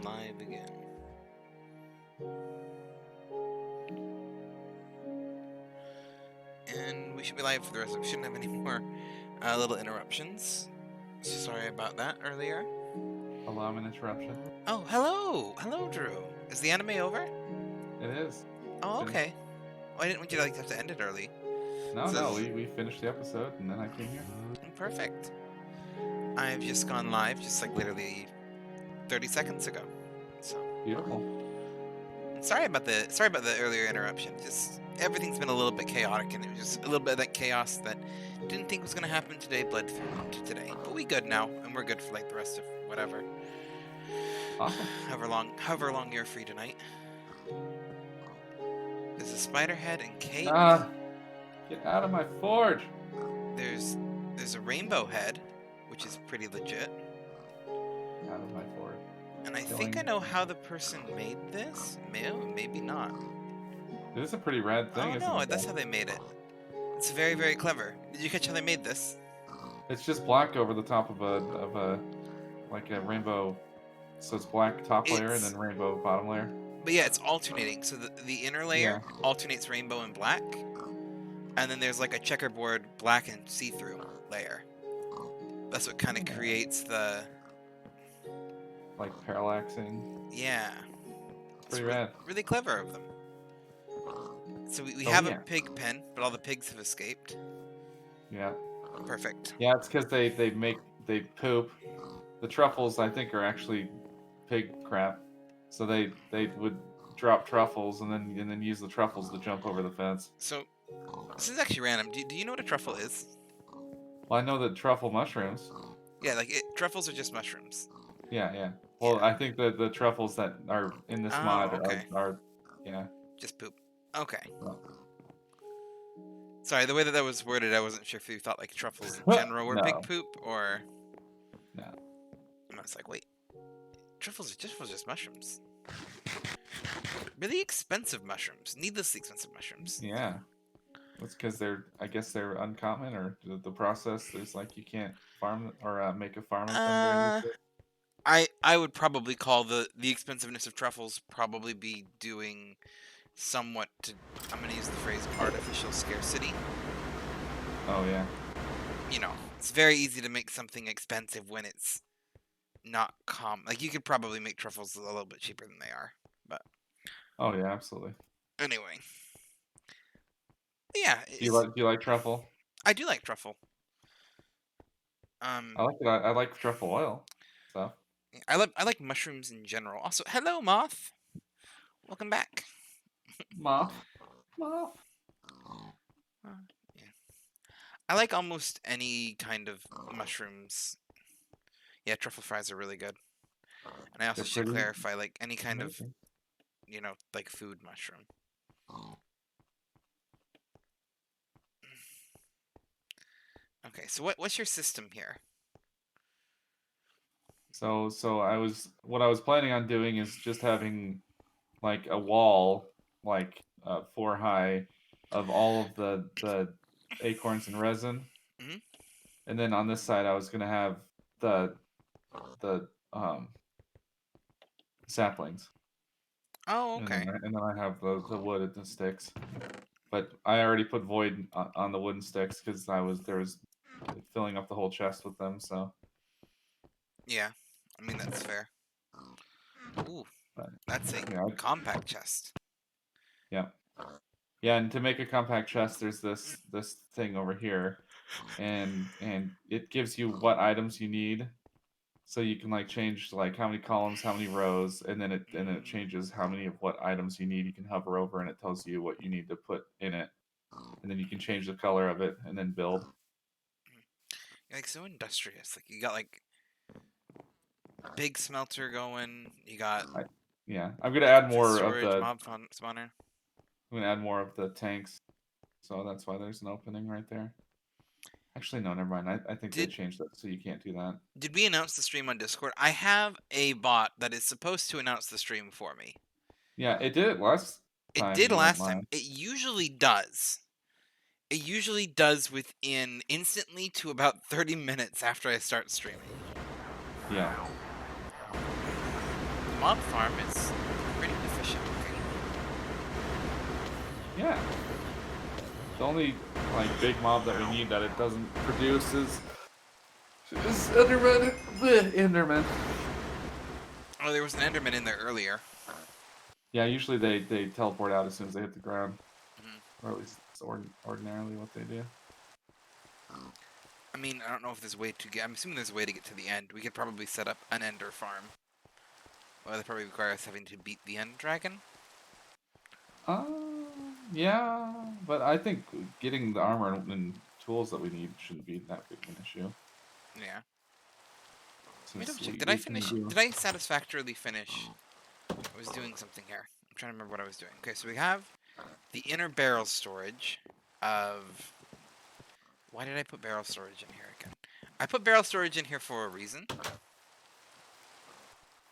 live again. And we should be live for the rest of it. We shouldn't have any more little interruptions. Sorry about that earlier. Allow me an interruption. Oh, hello! Hello, Drew. Is the anime over? It is. Oh, Finished. okay. Well, I didn't want you to have to end it early. No, we finished the episode and then I came here. Perfect. I've just gone live, just like literally 30 seconds ago. So Beautiful. sorry about the earlier interruption. Just everything's been a little bit chaotic, and it was just a little bit of that chaos that didn't think was gonna happen today bled through into today. But we good now, and we're good for like the rest of whatever. Awesome. However long you're free tonight. There's a spider head and cake. Get out of my forge. There's a rainbow head, which is pretty legit. Out of my forge. And I think I know how the person made this. Maybe not. It is a pretty rad thing, Oh isn't no, it? that's how they made it. It's very, very clever. Did you catch how they made this? It's just black over the top of a like a rainbow. So it's black top layer and then rainbow bottom layer. But yeah, it's alternating. So the inner layer alternates rainbow and black. And then there's like a checkerboard black and see-through layer. That's what kind of creates the... like parallaxing. Yeah. Pretty rad. Really clever of them. So we have a pig pen, but all the pigs have escaped. Yeah. Perfect. Yeah, it's because they poop. The truffles, I think, are actually pig crap. So they would drop truffles and then use the truffles to jump over the fence. So this is actually random. Do you know what a truffle is? Well, I know that truffle mushrooms. Yeah, like truffles are just mushrooms. Yeah. Well, I think that the truffles that are in this mod are just poop. Okay. Well. Sorry, the way that was worded, I wasn't sure if you thought like truffles in general were pig poop or. No. And I was like, wait, truffles are just mushrooms. Really expensive mushrooms, needlessly expensive mushrooms. Yeah. That's because I guess they're uncommon, or the process is like you can't farm or make a farm of them. I would probably call the expensiveness of truffles probably be doing somewhat to, I'm going to use the phrase artificial scarcity. Oh yeah. You know, it's very easy to make something expensive when it's not common. Like you could probably make truffles a little bit cheaper than they are, but. Oh yeah, absolutely. Anyway. Yeah. Do you like truffle? I do like truffle. I like it. I like truffle oil. So. I like mushrooms in general. Also, hello, Moth. Welcome back. Moth. Yeah. I like almost any kind of mushrooms. Yeah, truffle fries are really good. And I also should clarify, like any kind of, like food mushroom. Okay, so what's your system here? So what I was planning on doing is just having like a wall, like 4 high, of all of the acorns and resin, and then on this side I was gonna have the saplings. Oh, okay. And then I have the wood and the sticks, but I already put void on the wooden sticks because there was filling up the whole chest with them. So yeah, I mean that's fair. Ooh, that's a compact chest. Yeah, and to make a compact chest, there's this thing over here, and it gives you what items you need, so you can like change like how many columns, how many rows, and then it changes how many of what items you need. You can hover over and it tells you what you need to put in it, and then you can change the color of it and then build. You're like so industrious. Like you got like big smelter going. You got I'm gonna add more storage, of the mob spawner. I'm gonna add more of the tanks, so that's why there's an opening right there. Actually, no, never mind. I think they changed that, so you can't do that. Did we announce the stream on Discord? I have a bot that is supposed to announce the stream for me. Yeah, it did it last time. It did last time. It usually does. It usually does within instantly to about 30 minutes after I start streaming. Yeah. mob farm is pretty efficient looking. Yeah. The only like big mob that we need that it doesn't produce is Enderman. Enderman. Oh, there was an Enderman in there earlier. Yeah, usually they teleport out as soon as they hit the ground, Hmm. or at least it's ordinarily what they do. I mean, I don't know if there's a way to get. I'm assuming there's a way to get to the end. We could probably set up an Ender farm. Well, that probably require us having to beat the End Dragon. Uh, yeah, but I think getting the armor and tools that we need shouldn't be that big of an issue. Yeah. Let me double Since check. we can do. Did I satisfactorily finish? I was doing something here. I'm trying to remember what I was doing. Okay, so we have the inner barrel storage of. Why did I put barrel storage in here again? I put barrel storage in here for a reason.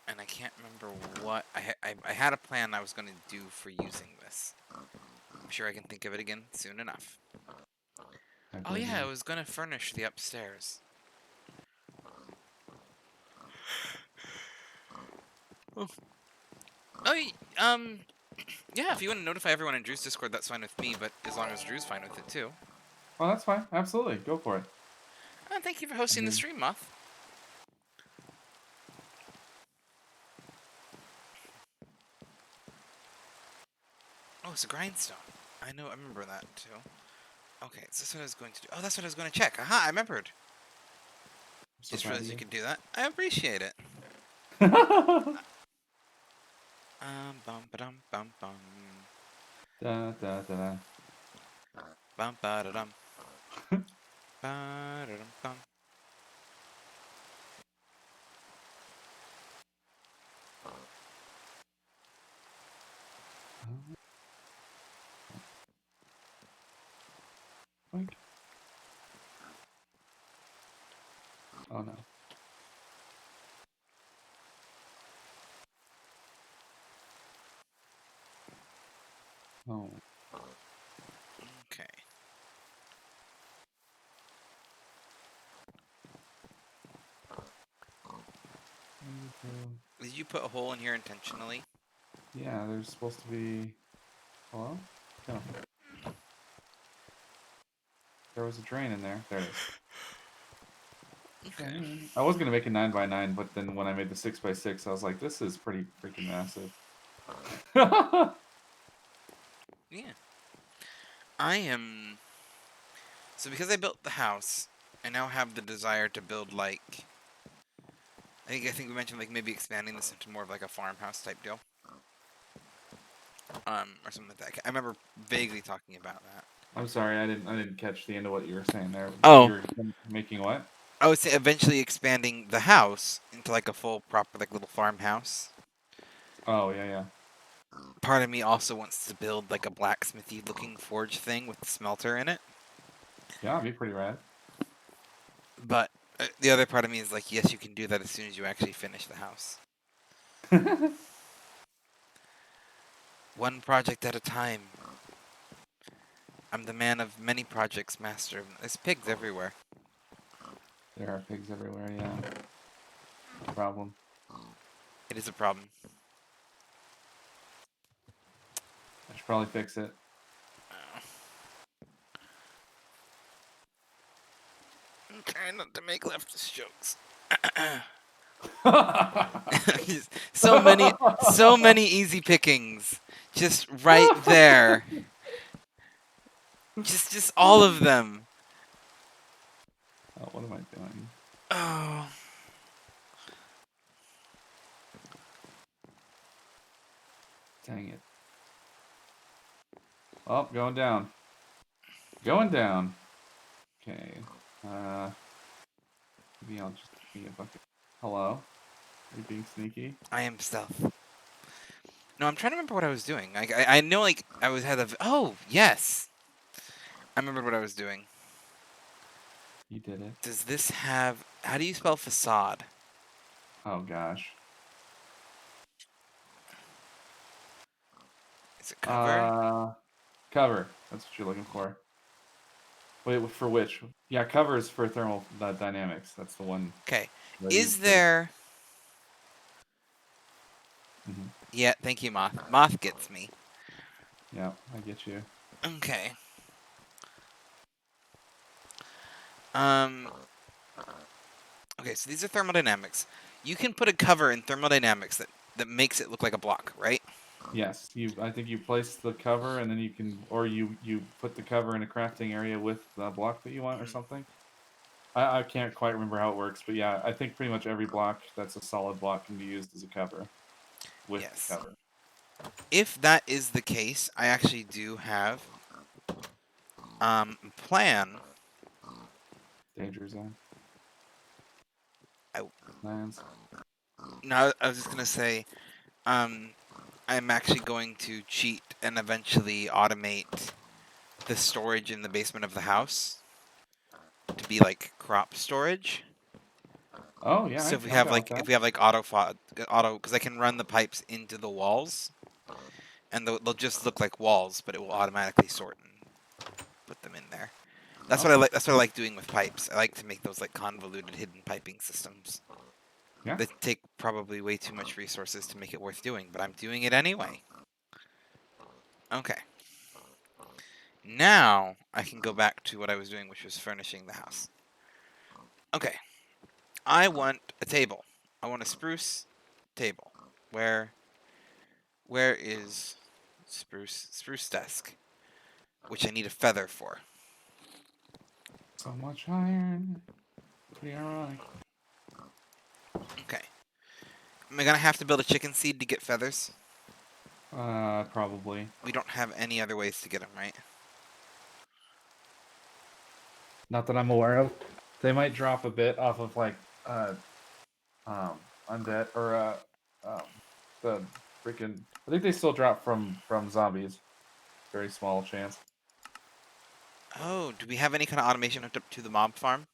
And I can't remember what I had a plan I was going to do for using this. I'm sure I can think of it again soon enough. Oh yeah, I was going to furnish the upstairs. Oh. Yeah, if you want to notify everyone in Drew's Discord, that's fine with me, but as long as Drew's fine with it too. Oh, that's fine. Absolutely, go for it. Thank you for hosting the stream, Moth. Oh, it's a grindstone. I remember that too. Okay, so that's what I was going to do. Oh, that's what I was going to check. Aha, I remembered. Just realized you could do that. I appreciate it. Bum ba dum bum bum. Da da da. Bum ba da dum. Ba da dum bum. Oink. Oh no. Oh. Okay. Did you put a hole in here intentionally? Yeah, there's supposed to be. Hello? No. There was a drain in there. There it is. Okay. I was gonna make a 9x9, but then when I made the 6x6, I was like, this is pretty freaking massive. Yeah. I am. So because I built the house, I now have the desire to build like. I think we mentioned like maybe expanding this into more of like a farmhouse type deal. Or something like that. I remember vaguely talking about that. I'm sorry, I didn't catch the end of what you were saying there. Oh. You were making what? I would say eventually expanding the house into like a full proper like little farmhouse. Oh yeah, yeah. Part of me also wants to build like a blacksmithy looking forge thing with the smelter in it. Yeah, it'd be pretty rad. But the other part of me is like, yes, you can do that as soon as you actually finish the house. One project at a time. I'm the man of many projects, master. There's pigs everywhere. There are pigs everywhere, yeah. Problem. It is a problem. I should probably fix it. I'm trying not to make leftist jokes. so many easy pickings. Just right there. Just all of them. Oh, what am I doing? Oh. Dang it. Oh, going down. Going down. Okay. Maybe I'll just be a bucket. Hello? Are you being sneaky? I am stealth. No, I'm trying to remember what I was doing. I know like oh, yes. I remembered what I was doing. You did it. Does this have... How do you spell facade? Oh, gosh. Is it cover? Cover. That's what you're looking for. Wait, for which? Yeah, cover is for thermal dynamics. That's the one. Okay. Is there... Hmm. Yeah, thank you, Moth. Moth gets me. Yeah, I get you. Okay. Um. Okay, so these are thermodynamics. You can put a cover in thermodynamics that makes it look like a block, right? Yes, I think you place the cover, and then you can, or you put the cover in a crafting area with the block that you want, or Mhm. something. I can't quite remember how it works, but yeah, I think pretty much every block that's a solid block can be used as a cover with the Yes. cover. If that is the case, I actually do have plan. Danger zone. I, Lands. no, I was just gonna say, um, I'm actually going to cheat and eventually automate the storage in the basement of the house to be like crop storage. Oh yeah, So I'm down with if that. we have like auto, because I can run the pipes into the walls, and they'll just look like walls, but it will automatically sort and put them in there. That's what I Okay. like. That's what I like doing with pipes. I like to make those like convoluted hidden piping systems. Yeah. They take probably way too much resources to make it worth doing, but I'm doing it anyway. Okay. Now I can go back to what I was doing, which was furnishing the house. Okay. I want a table. I want a spruce table. Where is spruce desk, which I need a feather for. So much iron. Pretty ironic. Okay. Am I gonna have to build a chicken seed to get feathers? Probably. We don't have any other ways to get them, right? Not that I'm aware of. They might drop a bit off of like uh undead or um the freaking. I think they still drop from zombies. Very small chance. Oh, do we have any kind of automation hooked up to the mob farm?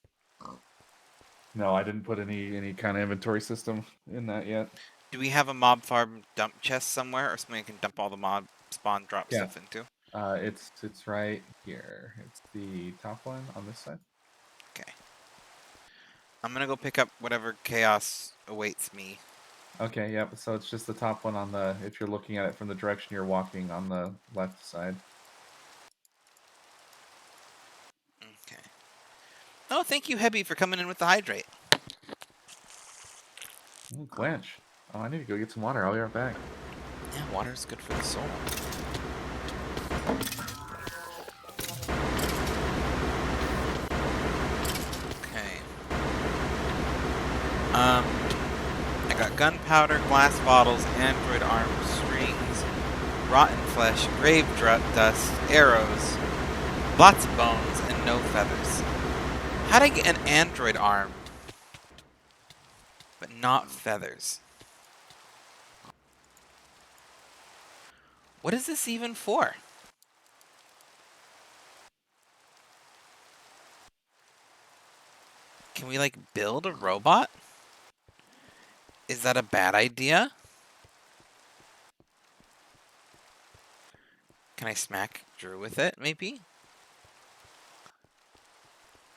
No, I didn't put any kind of inventory system in that yet. Do we have a mob farm dump chest somewhere, or something I can dump all the mob spawn drop Yeah. stuff into? It's right here. It's the top one on this side. Okay. I'm gonna go pick up whatever chaos awaits me. Okay, yep. So it's just the top one on the. If you're looking at it from the direction you're walking on the left side. Okay. Oh, thank you, Hebby, for coming in with the hydrate. Ooh, quench. Oh, I need to go get some water. I'll be right back. Yeah, water's good for the soul. Okay. I got gunpowder, glass bottles, android arms, strings, rotten flesh, grave dust, arrows, lots of bones, and no feathers. How'd I get an android arm, but not feathers? What is this even for? Can we, like, build a robot? Is that a bad idea? Can I smack Drew with it, maybe?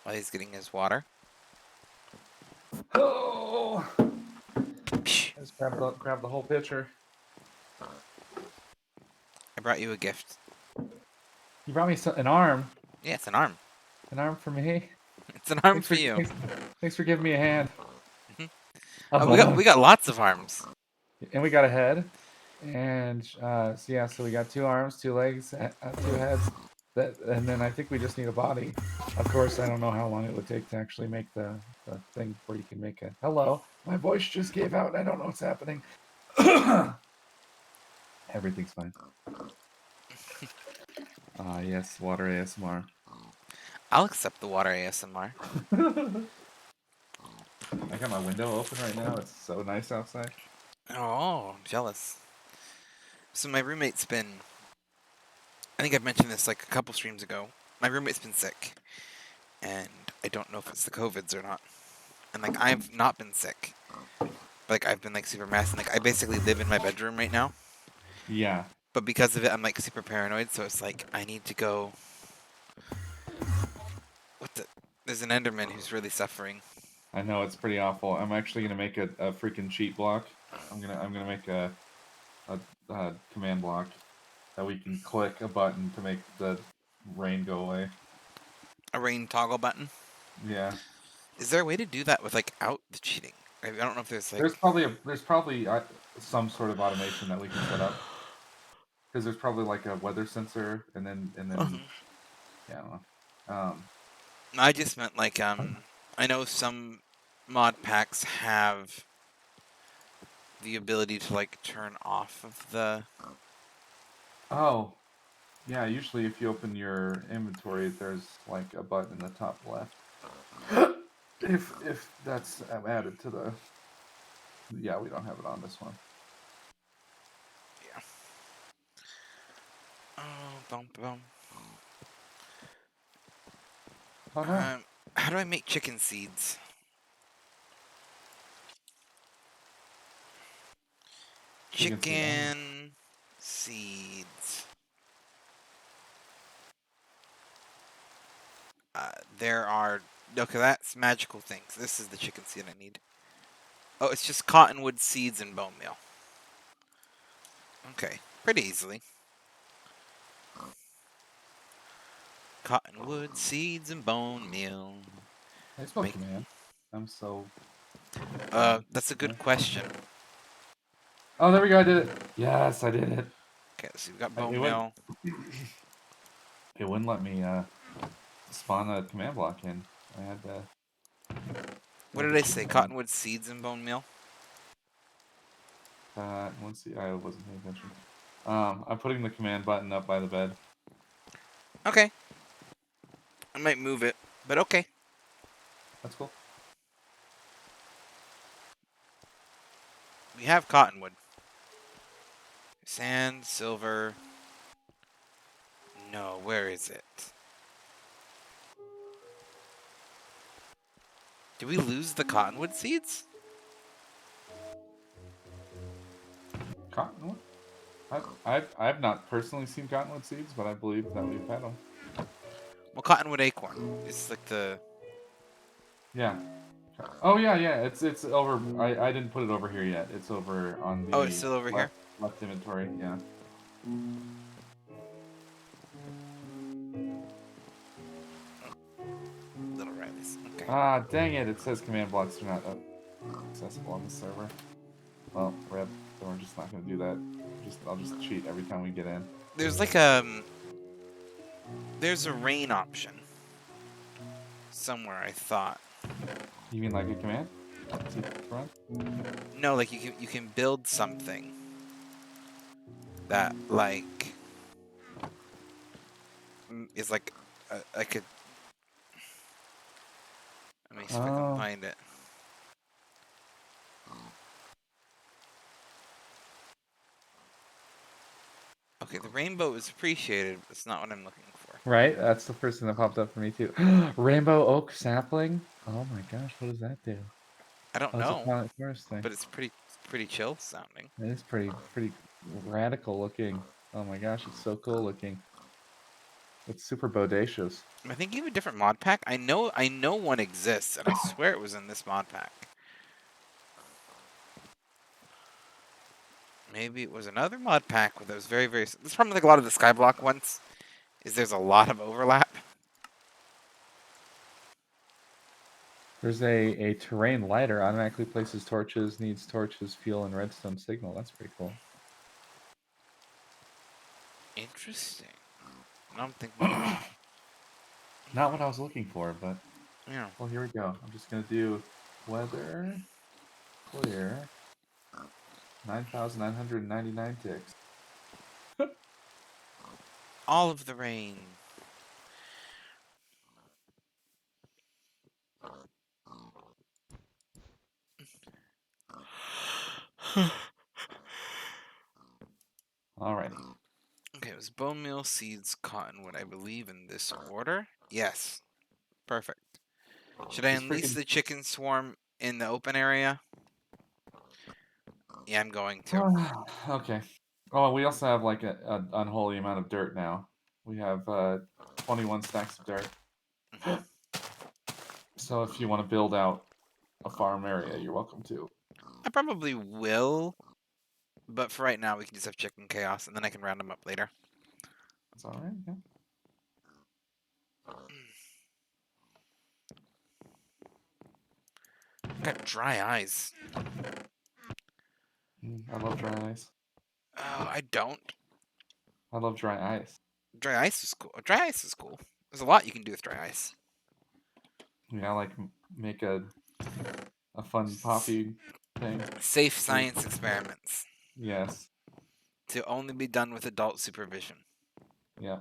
While he's getting his water? Oh! Psh, I just grab the whole pitcher. I brought you a gift. You brought me an arm. Yeah, it's an arm. An arm for me. It's an arm Thanks for for you. thanks, thanks for giving me a hand. Mhm. Oh, Oh, we got lots of arms. and we got a head. And so yeah, so we got two arms, two legs, two heads. And then I think we just need a body. Of course, I don't know how long it would take to actually make the thing where you can make a hello. My voice just gave out. I don't know what's happening. Everything's fine. Yes, water ASMR. I'll accept the water ASMR. I got my window open right now. It's so nice outside. Oh, I'm jealous. So my roommate's been... I think I've mentioned this like a couple streams ago. My roommate's been sick. And I don't know if it's the COVIDs or not. And like, I've not been sick. Like, I've been like super masked. And like, I basically live in my bedroom right now. Yeah, But because of it, I'm like super paranoid. So it's like, I need to go... What the... There's an Enderman who's really suffering. I know it's pretty awful. I'm actually gonna make a freaking cheat block. I'm gonna make a a command block that we can click a button to make the rain go away. A rain toggle button. Yeah. Is there a way to do that without the cheating? I don't know if there's like. There's probably some sort of automation that we can set up because there's probably like a weather sensor and then yeah, I don't know. I just meant like I know some mod packs have the ability to like turn off of the. Oh, yeah. Usually, if you open your inventory, there's like a button in the top left. If that's added to the, yeah, we don't have it on this one. Yeah. Oh, bum bum. Oh no. How do I make chicken seeds? Chicken seed. Oh. Chicken seeds. There are. Okay, that's magical things. This is the chicken seed I need. Oh, it's just cottonwood seeds and bone meal. Okay, pretty easily. Cottonwood seeds and bone meal. I spelled Make. command. I'm so. That's a good question. Oh, there we go. I did it. Yes, I did it. Okay, so we've got It bone wouldn't. meal. It wouldn't let me spawn a command block in. I had to. What did I say? Cottonwood seeds and bone meal? Let's see. I wasn't paying attention. I'm putting the command button up by the bed. Okay. I might move it, but okay. That's cool. We have cottonwood. Sand, silver. No, where is it? Did we lose the cottonwood seeds? Cottonwood? I've not personally seen cottonwood seeds, but I believe that we've had them. Well, cottonwood acorn. It's like the. Yeah. Oh yeah, yeah. It's over. I didn't put it over here yet. It's over on Oh, it's the still over here? left inventory. Yeah. Little Riley's. Okay. Ah, dang it! It says command blocks are not accessible on the server. Well, rip. So we're just not gonna do that. I'll just cheat every time we get in. There's like there's a rain option somewhere. I thought. You mean like a command? Run? No, like you can build something that like is like I could. Let me see if I can Oh. find it. Okay, the rainbow is appreciated, but it's not what I'm looking for. Right? That's the first thing that popped up for me too. Rainbow oak sapling? Oh my gosh, what does that do? I don't Oh, it's a know, planet forest thing. but it's pretty chill sounding. It is pretty radical looking. Oh my gosh, it's so cool looking. It's super bodacious. I think you have a different mod pack. I know one exists, and I swear it was in this mod pack. Maybe it was another mod pack with those very. This problem with like a lot of the Skyblock ones is there's a lot of overlap. There's a terrain lighter, automatically places torches, needs torches, fuel, and redstone signal. That's pretty cool. Interesting. I don't think we. Not what I was looking for, but Yeah. well, here we go. I'm just gonna do weather clear 9,999 ticks. All of the rain. Alrighty. Okay, it was bone meal, seeds, cottonwood, I believe, in this order. Yes. Perfect. Should I This unleash freaking the chicken swarm in the open area? Yeah, I'm going to. okay. Oh, we also have like an unholy amount of dirt now. We have 21 stacks of dirt. Mhm. So if you want to build out a farm area, you're welcome to. I probably will But for right now, we can just have chicken chaos, and then I can round them up later. It's all right. Yeah. I got dry eyes. I love dry ice. Oh, I don't. I love dry ice. Dry ice is cool. Dry ice is cool. There's a lot you can do with dry ice. Yeah, I like make a fun poppy thing. Safe Sweet. science experiments Yes. to only be done with adult supervision. Yeah.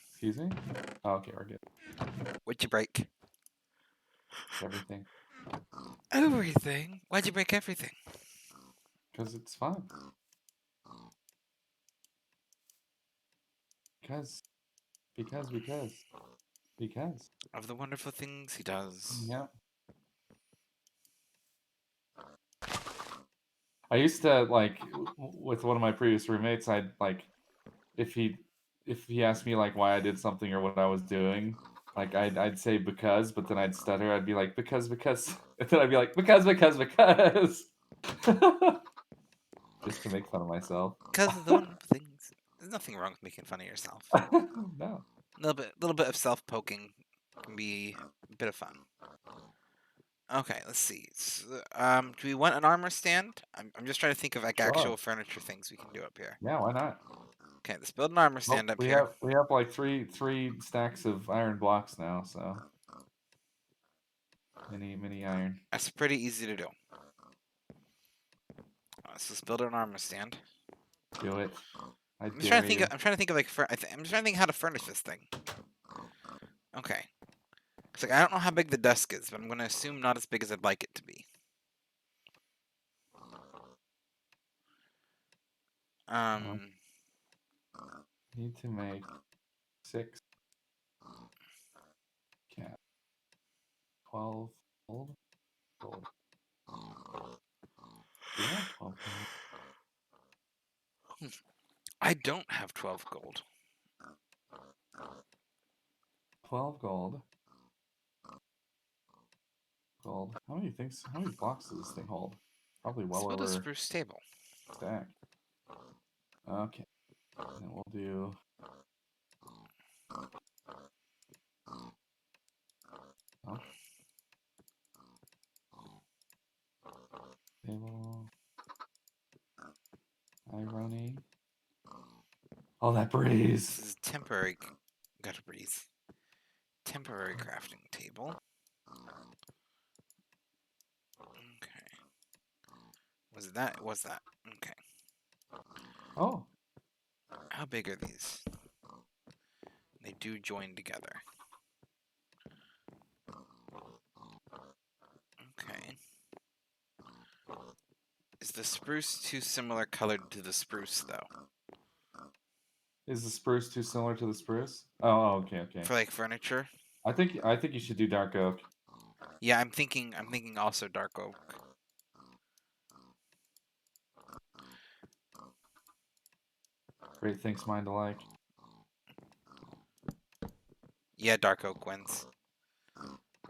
Excuse me? Oh, okay, we're good. What'd you break? Everything. Everything. Why'd you break everything? Because it's fun. Because. Because. Because. Because. Of the wonderful things he does. Yeah. I used to like with one of my previous roommates. I'd like if he asked me like why I did something or what I was doing, like I'd say because, but then I'd stutter. I'd be like because, and then I'd be like because, just to make fun of myself. Because of the wonderful things. There's nothing wrong with making fun of yourself. No. Little bit of self poking can be a bit of fun. Okay, let's see. Do we want an armor stand? I'm just trying to think of like Sure. actual furniture things we can do up here. Yeah. Why not? Okay, let's build an armor Well, stand up we here. have like three stacks of iron blocks now, so mini iron. That's pretty easy to do. So let's build an armor stand. Do it. I I'm just trying dare to think. you. I'm trying to think of like. I'm just trying to think how to furnish this thing. Okay. It's like I don't know how big the desk is, but I'm gonna assume not as big as I'd like it to be. Um, Need to make 6 cat 12 gold. Gold. Do I have 12 gold? I don't have 12 gold. 12 gold. Gold. How many things? How many blocks does this thing hold? Probably Let's well build a over spruce table. stack. Okay. And we'll do. Oh, table. Irony. Oh, that This breeze. is temporary. Gotta breathe. Temporary crafting table. Okay. Was it that? Was that? Okay. Oh, How big are these? They do join together. Okay. Is the spruce too similar colored to the spruce though? is the spruce too similar to the spruce? Oh, okay, okay. For like furniture? I think you should do dark oak. Yeah, I'm thinking also dark oak. Great things mind alike. Yeah, dark oak wins.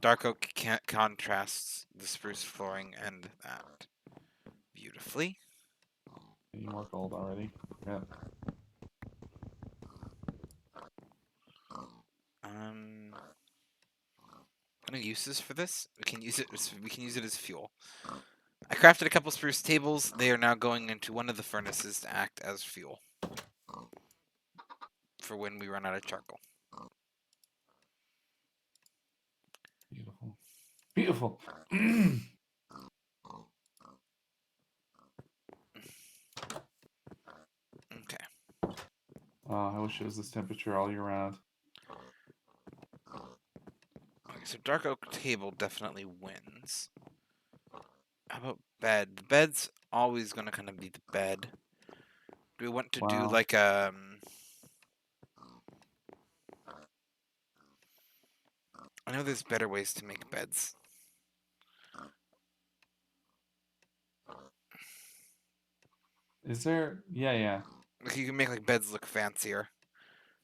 Dark oak contrasts the spruce flooring and that beautifully. Need more gold already. Yeah. Any uses for this? We can use it. We can use it as fuel. I crafted a couple spruce tables. They are now going into one of the furnaces to act as fuel for when we run out of charcoal. Beautiful. Beautiful. Okay. I wish it was this temperature all year round. Okay, so dark oak table definitely wins. How about bed? The bed's always gonna kind of be the bed. Do we want to do Wow. like I know there's better ways to make beds. Is there? Yeah, yeah. Like you can make like beds look fancier.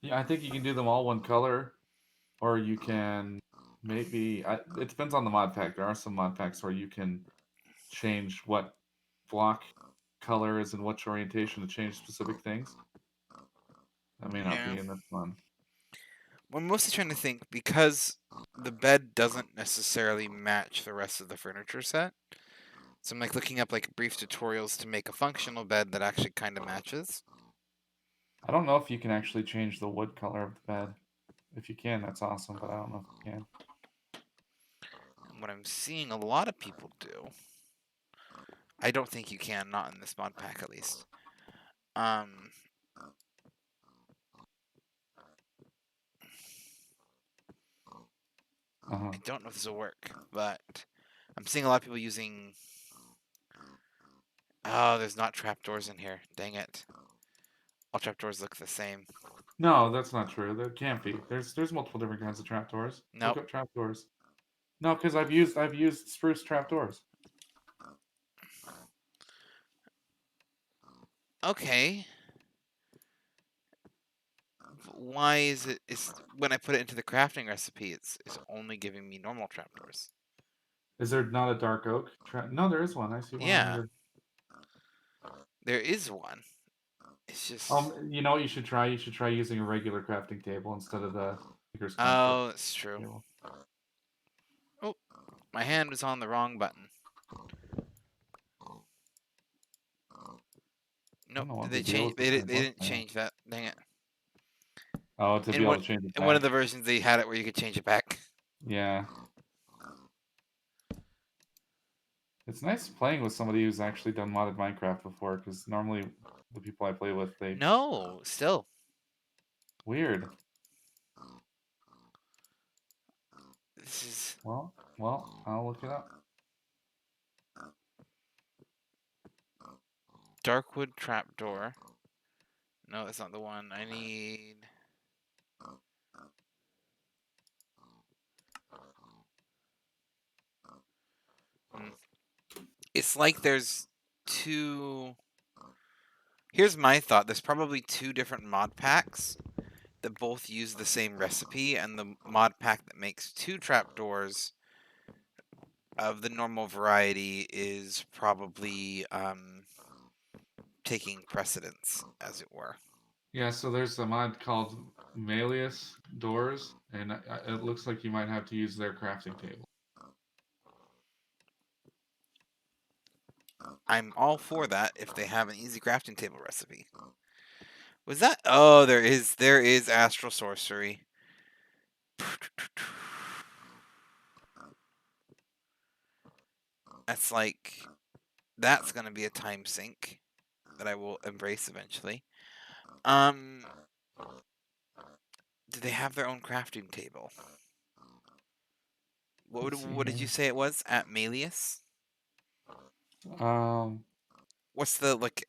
Yeah, I think you can do them all one color, or you can maybe. It depends on the mod pack. There are some mod packs where you can change what block color is and which orientation to change specific things. That may not Yeah. be in this one. I'm mostly trying to think because the bed doesn't necessarily match the rest of the furniture set. So I'm like looking up like brief tutorials to make a functional bed that actually kind of matches. I don't know if you can actually change the wood color of the bed. If you can, that's awesome, but I don't know if you can. And what I'm seeing a lot of people do, I don't think you can, not in this mod pack at least. Um, Uh-huh. I don't know if this will work, but I'm seeing a lot of people using. Oh, there's not trapdoors in here. Dang it! All trapdoors look the same. No, that's not true. There can't be. There's multiple different kinds of trapdoors. Look Nope. up trapdoors. No, because I've used spruce trapdoors. Okay. Why is it? Is when I put it into the crafting recipe, it's only giving me normal trapdoors. Is there not a dark oak trap? No, there is one. I see one over Yeah, here. there is one. It's just. You know what you should try? You should try using a regular crafting table instead of the Maker's Comfort Oh, that's true. table. Oh, my hand was on the wrong button. I Nope. don't know what Did the they deal change? with this thing. They What didn't the hell? change that. Dang it. Oh, to be able to change it In one of back. the versions, they had it where you could change it back. Yeah. It's nice playing with somebody who's actually done modded Minecraft before, because normally the people I play with, they No, still. weird. This is Well, I'll look it up. Darkwood trapdoor. No, that's not the one. I need. Hmm. It's like there's two. Here's my thought. There's probably two different mod packs that both use the same recipe, and the mod pack that makes two trapdoors of the normal variety is probably taking precedence, as it were. Yeah, so there's a mod called Malius Doors, and it looks like you might have to use their crafting table. I'm all for that if they have an easy crafting table recipe. Was that? Oh, there is astral sorcery. That's like that's gonna be a time sink that I will embrace eventually. Um, do they have their own crafting table? Let's see What did you here. say it was at Malius? Um, What's the like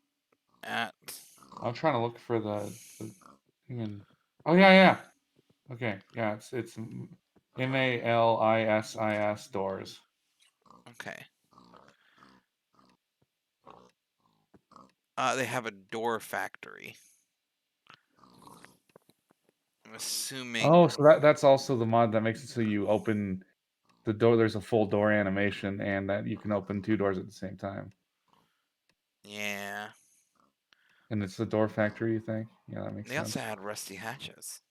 at? I'm trying to look for the thing in. Oh yeah. Okay, yeah, it's Malisis Doors. Okay. They have a door factory. I'm Oh, assuming. so that's also the mod that makes it so you open the door. There's a full door animation, and that you can open two doors at the same time. Yeah. And it's the door factory, you think? Yeah, that makes They also sense. had rusty hatches.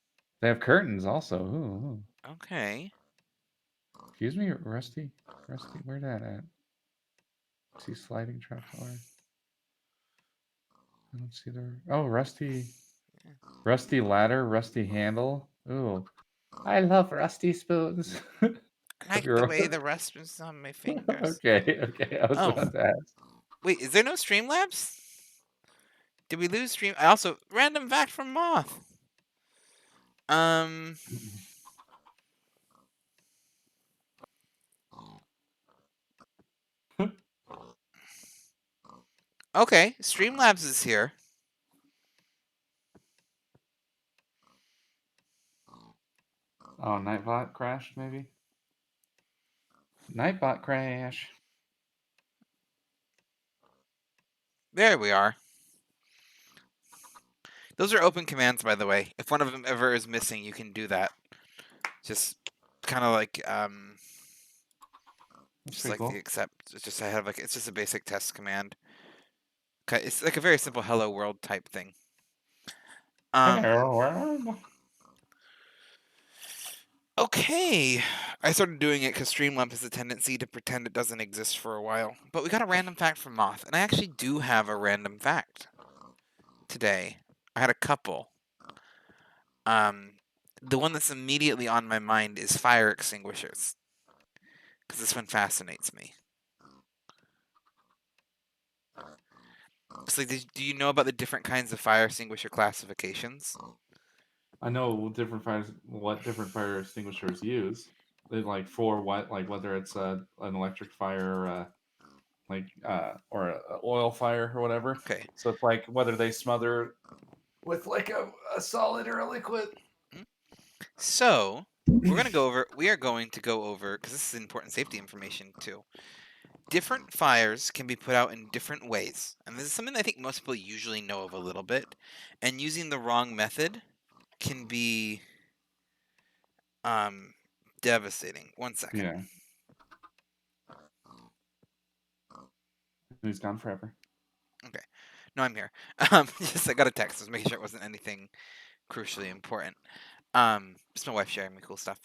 They have curtains also. Ooh. Okay. Excuse me, Rusty, where that at? See sliding trapdoor. I don't see the. Oh, Rusty ladder, Rusty handle. Ooh, I love Rusty spoons. I Have like you the ever- way the rest was on my fingers. okay. I was Oh, about to ask. wait, is there no Streamlabs? Did we lose Stream? I also random fact from Moth. Um. Okay, Streamlabs is here. Oh, Nightbot crashed, maybe. Nightbot crash. There we are. Those are open commands, by the way. If one of them ever is missing, you can do that. Just kind of like That's just pretty like the cool. accept. It's just I have like it's just a basic test command. It's like a very simple hello world type thing. Um. Hello world. Okay. I started doing it because Streamlamp has a tendency to pretend it doesn't exist for a while. But we got a random fact from Moth, and I actually do have a random fact today. I had a couple. Um, the one that's immediately on my mind is fire extinguishers, because this one fascinates me. So, do you know about the different kinds of fire extinguisher classifications? I know what different fire extinguishers use. They like for what, like whether it's an electric fire, or a oil fire or whatever. Okay. So it's like whether they smother with like a solid or a liquid. Mm. So, we are going to go over, because this is important safety information too. Different fires can be put out in different ways. And this is something I think most people usually know of a little bit. And using the wrong method can be um, devastating. One second. Yeah, he's gone forever. Okay. No, I'm here. Just I got a text. I was making sure it wasn't anything crucially important. Just my wife sharing me cool stuff.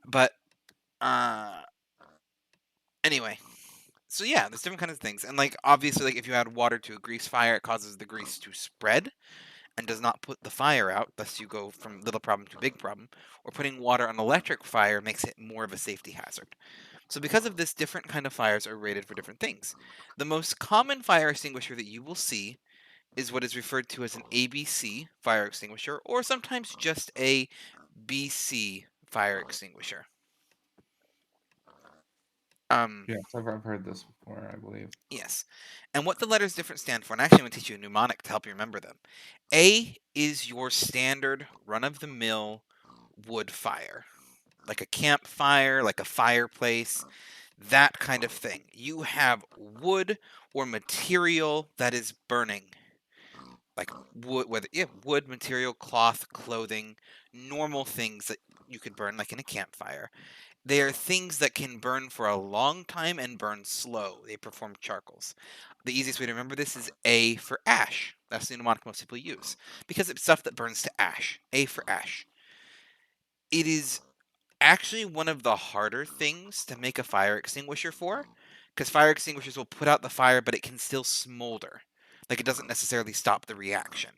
But uh, anyway, so yeah, there's different kinds of things, and like obviously, like if you add water to a grease fire, it causes the grease to spread and does not put the fire out. Thus, you go from little problem to big problem. Or putting water on electric fire makes it more of a safety hazard. So because of this, different kind of fires are rated for different things. The most common fire extinguisher that you will see is what is referred to as an ABC fire extinguisher, or sometimes just a BC fire extinguisher. Um, Yes, I've heard this before, I believe. yes. And what the letters different stand for, and actually I'm going to teach you a mnemonic to help you remember them. A is your standard run-of-the-mill wood fire, like a campfire, like a fireplace, that kind of thing. You have wood or material that is burning, like wood, whether wood material, cloth, clothing, normal things that you could burn, like in a campfire. They are things that can burn for a long time and burn slow. They perform charcoals. The easiest way to remember this is A for ash. That's the mnemonic most people use because it's stuff that burns to ash. A for ash. It is actually one of the harder things to make a fire extinguisher for, because fire extinguishers will put out the fire, but it can still smolder. Like it doesn't necessarily stop the reaction.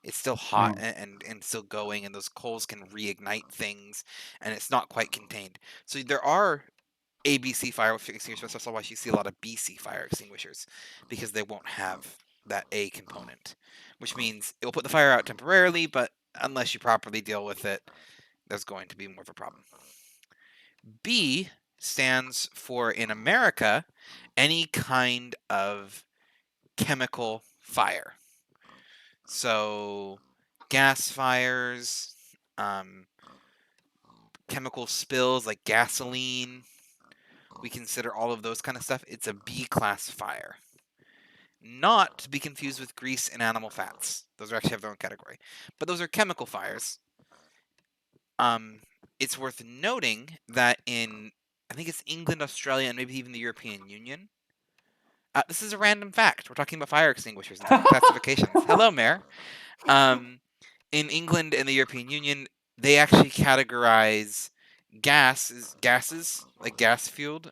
It's still hot Oh, and still going, and those coals can reignite things, and it's not quite contained. So there are ABC fire extinguishers. That's why you see a lot of BC fire extinguishers, because they won't have that A component, which means it will put the fire out temporarily, but unless you properly deal with it, there's going to be more of a problem. B stands for, in America, any kind of chemical fire. So, gas fires, um, chemical spills like gasoline, we consider all of those kind of stuff. It's a B class fire. Not to be confused with grease and animal fats. Those are actually have their own category. But those are chemical fires. Um, it's worth noting that in, I think it's England, Australia, and maybe even the European Union. This is a random fact. We're talking about fire extinguishers and different classifications. Hello, Mayor. Um, in England and the European Union, they actually categorize gases like gas fueled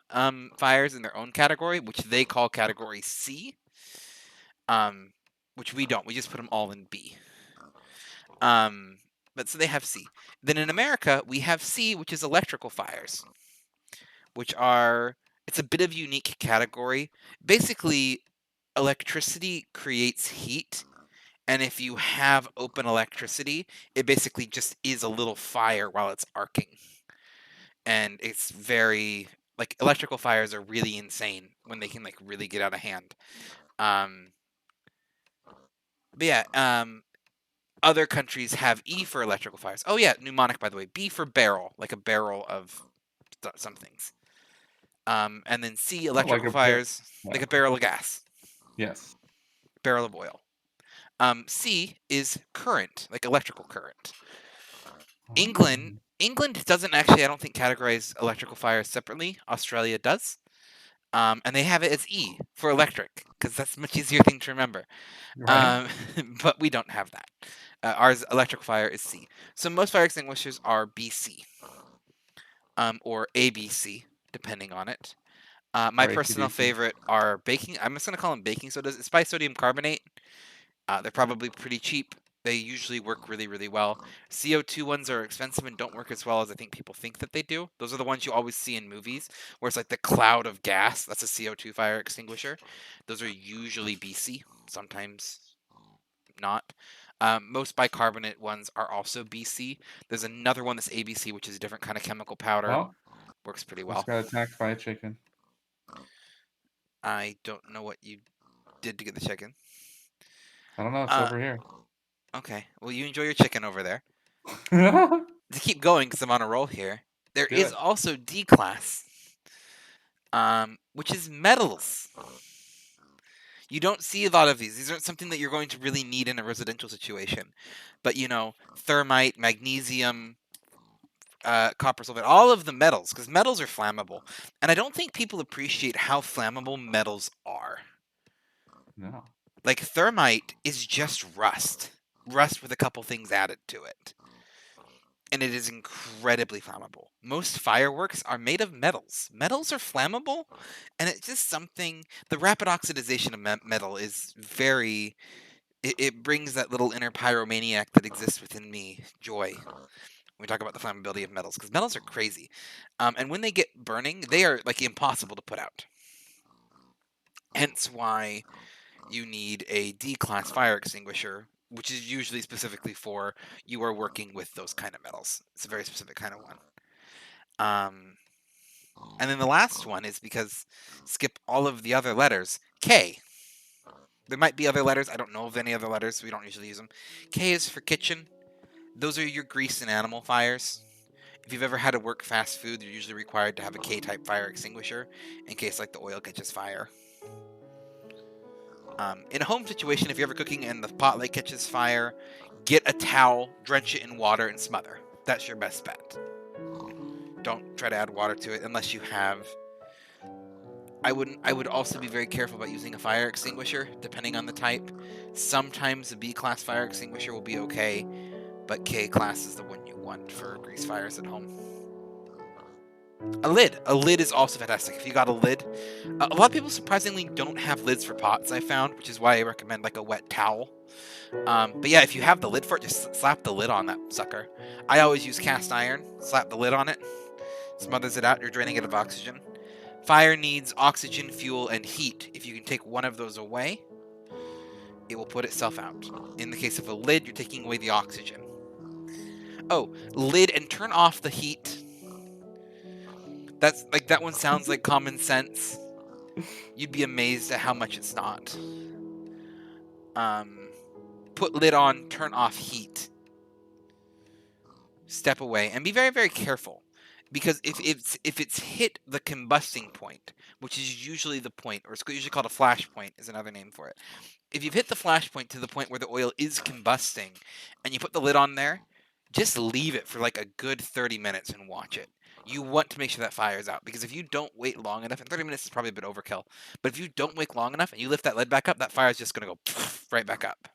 fires in their own category, which they call category C. Um, which we don't. We just put them all in B. But so they have C. Then in America, we have C, which is electrical fires, which are, it's a bit of a unique category. Basically, electricity creates heat, and if you have open electricity, it basically just is a little fire while it's arcing. And it's very, like, electrical fires are really insane when they can like really get out of hand. Um, but yeah, other countries have E for electrical fires. Oh yeah, mnemonic by the way. B for barrel, like a barrel of some things. And then C, like electrical a bit. fires, like Yeah. a barrel of gas, Yes. barrel of oil. C is current, like electrical current. England Oh. England doesn't actually, I don't think, categorize electrical fires separately. Australia does. And they have it as E for electric, because that's a much easier thing to remember. Right. Um, but we don't have that. Ours electrical fire is C. So most fire extinguishers are BC, or ABC, depending on it. My Or personal ACDC. favorite are baking. I'm just gonna call them baking sodas. It's by sodium carbonate. They're probably pretty cheap. They usually work really, really well. CO2 ones are expensive and don't work as well as I think people think that they do. Those are the ones you always see in movies, where it's like the cloud of gas. That's a CO2 fire extinguisher. Those are usually BC, sometimes not. Most bicarbonate ones are also BC. There's another one that's ABC, which is a different kind of chemical powder. Oh, Works pretty just well. got attacked by a chicken. I don't know what you did to get the chicken. I don't know. It's Uh, over here. okay. Well, you enjoy your chicken over there. Do To keep going, because I'm on a roll here, there is it. also D class, which is metals. You don't see a lot of these. These aren't something that you're going to really need in a residential situation. But, thermite, magnesium, copper sulfate, all of the metals, because metals are flammable. And I don't think people appreciate how flammable metals are. No. Like, thermite is just rust with a couple things added to it. And it is incredibly flammable. Most fireworks are made of metals. Metals are flammable, and it's just something. The rapid oxidization of metal is very. It brings that little inner pyromaniac that exists within me joy when we talk about the flammability of metals, because metals are crazy. And when they get burning, they are like impossible to put out. Hence why you need a D class fire extinguisher, which is usually specifically for you are working with those kind of metals. It's a very specific kind of one. Um, and then the last one is because skip all of the other letters. K. There might be other letters. I don't know of any other letters. We don't usually use them. K is for kitchen. Those are your grease and animal fires. If you've ever had to work fast food, you're usually required to have a K-type fire extinguisher in case like the oil catches fire. In a home situation, if you're ever cooking and the pot light catches fire, get a towel, drench it in water, and smother. That's your best bet. Don't try to add water to it unless you have. I would also be very careful about using a fire extinguisher, depending on the type. Sometimes a B class fire extinguisher will be okay, but K class is the one you want for grease fires at home. A lid. A lid is also fantastic. If you got a lid, a lot of people surprisingly don't have lids for pots. I found, which is why I recommend like a wet towel. But yeah, if you have the lid for it, just slap the lid on that sucker. I always use cast iron. Slap the lid on it, smothers it out. You're draining it of oxygen. Fire needs oxygen, fuel, and heat. If you can take one of those away, it will put itself out. In the case of a lid, you're taking away the oxygen. Oh, lid and turn off the heat. That's like that one sounds like common sense. You'd be amazed at how much it's not. Put lid on, turn off heat. Step away and be very, very careful. Because if it's hit the combusting point, which is usually the point, or it's usually called a flash point, is another name for it. If you've hit the flash point to the point where the oil is combusting, and you put the lid on there, just leave it for like a good 30 minutes and watch it. You want to make sure that fire's out, because if you don't wait long enough, and 30 minutes is probably a bit overkill, but if you don't wait long enough and you lift that lid back up, that fire's just going to go right back up.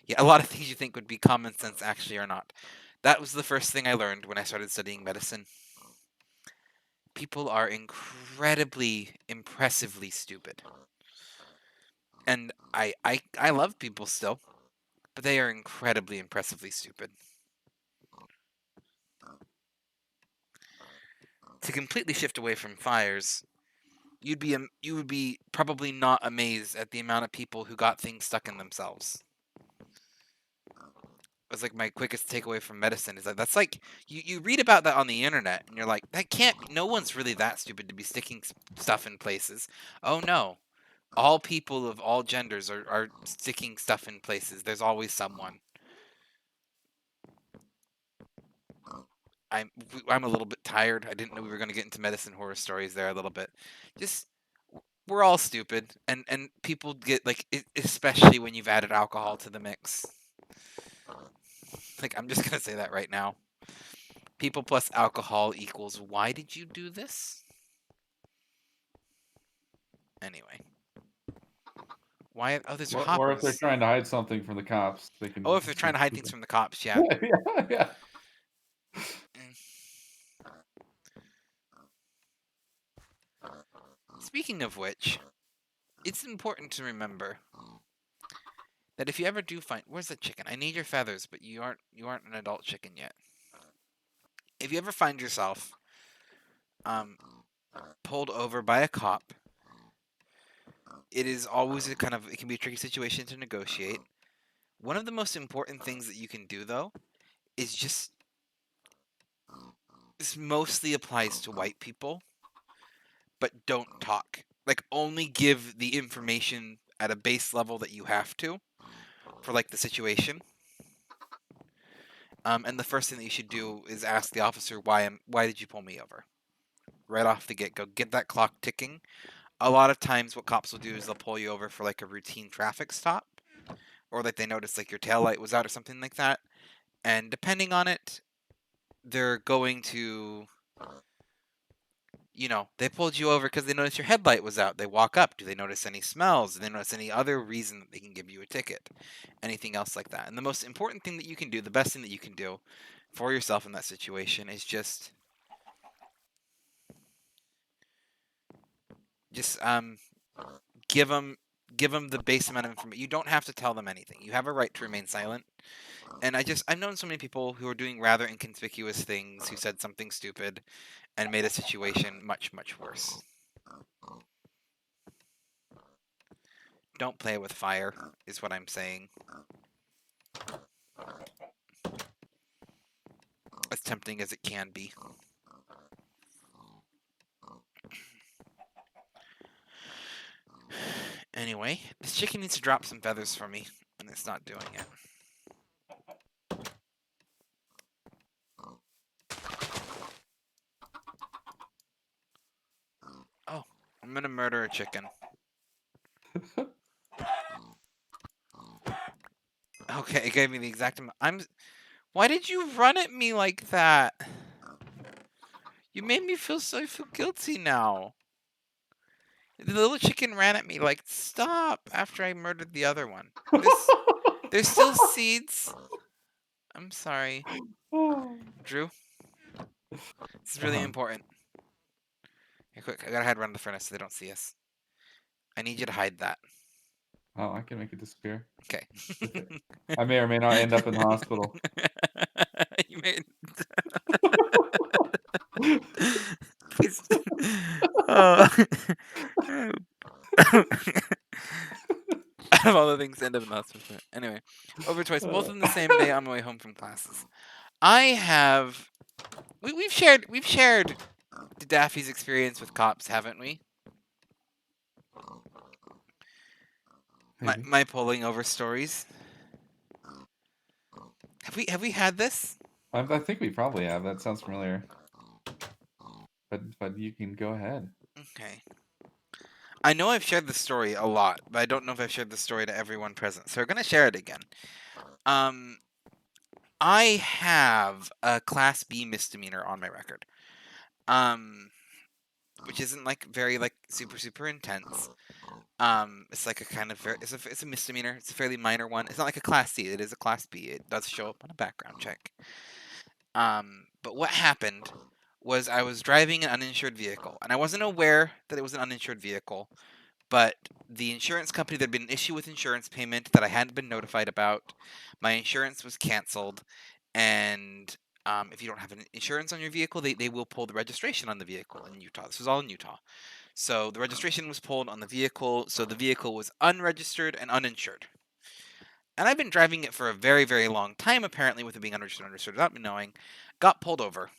Yeah, a lot of things you think would be common sense actually are not. That was the first thing I learned when I started studying medicine. People are incredibly, impressively stupid. And I love people still, but they are incredibly, impressively stupid. To completely shift away from fires, you would be probably not amazed at the amount of people who got things stuck in themselves. It's like my quickest takeaway from medicine is that that's like you read about that on the internet and you're like, that can't be, no one's really that stupid to be sticking stuff in places. Oh no, all people of all genders are sticking stuff in places. There's always someone. I'm I'm a little bit tired. I didn't know we were going to get into medicine horror stories there a little bit. Just we're all stupid, and people get like, especially when you've added alcohol to the mix. Like, I'm just gonna say that right now. People plus alcohol equals, why did you do this? Anyway. Why? Oh, there's Or if they're hoppers. trying to hide something from the cops, they Oh, can. if they're trying to hide things from the cops, yeah. Yeah, yeah. Mm. Speaking of which, it's important to remember that if you ever do find, where's the chicken? I need your feathers, but you aren't an adult chicken yet. If you ever find yourself um pulled over by a cop, it is always a kind of, it can be a tricky situation to negotiate. One of the most important things that you can do though is just, this mostly applies to white people, but don't talk. Like, only give the information at a base level that you have to for like the situation. And the first thing that you should do is ask the officer, why did you pull me over? Right off the get go, get that clock ticking. A lot of times, what cops will do is they'll pull you over for like a routine traffic stop, or like they notice like your tail light was out or something like that. And depending on it, they're going to, they pulled you over because they noticed your headlight was out. They walk up. Do they notice any smells? Do they notice any other reason that they can give you a ticket? Anything else like that? And the most important thing that you can do, the best thing that you can do for yourself in that situation is just give them the base amount of information. You don't have to tell them anything. You have a right to remain silent. And I've known so many people who are doing rather inconspicuous things, who said something stupid and made a situation much, much worse. Don't play with fire, is what I'm saying. As tempting as it can be. Anyway, this chicken needs to drop some feathers for me, and it's not doing it. Oh, I'm gonna murder a chicken. Okay, it gave me the exact amount. Why did you run at me like that? You made me feel guilty now. The little chicken ran at me like, stop, after I murdered the other one. There's still seeds. I'm sorry. Drew, this is really important. Here, quick, I gotta hide around the furnace so they don't see us. I need you to hide that. Oh, I can make it disappear. Okay. I may or may not end up in the hospital. You made... Please. Oh. Out of all the things to end up in the hospital. Anyway, over twice, both on the same day on my way home from classes. We've shared Daffy's experience with cops, haven't we? My pulling over stories. Have we had this? I think we probably have. That sounds familiar. But you can go ahead. Okay. I know I've shared the story a lot, but I don't know if I've shared the story to everyone present. So we're gonna share it again. I have a Class B misdemeanor on my record. Which isn't like very like super intense. It's like a kind of it's a misdemeanor. It's a fairly minor one. It's not like a Class C. It is a Class B. It does show up on a background check. But what happened was I was driving an uninsured vehicle, and I wasn't aware that it was an uninsured vehicle, but the insurance company, there'd been an issue with insurance payment that I hadn't been notified about. My insurance was canceled, and if you don't have an insurance on your vehicle, they will pull the registration on the vehicle in Utah. This was all in Utah. So the registration was pulled on the vehicle, so the vehicle was unregistered and uninsured. And I've been driving it for a very, very long time, apparently, with it being unregistered without me knowing. Got pulled over.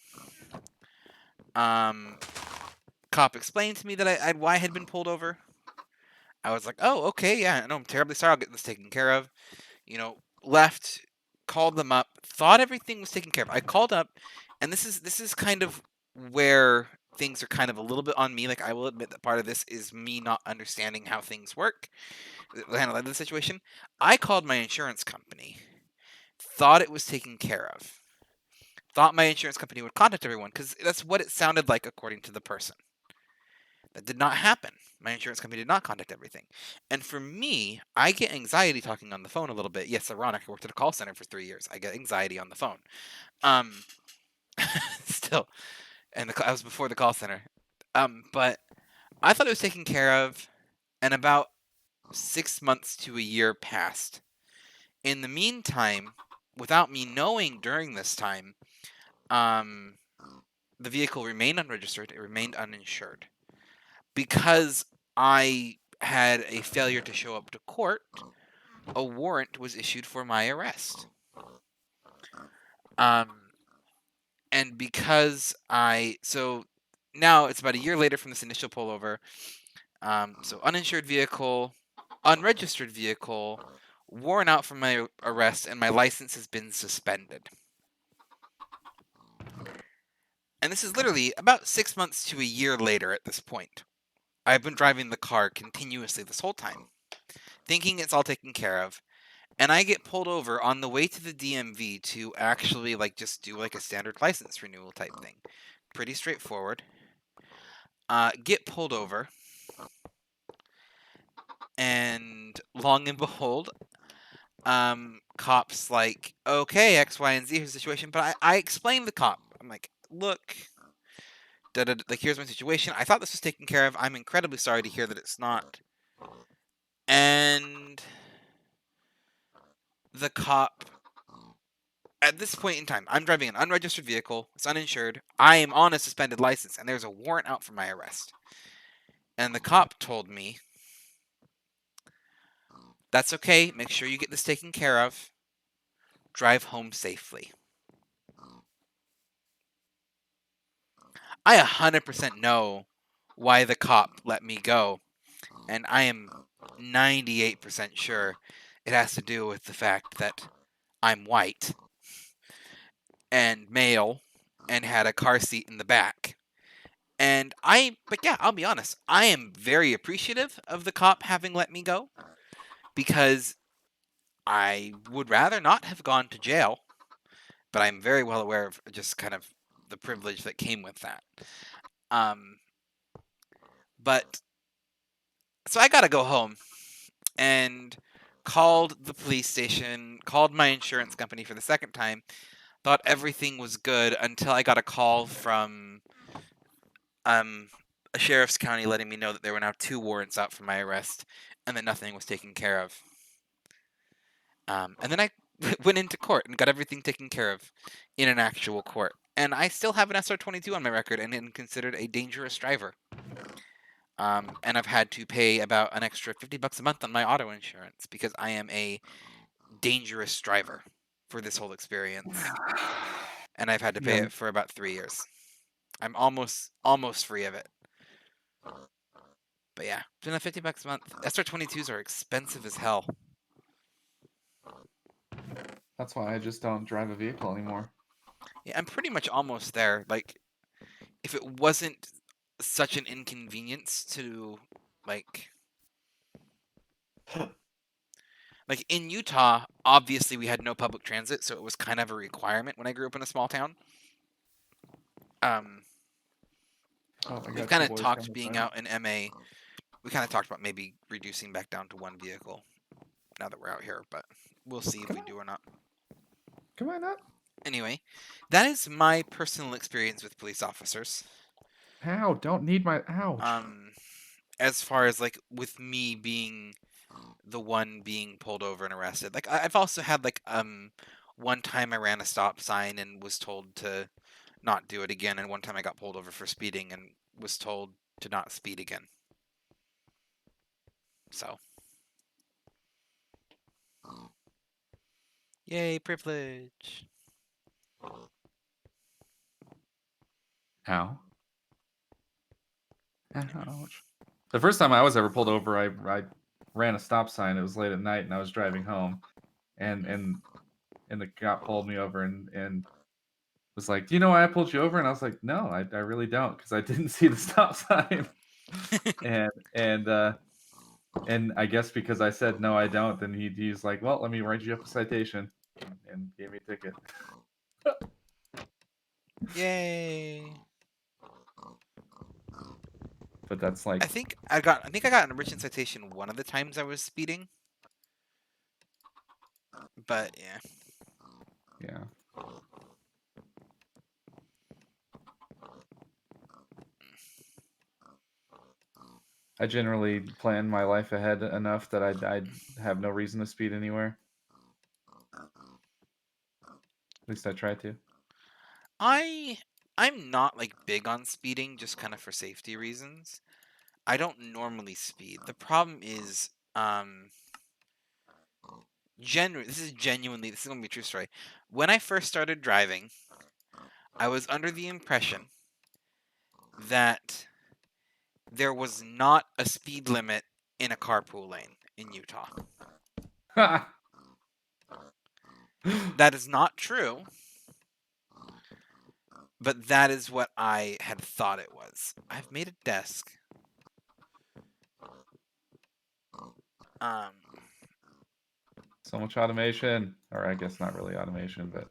Cop explained to me that why I had been pulled over. I was like, oh, okay, yeah, no, I'm terribly sorry. I'll get this taken care of. Left, called them up, thought everything was taken care of. I called up, and this is kind of where things are kind of a little bit on me. Like, I will admit that part of this is me not understanding how things work, handle the situation. I called my insurance company, thought it was taken care of, thought my insurance company would contact everyone because that's what it sounded like according to the person. That did not happen. My insurance company did not contact everything. And for me, I get anxiety talking on the phone a little bit. Yes, ironic. I worked at a call center for 3 years. I get anxiety on the phone. Um, still, and I was before the call center. But I thought it was taken care of, and about 6 months to a year passed. In the meantime, without me knowing during this time, um, the vehicle remained unregistered. It remained uninsured because I had a failure to show up to court. A warrant was issued for my arrest. Um, and because so now it's about a year later from this initial pullover. So uninsured vehicle, unregistered vehicle, worn out from my arrest, and my license has been suspended. And this is literally about 6 months to a year later at this point. I've been driving the car continuously this whole time, thinking it's all taken care of, and I get pulled over on the way to the DMV to actually just do a standard license renewal type thing. Pretty straightforward. Get pulled over, and long and behold, cops okay, X, Y, and Z, here's the situation. But I explained the cop. I'm like, look, here's my situation. I thought this was taken care of. I'm incredibly sorry to hear that it's not. And the cop, at this point in time, I'm driving an unregistered vehicle. It's uninsured. I am on a suspended license, and there's a warrant out for my arrest. And the cop told me, that's okay. Make sure you get this taken care of. Drive home safely. I 100% know why the cop let me go, and I am 98% sure it has to do with the fact that I'm white and male and had a car seat in the back. But yeah, I'll be honest, I am very appreciative of the cop having let me go because I would rather not have gone to jail, but I'm very well aware of just kind of the privilege that came with that. But so I gotta go home and called the police station, called my insurance company for the second time, thought everything was good until I got a call from a sheriff's county letting me know that there were now 2 warrants out for my arrest and that nothing was taken care of. And then I went into court and got everything taken care of in an actual court. And I still have an SR22 on my record and am considered a dangerous driver. And I've had to pay about an extra $50 a month on my auto insurance because I am a dangerous driver for this whole experience. And I've had to pay Yeah. it for about 3 years. I'm almost free of it. But yeah, it's been $50 a month. SR22s are expensive as hell. That's why I just don't drive a vehicle anymore. Yeah, I'm pretty much almost there. If it wasn't such an inconvenience to in Utah, obviously we had no public transit, so it was kind of a requirement when I grew up in a small town. We've kind of talked being out in MA. We kind of talked about maybe reducing back down to 1 vehicle now that we're out here, but we'll see if we do or not. Come on up. Anyway, that is my personal experience with police officers. Ow, don't need my ouch. As far as with me being the one being pulled over and arrested. I've also had one time I ran a stop sign and was told to not do it again, and one time I got pulled over for speeding and was told to not speed again. So, yay, privilege. Ow. Ouch. The first time I was ever pulled over, I ran a stop sign. It was late at night, and I was driving home, and the cop pulled me over and was like, "Do you know why I pulled you over?" And I was like, "No, I really don't, because I didn't see the stop sign." And and, uh, and I guess because I said, "No, I don't," then he's like, "Well, let me write you up a citation," and gave me a ticket. Yay! But that's like I think I got an original citation one of the times I was speeding, but yeah. yeah. I generally plan my life ahead enough that I'd have no reason to speed anywhere. At least I try to. I I'm not like big on speeding just kind of for safety reasons. I don't normally speed. The problem is this is gonna be a true story. When I first started driving, I was under the impression that there was not a speed limit in a carpool lane in Utah. That is not true, but that is what I had thought it was. I've made a desk. Um, So much automation, or I guess not really automation, but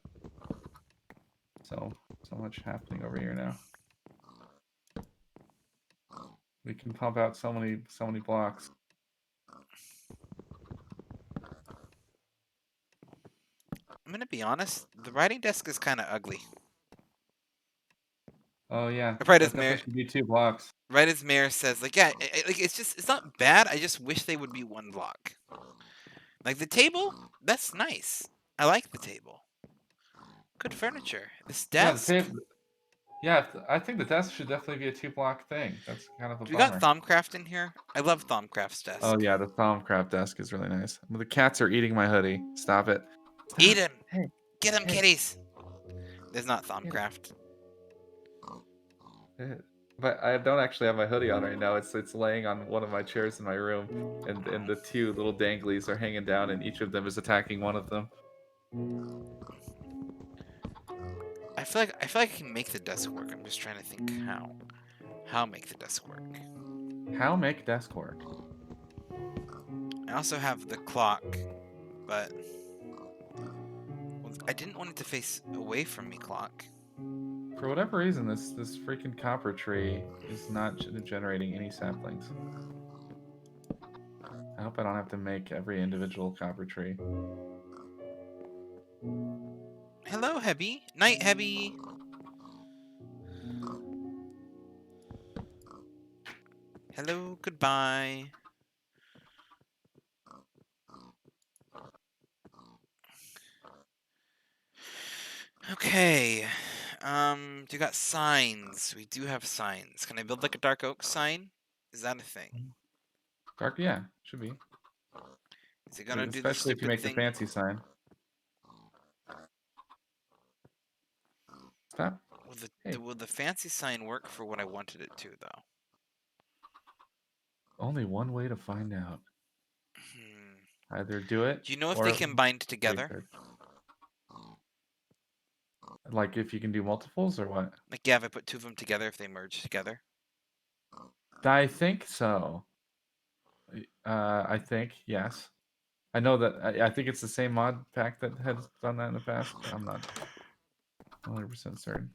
so much happening over here now. We can pump out so many blocks. I'm gonna be honest. The writing desk is kind of ugly. Oh yeah, Right that as definitely Mayor, should be 2 blocks. right as Mayor says, like, yeah, like it's not bad. I just wish they would be one block. Like the table, that's nice. I like the table. Good furniture. This Yeah, the desk. tape. Yeah, I think the desk should definitely be a 2 block thing. That's kind of a Do we got bummer. Thumbcraft in here? I love Thumbcraft's Oh desk. yeah, the Thaumcraft desk is really nice. Well, the cats are eating my hoodie. Stop it. Eat Stop. him. Hey, Get him, hey, kitties. There's not kitty. Thumbcraft. Eh, But I don't actually have my hoodie on right now. It's laying on one of my chairs in my room, and the 2 little danglies are hanging down, and each of them is attacking one of them. I feel like I can make the desk work. I'm just trying to think how. How make the desk work. How make desk work? I also have the clock, but well, I didn't want it to face away from me. Clock. For whatever reason, this freaking copper tree is not generating any saplings. I hope I don't have to make every individual copper tree. Hello, Hebby. Night, Hebby. Hello, goodbye. Okay. Do you got signs? We do have signs. Can I build like a dark oak sign? Is that a thing? Dark, yeah, should be. Is it gonna do the Especially if you stupid make the thing? fancy sign. Stop. Hey, Will the fancy sign work for what I wanted it to, though? only one way to find out. Hmm. Either do it Do you know if they or can bind together? research. Like if you can do multiples or what? Like, yeah, if I put two of them together, if they merge together. I think so. I think yes. I know that I think it's the same mod pack that has done that in the past, but I'm not 100% certain.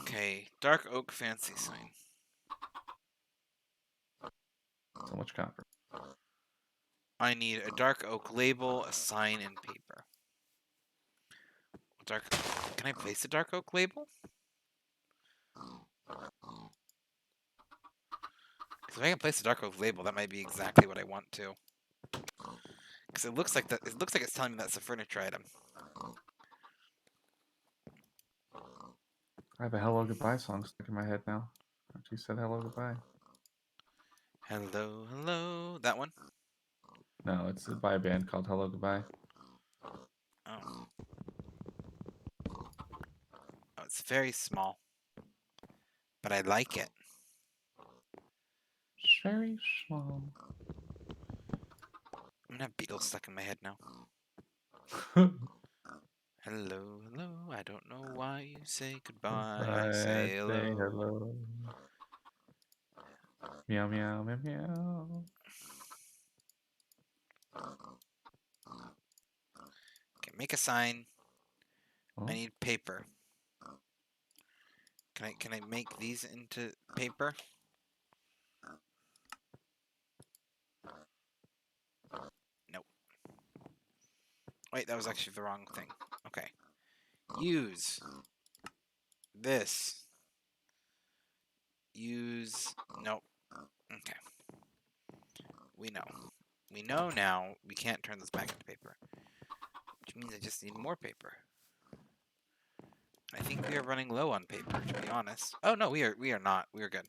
Okay, dark oak fancy sign. So much copper. I need a dark oak label, a sign, and paper. Dark. Can I place a dark oak label? Because if I can place a dark oak label, that might be exactly what I want to. Because it looks like that. It looks like it's telling me that's a furniture item. I have a hello goodbye song stuck in my head now. After you said hello goodbye. Hello, hello. That one? No, it's by a band called Hello Goodbye. Oh. Oh, it's very small. But I like it. Very small. I'm gonna have Beatles stuck in my head now. Hello, hello. I don't know why you say goodbye. I I say say hello. hello. Meow meow meow meow. Okay, make a sign. I Oh, need paper. Can I make these into paper? Nope. Wait, that was actually the wrong thing. Okay. Use this. Use nope. Okay. We know. We know now we can't turn this back into paper. Which means I just need more paper. I think we are running low on paper, to be honest. Oh no, we are not. We are good.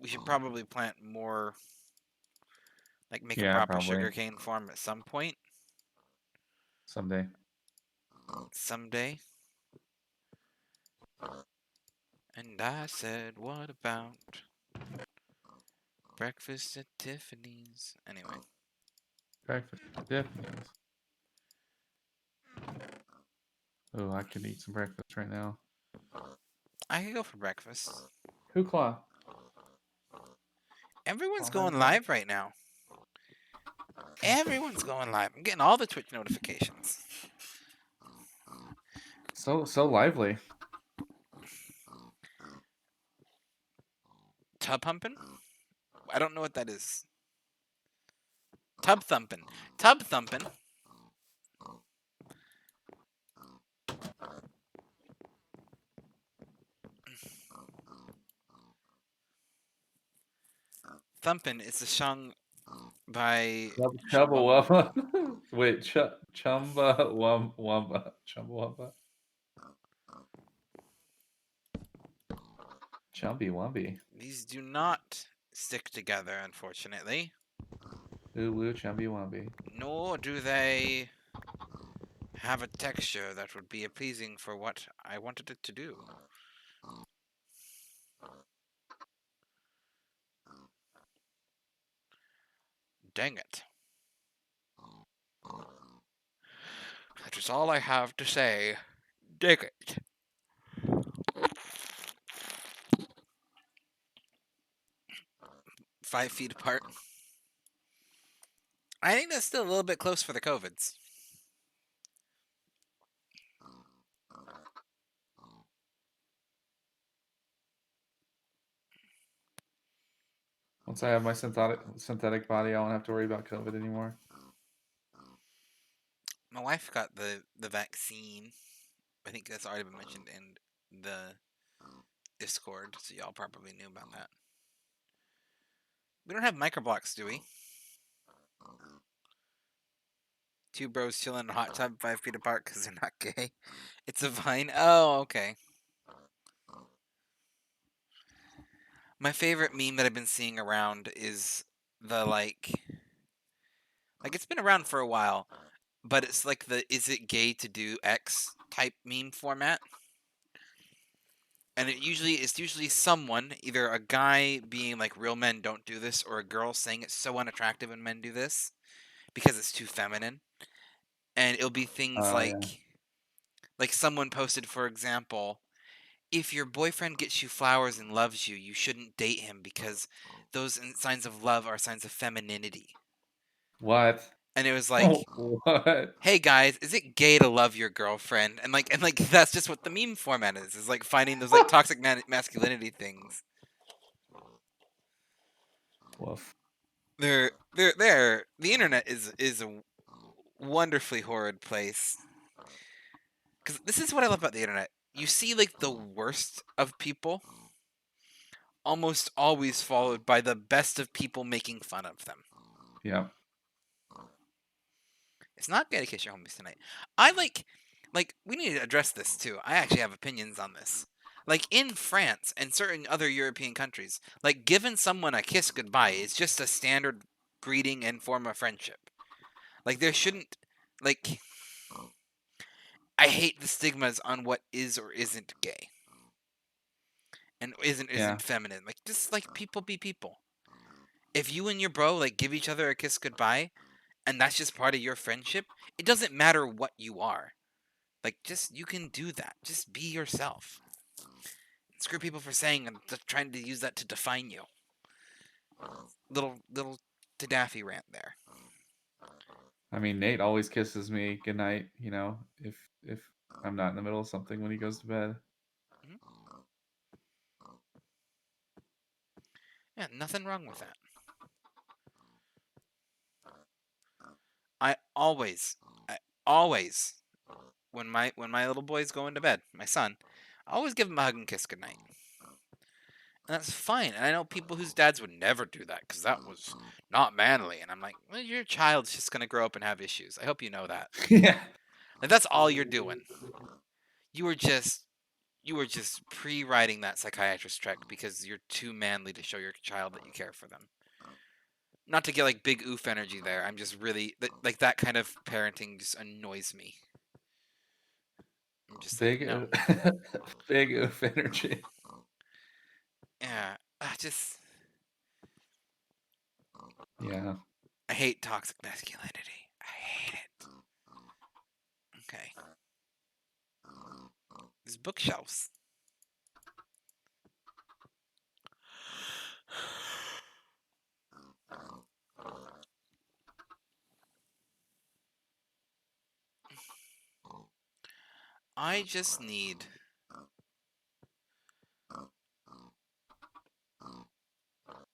We should probably plant more, like make a yeah, proper probably sugarcane farm at some point, someday. someday. And I said, what about breakfast at Tiffany's? Anyway, Breakfast at Tiffany's. Oh, I could eat some breakfast right now. I could go for breakfast. Hookla. Everyone's I'll have going that. live right now. Everyone's going live. I'm getting all the Twitch notifications. So lively. Tub humping? I don't know what that is. Tub thumping. Tub thumping. Thumping is a song by Chubba Chumbawamba. Wubba. Wait, Chumba Wumba. Chumba Wumba. Chumby Wumby. These do not stick together, unfortunately. Ooh woo Chumby Wumby. Nor do they have a texture that would be pleasing for what I wanted it to do. Dang it. That is all I have to say. Dig it. 5 feet apart. I think that's still a little bit close for the COVIDs. Once I have my synthetic body, I won't have to worry about COVID anymore. My wife got the vaccine. I think that's already been mentioned in the Discord, so y'all probably knew about that. We don't have microblocks, do we? Two bros chilling in a hot tub 5 feet apart because they're not gay. It's a vine. Oh, okay. My favorite meme that I've been seeing around is the like it's been around for a while, but it's like the "is it gay to do X" type meme format. And it's usually someone, either a guy being like real men don't do this, or a girl saying it's so unattractive when men do this because it's too feminine. And it'll be things Oh yeah. like someone posted, for example, if your boyfriend gets you flowers and loves you, you shouldn't date him because those signs of love are signs of femininity. What? And it was Oh, like, what? hey guys, is it gay to love your girlfriend? And like that's just what the meme format is like finding those like toxic masculinity things. Woof. They're the internet is a wonderfully horrid place. Because this is what I love about the internet. You see like the worst of people almost always followed by the best of people making fun of them. Yeah. It's not gay to kiss your homies tonight. I like we need to address this too. I actually have opinions on this. Like in France and certain other European countries, like giving someone a kiss goodbye is just a standard greeting and form of friendship. Like there shouldn't like I hate the stigmas on what is or isn't gay and isn't Yeah. isn't feminine. Like just like people be people. If you and your bro like give each other a kiss goodbye and that's just part of your friendship, it doesn't matter what you are. Like, just you can do that. Just be yourself. Screw people for saying and trying to use that to define you. Little Tadaffy rant there. I mean, Nate always kisses me goodnight, if I'm not in the middle of something when he goes to bed. Mhm. Yeah, nothing wrong with that. I always, when my little boy's going to bed, my son, I always give him a hug and kiss goodnight. And that's fine. And I know people whose dads would never do that because that was not manly. And I'm like, well, your child's just gonna grow up and have issues. I hope you know that. Yeah. Like, that's all you're doing. You were just pre-writing that psychiatrist trek because you're too manly to show your child that you care for them. Not to get like big oof energy there. I'm just really like that kind of parenting just annoys me. I'm just like, Big, no. big oof energy. Yeah, just Yeah. I hate toxic masculinity. I hate it. Okay. These bookshelves. I just need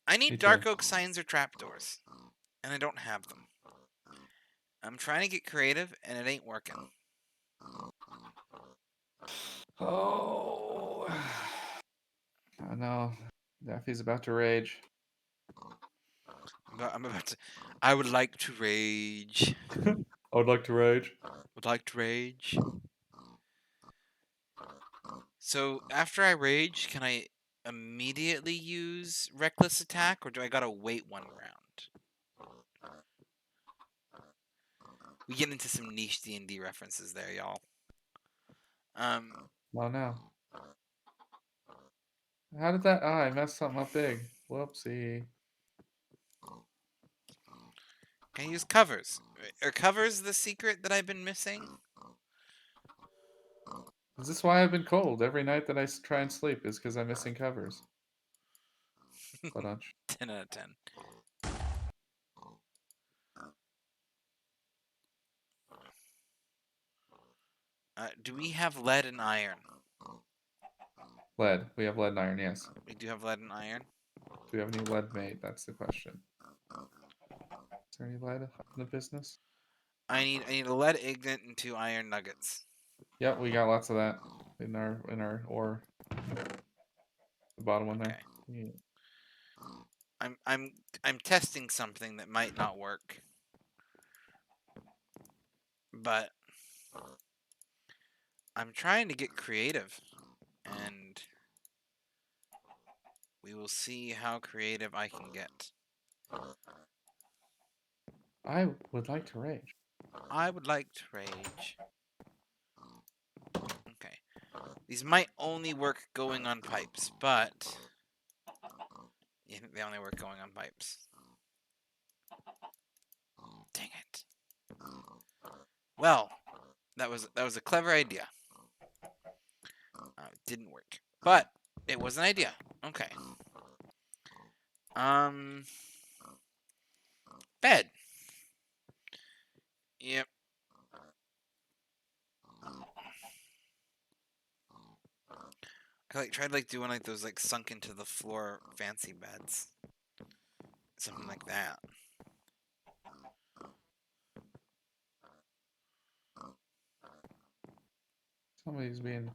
Me too. dark oak signs or trapdoors, and I don't have them. I'm trying to get creative, and it ain't working. Oh. I know. Daffy's about to rage. I'm about to. I would like to rage. I would like to rage. Would like to rage. So after I rage, can I immediately use reckless attack, or do I gotta wait one round? We get into some niche D&D references there, y'all. Oh no. How did that? Oh, I messed something up big. Whoopsie. Can I use covers? Are covers the secret that I've been missing? Is this why I've been cold every night that I try and sleep? Is because I'm missing covers. But 10 out of 10. Do we have lead and iron? lead. We have lead and iron. Yes. We do have lead and iron. Do we have any lead made? That's the question. Is there any lead in the business? I need a lead ignet and 2 iron nuggets. Yep, we got lots of that in our ore. The bottom one there. Okay. Yeah. I'm testing something that might not work. But I'm trying to get creative, and we will see how creative I can get. I would like to rage. I would like to rage. Okay. These might only work going on pipes, but yeah, they only work going on pipes. Dang it. Well, that was a clever idea. It didn't work, but it was an idea. Okay. Bed. Yep. I tried doing those sunk into the floor fancy beds. Something like that. Somebody's being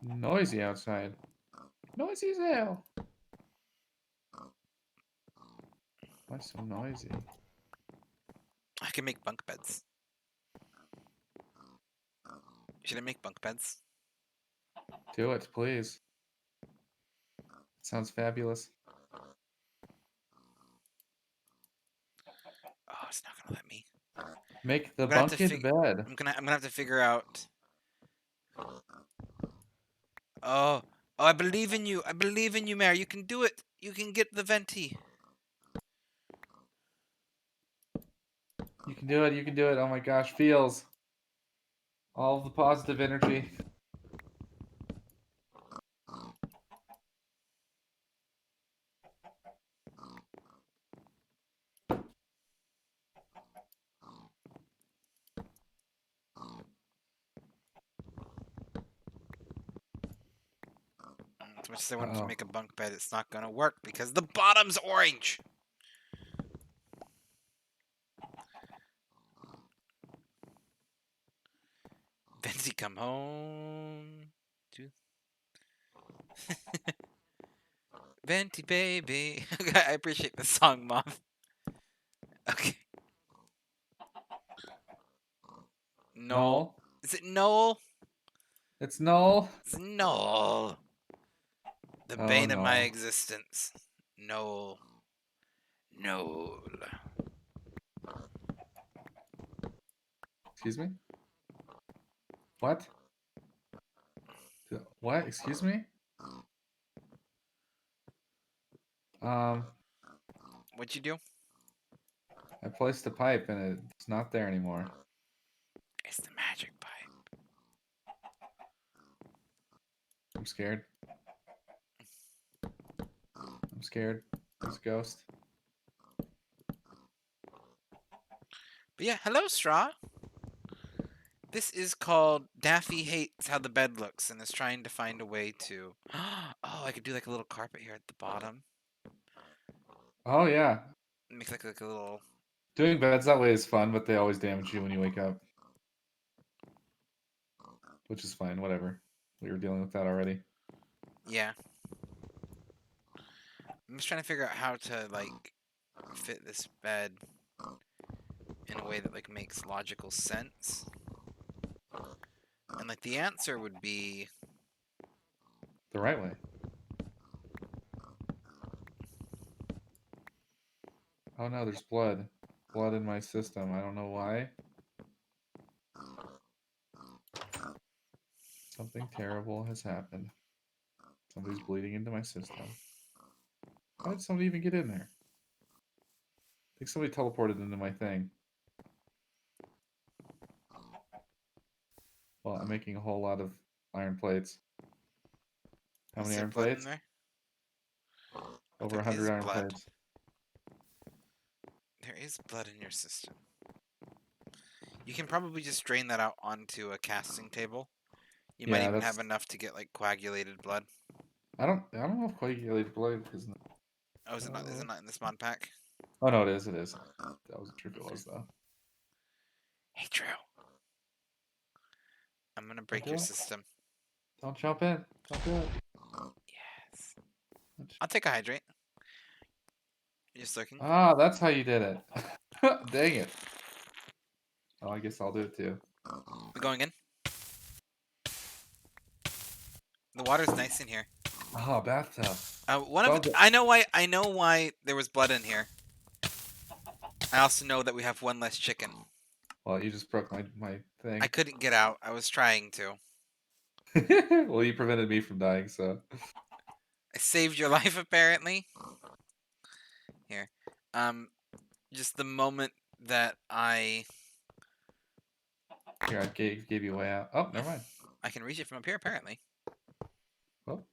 noisy outside. Noisy as hell. Why so noisy? I can make bunk beds. Should I make bunk beds? Do it, please. Sounds fabulous. Oh, it's not gonna let me. Make the I'm gonna have to bunked bed. I'm gonna have to figure out. Oh, I believe in you. I believe in you, Mare. You can do it. You can get the venti. You can do it. You can do it. Oh my gosh, feels all of the positive energy. As much as I wanted to Uh-oh. make a bunk bed, it's not gonna work because the bottom's orange. Venti, come home. Venti, baby. I appreciate the song, Moth. Okay. Noel. Null. Is it Noel? It's null. It's Noel. The Oh bane of my no. existence. Noel. Noel. Excuse me? What? What? Excuse me? Um, What'd you do? I placed a pipe and it's not there anymore. It's the magic pipe. I'm scared. I'm scared. There's a ghost. But yeah, hello, Straw. This is called Daffy Hates How the Bed Looks and is trying to find a way to... Oh, I could do like a little carpet here at the bottom. Oh yeah. Make like a little... Doing beds that way is fun, but they always damage you when you wake up. Which is fine, whatever. We were dealing with that already. Yeah. I'm just trying to figure out how to, like, fit this bed in a way that, like, makes logical sense. And, like, the answer would be... The right way. Oh no, there's blood. Blood in my system. I don't know why. Something terrible has happened. Somebody's bleeding into my system. How did somebody even get in there? I think somebody teleported into my thing. Well, I'm making a whole lot of iron plates. How Is many there iron blood in plates? there? Over There 100 is iron blood. plates. There is blood in your system. You can probably just drain that out onto a casting table. You might Yeah, even that's. have enough to get, like, coagulated blood. I don't know if coagulated blood is. Oh, is it not? Is it not in this mod pack? Oh no, it is. It is. That wasn't sure if it was though. Hey, Drew. I'm gonna Don't break do your it. system. Don't jump in. Don't do it. Yes. I'll take a hydrate. You're just looking. Ah, that's how you did it. Dang it. Oh, I guess I'll do it too. We're going in. The water's nice in here. Oh, bathtub. I know why. I know why there was blood in here. I also know that we have one less chicken. Well, you just broke my thing. I couldn't get out. I was trying to. Well, you prevented me from dying, so. I saved your life, apparently. Here. Just the moment that Here, I gave you a way out. Oh, never mind. I can reach it from up here, apparently. Well,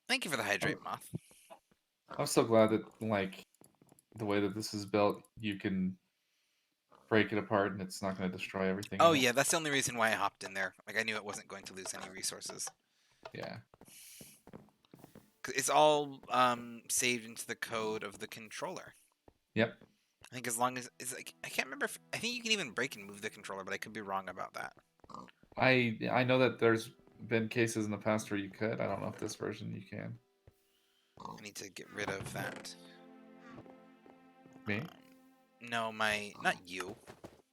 Thank you for the hydrate, Moth. I'm so glad that, like, the way that this is built, you can break it apart and it's not going to destroy everything Oh in it. yeah, that's the only reason why I hopped in there. Like, I knew it wasn't going to lose any resources. Yeah. It's all saved into the code of the controller. Yep. I think as long as it's like I can't remember. I think you can even break and move the controller, but I could be wrong about that. I know that there's been cases in the past where you could. I don't know if this version you can. I need to get rid of that. Me? No, not you.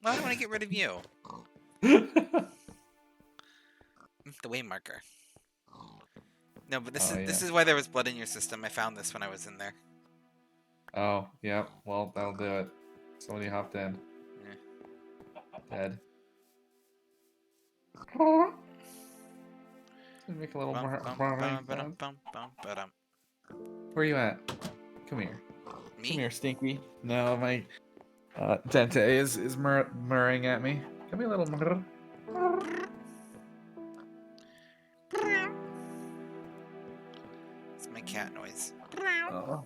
Why do I want to get rid of you? The way marker. No, but Oh this yeah. is why there was blood in your system. I found this when I was in there. Oh yeah. Well, that'll do it. Somebody hopped in. Yeah. Dead. Make a little Bum, more bum, barring bum, ba-dum, sound. bum, bum, ba-dum. Where you at? Come here. Me? Come here, Stinky. No, my Dente is murring at me. Come here, little murr. It's my cat noise. Oh.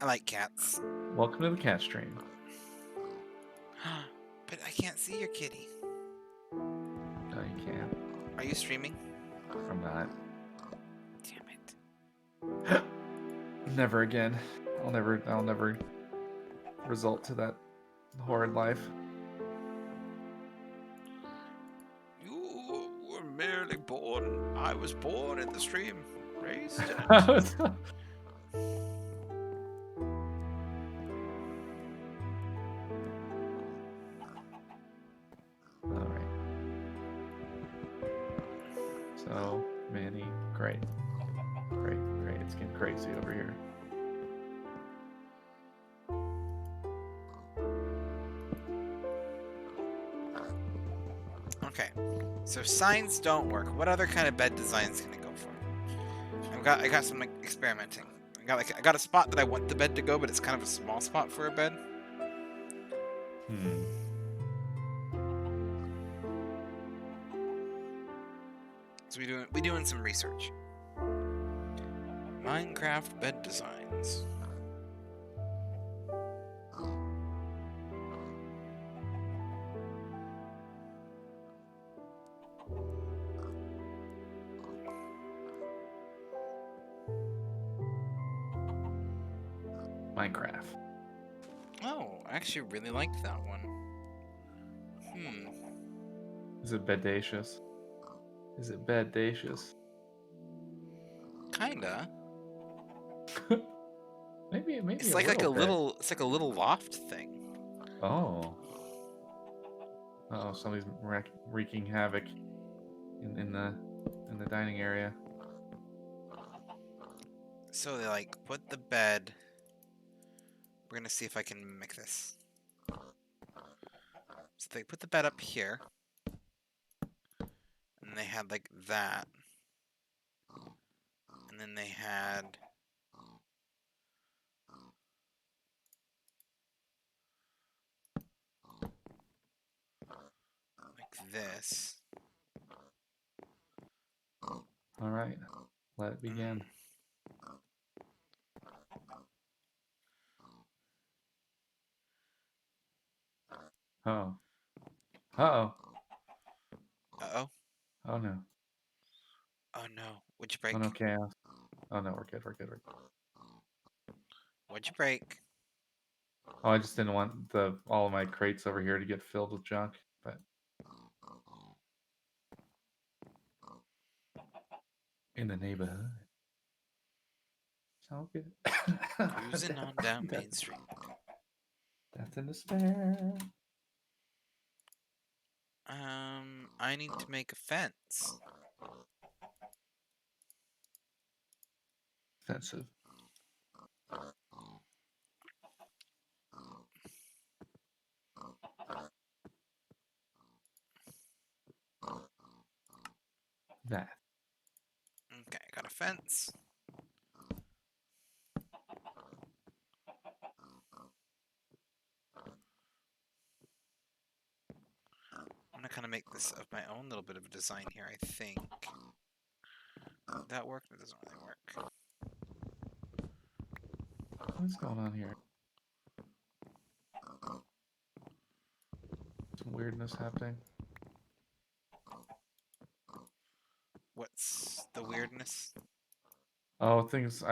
I like cats. Welcome to the cat stream. But I can't see your kitty. No, you can't. Are you streaming? I'm not. Damn it. Never again. I'll never result to that horrid life. You were merely born. I was born in the stream. Raised in it. Alright. So many. Great. Great. It's getting crazy over here. Okay. So signs don't work. What other kind of bed designs can I go for? I got some like, experimenting. I got a spot that I want the bed to go, but it's kind of a small spot for a bed. So we doing some research. Minecraft bed designs. Minecraft. Oh, I actually really liked that one. Is it bedacious? Is it bedacious? Kinda. maybe It's a like little a bit. little. It's like a little loft thing. Oh. Oh, somebody's wreaking havoc in the dining area. So they like put the bed. We're gonna see if I can mimic this. So they put the bed up here, and they had like that, and then they had like this. All right, let it begin. Oh. Uh-oh. Uh-oh. Oh no. Oh no. What'd you break? Oh no, chaos. Oh no, we're good. What'd you break? Oh, I just didn't want all of my crates over here to get filled with junk, but in the neighborhood. So good. Cruising on down Main Street. That's in the spare. I need to make a fence. Offensive. That. Okay, I got a fence. I'm gonna kind of make this of my own little bit of a design here, I think. Would that work? That doesn't really work. What's going on here? Some weirdness happening. What's the weirdness? Oh, things.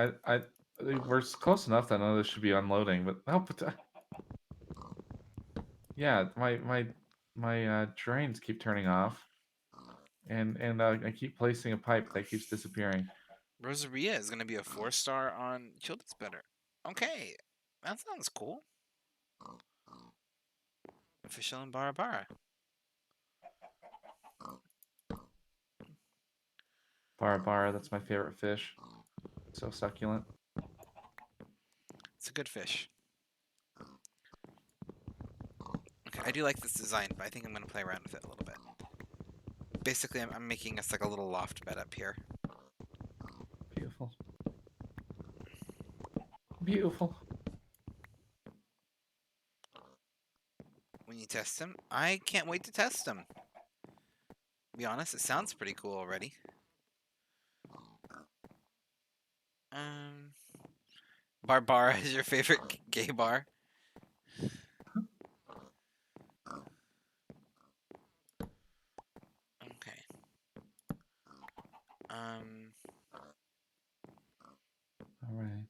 We're close enough that none of this should be unloading, but no, but yeah, my drains keep turning off, and I keep placing a pipe that keeps disappearing. Rosaria is gonna be a 4-star on Chilled It's Better. Okay, that sounds cool. Official in Bara Bara. Bara, that's my favorite fish. So succulent. It's a good fish. Okay, I do like this design, but I think I'm gonna play around with it a little bit. basically, I'm making us like a little loft bed up here. Beautiful. Beautiful. When you test them, I can't wait to test them. To be honest, it sounds pretty cool already. Barbara is your favorite gay bar? Okay. All right.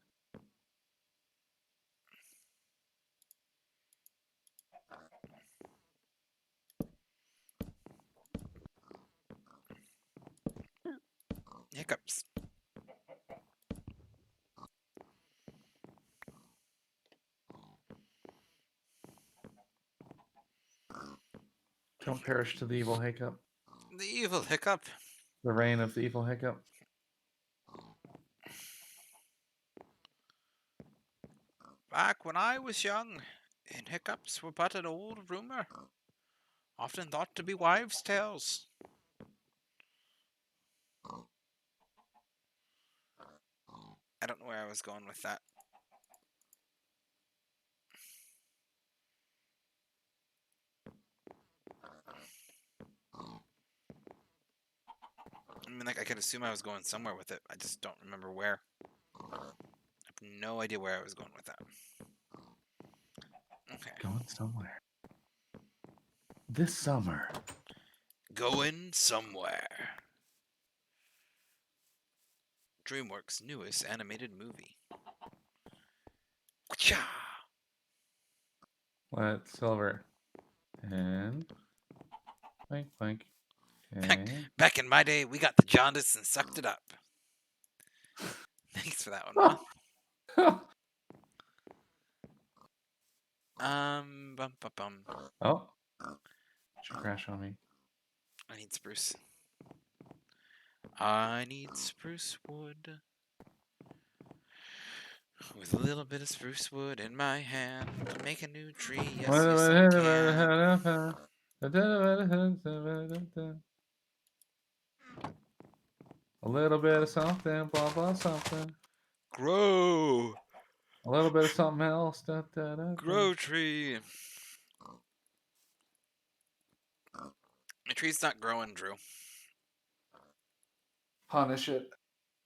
Hiccups. Don't perish to the evil hiccup. The evil hiccup. The reign of the evil hiccup. Back when I was young, and hiccups were but an old rumor, often thought to be wives' tales. I don't know where I was going with that. I mean, like, I could assume I was going somewhere with it. I just don't remember where. I have no idea where I was going with that. Okay. Going somewhere. This summer. Going somewhere. DreamWorks' newest animated movie. Wha-cha! Let silver. And blank, blank. Back, Okay. back in my day, we got the jaundice and sucked it up. Thanks for that one, Ron. Bum, bum, bum. Oh. She crashed on me. I need spruce. I need spruce wood. With a little bit of spruce wood in my hand to make a new tree. Yes, yes, I can. A little bit of something, blah blah something. Grow! A little bit of something else. Da, da, da, da. Grow tree! My tree's not growing, Drew. Punish it.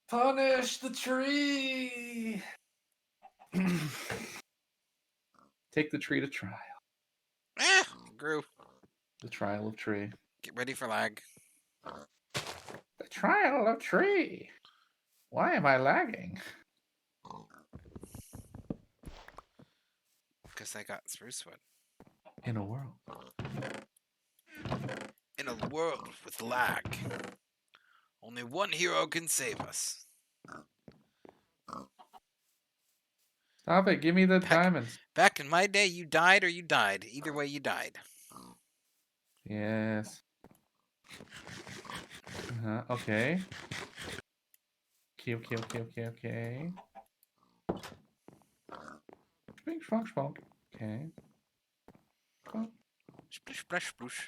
Punish the tree. Take the tree to trial. Ah! It grew. The trial of tree. Get ready for lag. The trial of tree. Why am I lagging? Because I got spruce wood. In a world. In a world with lag, only one hero can save us. Stop it. Give me the diamonds. Back in my day, you died or you died. Either way, you died. Yes. Okay. Okay. Spink, spunk, spunk. Okay. Oh. Splish, splash, sploosh.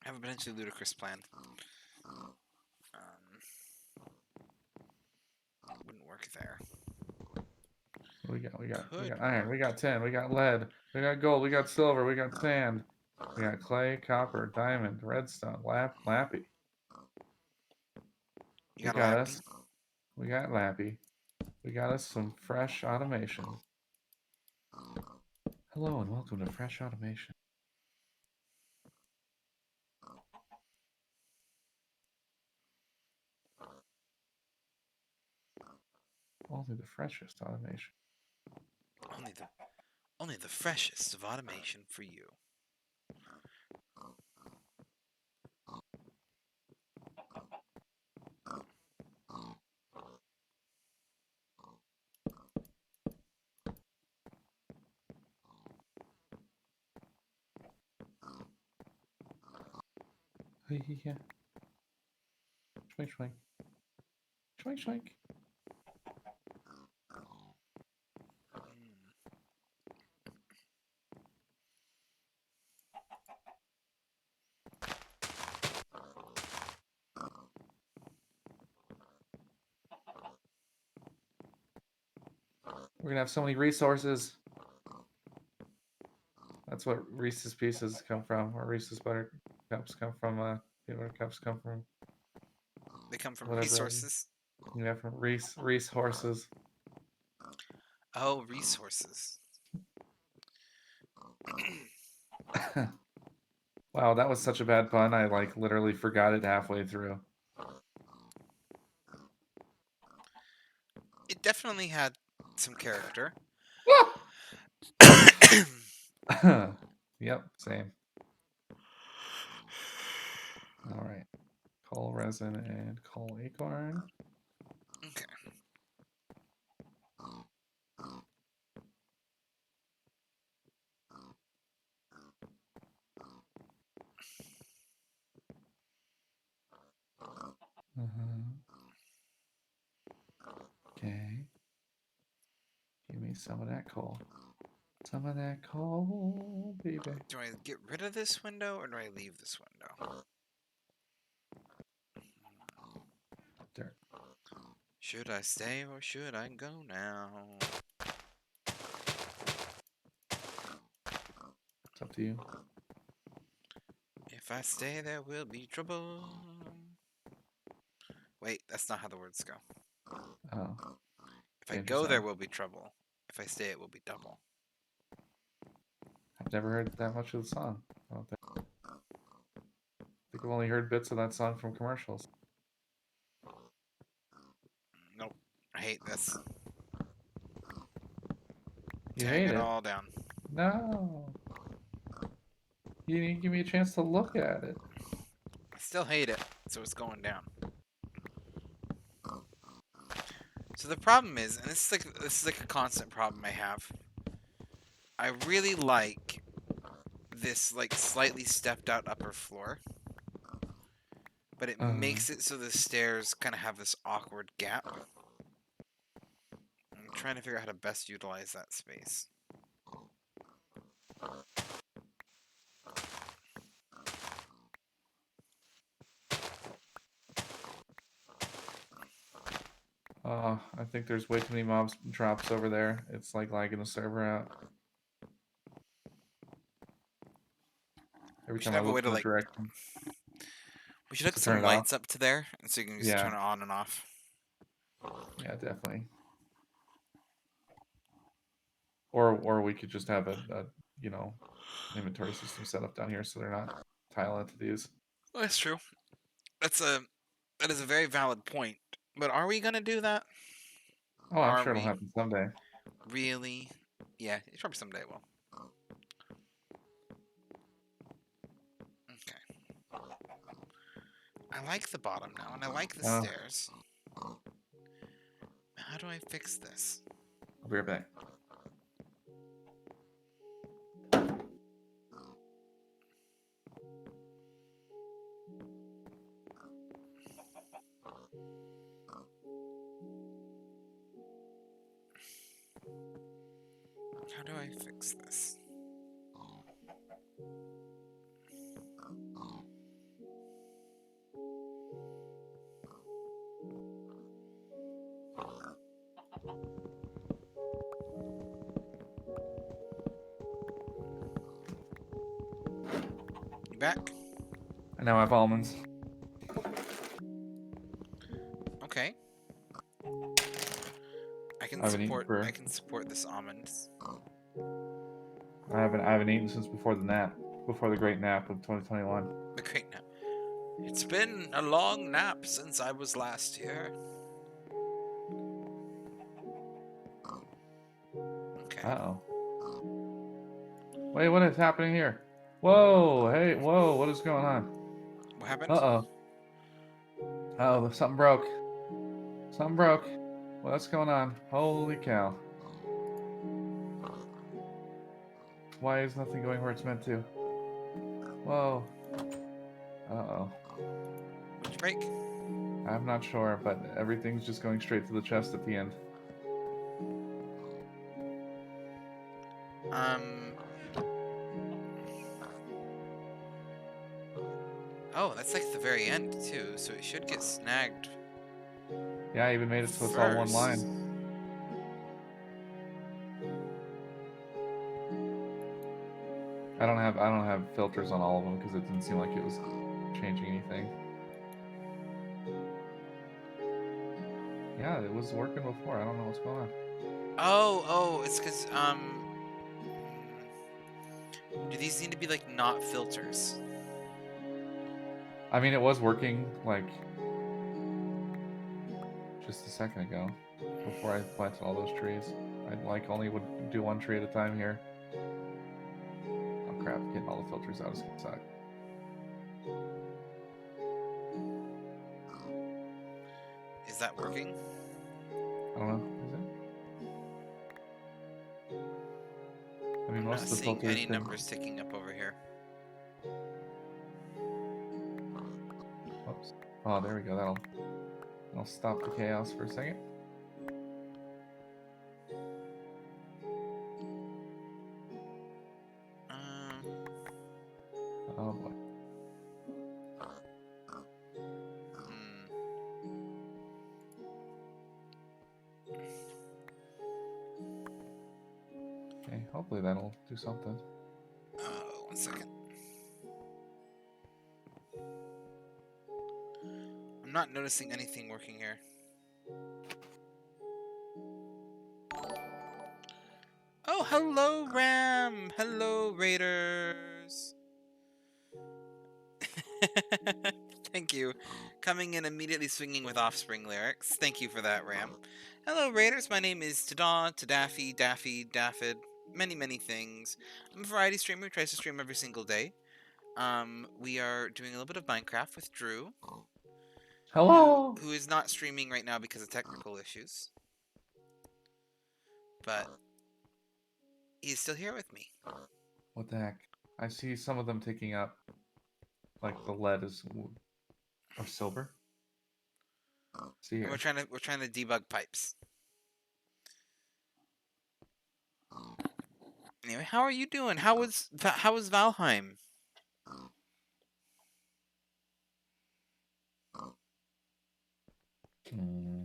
I have a potentially ludicrous plan. Wouldn't work there. We got iron, we got tin, we got lead, we got gold, we got silver, we got sand, we got clay, copper, diamond, redstone, lappy. You got a lappy? We got lappy. We got us some fresh automation. Hello and welcome to Fresh Automation. Only the freshest automation. Only the freshest of automation for you. Yeah. Schwink, schwink. Schwink, schwink. We're gonna have so many resources. That's what Reese's Pieces come from, or Reese's Buttercups come from. Peanut Butter Cups come from. They come from Whatever. resources. Yeah, from Reese horses. Oh, resources. Wow, that was such a bad pun. I like literally forgot it halfway through. It definitely had some character. Yep, same. All right. Coal resin and coal acorn. Okay. Okay. Give me some of that coal. Some of that coal, baby. Do I get rid of this window or do I leave this window? Dirt. Should I stay or should I go now? It's up to you. If I stay, there will be trouble. Wait, that's not how the words go. Oh. If I Change go, the there sound. will be trouble. If I stay, it will be double. I've never heard that much of the song. I don't think. I think I've only heard bits of that song from commercials. Nope. I hate this. You Tearing hate it it? all down. No. You didn't give me a chance to look at it. I still hate it, so it's going down. So the problem is, and this is like a constant problem I have. I really like this like slightly stepped out upper floor, but it makes it so the stairs kind of have this awkward gap. I'm trying to figure out how to best utilize that space. I think there's way too many mobs drops over there. It's like lagging the server out. Every We should time I have a look way to in the like. direction We should hook to turn some it off. lights up to there, and so you can just Yeah. turn it on and off. Yeah, definitely. Or we could just have a you know, inventory system set up down here so they're not tile entities. Well, that's true. That is a very valid point. But are we gonna do that? Oh, I'm Are sure it'll we happen someday. really? Yeah, it's probably someday it will. Okay. I like the bottom now, and I like the stairs. How do I fix this? I'll be right back. How do I fix this? You back? I now have almonds. Okay. I haven't eaten for. I can support this almonds. I haven't eaten since before the nap, before the great nap of 2021. The great nap. It's been a long nap since I was last here. Okay. Uh-oh. Wait, what is happening here? Whoa, hey, whoa, what is going on? What happened? Uh-oh. Oh, something broke. Something broke. What's going on? Holy cow. Why is nothing going where it's meant to? Whoa. Uh-oh. What'd you break? I'm not sure, but everything's just going straight to the chest at the end. Oh, that's like the very end too, so it should get snagged Yeah, I even made it so it's all one first. line. I don't have filters on all of them because it didn't seem like it was changing anything. Yeah, it was working before. I don't know what's going on. Oh, it's because do these need to be like not filters? I mean, it was working like just a second ago before I planted all those trees. I like only would do one tree at a time here. Oh crap, getting all the filters out is gonna suck. Is that working? I don't know, is it? I mean, I'm most not of the seeing filters any can... numbers ticking up over here. Oops. Oh, there we go. That'll stop the chaos for a second. Um, Oh boy. hmm. Okay, hopefully that'll do something. Oh, 1 second. I'm not noticing anything working here. Oh, hello, Ram! Hello, Raiders! Thank you. Coming in immediately swinging with Offspring lyrics. Thank you for that, Ram. Hello, Raiders. My name is Tada, Tadaffy, Daffy, Daffid. Many, many things. I'm a variety streamer who tries to stream every single day. We are doing a little bit of Minecraft with Drew, Hello! who is not streaming right now because of technical issues. But he's still here with me. What the heck? I see some of them taking up, like the lead is or silver. See And here. we're trying to debug pipes. Anyway, how are you doing? How was Valheim? Hmm.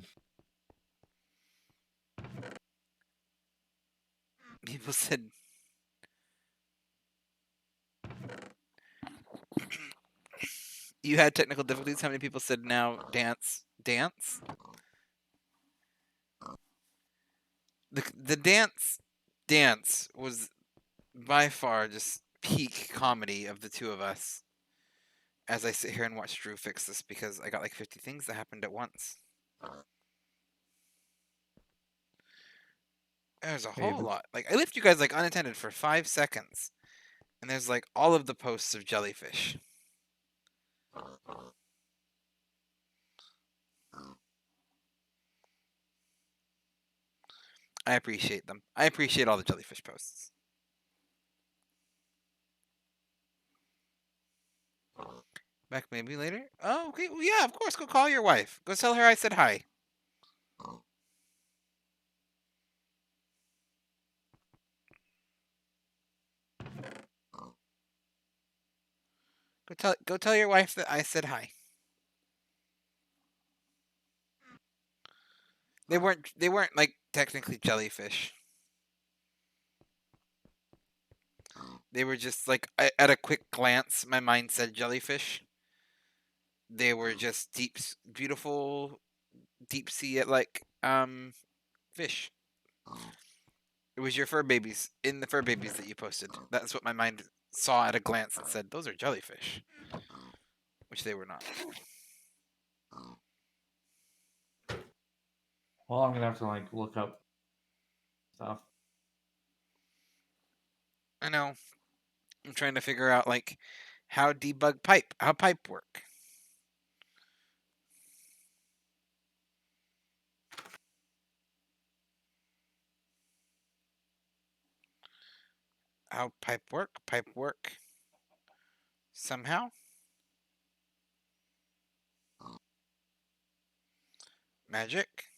People said you had technical difficulties. How many people said now dance? Dance? The dance was by far just peak comedy of the two of us. As I sit here and watch Drew fix this because I got like 50 things that happened at once. There's a Hey, whole lot. Like I left you guys like unattended for 5 seconds, and there's like all of the posts of jellyfish. I appreciate them. I appreciate all the jellyfish posts. Back maybe later. Oh, okay. Well, yeah, of course. Go call your wife. Go tell her I said hi. Go tell your wife that I said hi. They weren't like technically jellyfish. They were just like at a quick glance, my mind said jellyfish. They were just beautiful deep sea like fish. It was your fur babies in the fur babies that you posted. That's what my mind saw at a glance and said those are jellyfish, which they were not. well, I'm gonna have to like look up stuff. I know. I'm trying to figure out like how pipe work. How pipe work somehow. Magic?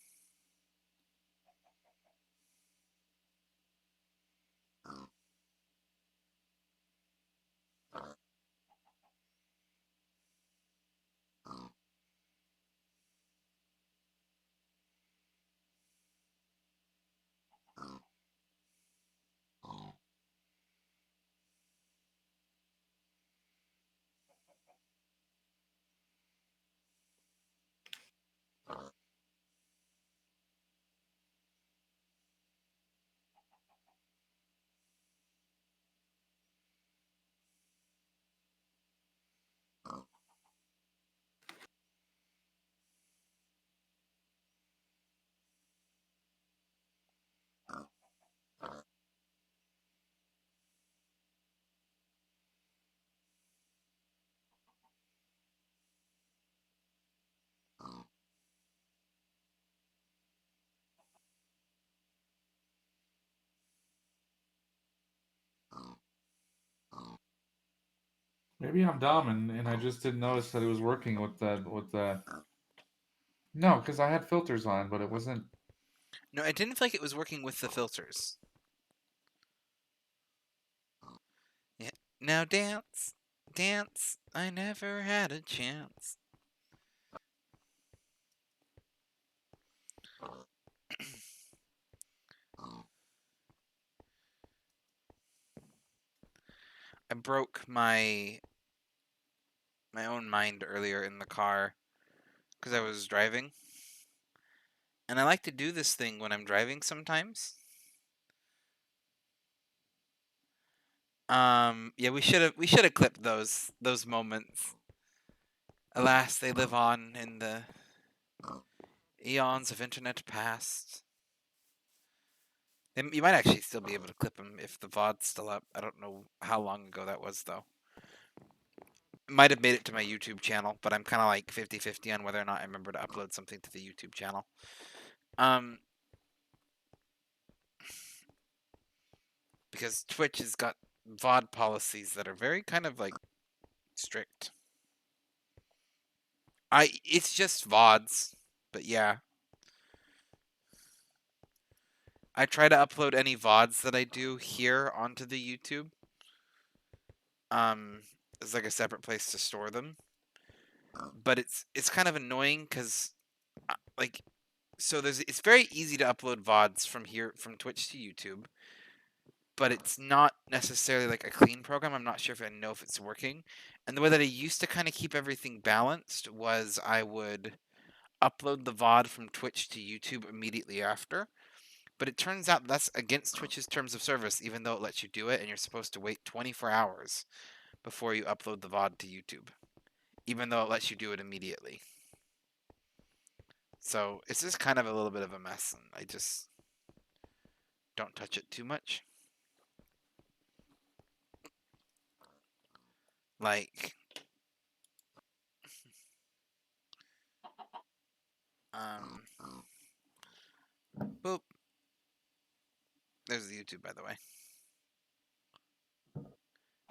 Maybe I'm dumb and I just didn't notice that it was working with the. No, because I had filters on, but it wasn't. No, I didn't feel like it was working with the filters. Yeah. Now dance, dance. I never had a chance. I broke my own mind earlier in the car because I was driving, and I like to do this thing when I'm driving sometimes. Yeah, we should have clipped those moments. Alas, they live on in the eons of internet past. You might actually still be able to clip them if the VOD's still up. I don't know how long ago that was, though. Might have made it to my YouTube channel, but I'm kind of like 50-50 on whether or not I remember to upload something to the YouTube channel. Um, because Twitch has got VOD policies that are very kind of like strict. It's just VODs, but yeah. I try to upload any VODs that I do here onto the YouTube. Um, it's like a separate place to store them. But it's kind of annoying because like it's very easy to upload VODs from here from Twitch to YouTube, but it's not necessarily like a clean program. I'm not sure if I know if it's working. And the way that I used to kind of keep everything balanced was I would upload the VOD from Twitch to YouTube immediately after. But it turns out that's against Twitch's terms of service, even though it lets you do it, and you're supposed to wait 24 hours before you upload the VOD to YouTube, even though it lets you do it immediately. So it's just kind of a little bit of a mess, and I just don't touch it too much. Like, um, boop. There's the YouTube, by the way.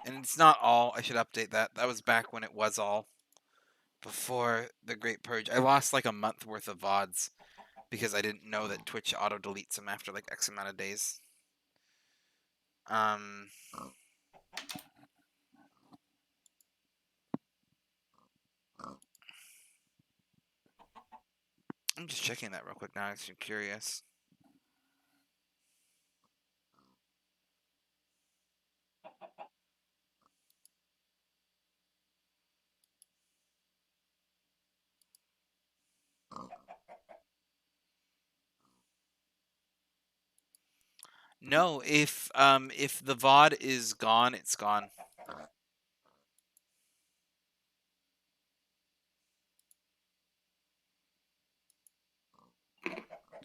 And it's not all. I should update that. That was back when it was all. Before the Great Purge. I lost like a month worth of VODs because I didn't know that Twitch auto deletes them after like X amount of days. Um, I'm just checking that real quick now. I'm curious. No, if the VOD is gone, it's gone.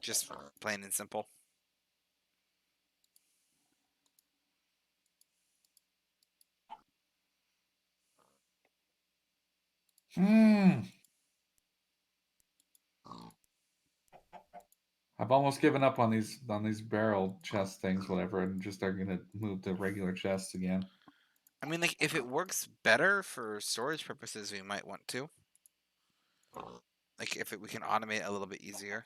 Just plain and simple. Hmm. I've almost given up on these barrel chest things, whatever, and just are gonna move to regular chests again. I mean, like if it works better for storage purposes, we might want to. Like if we can automate it a little bit easier.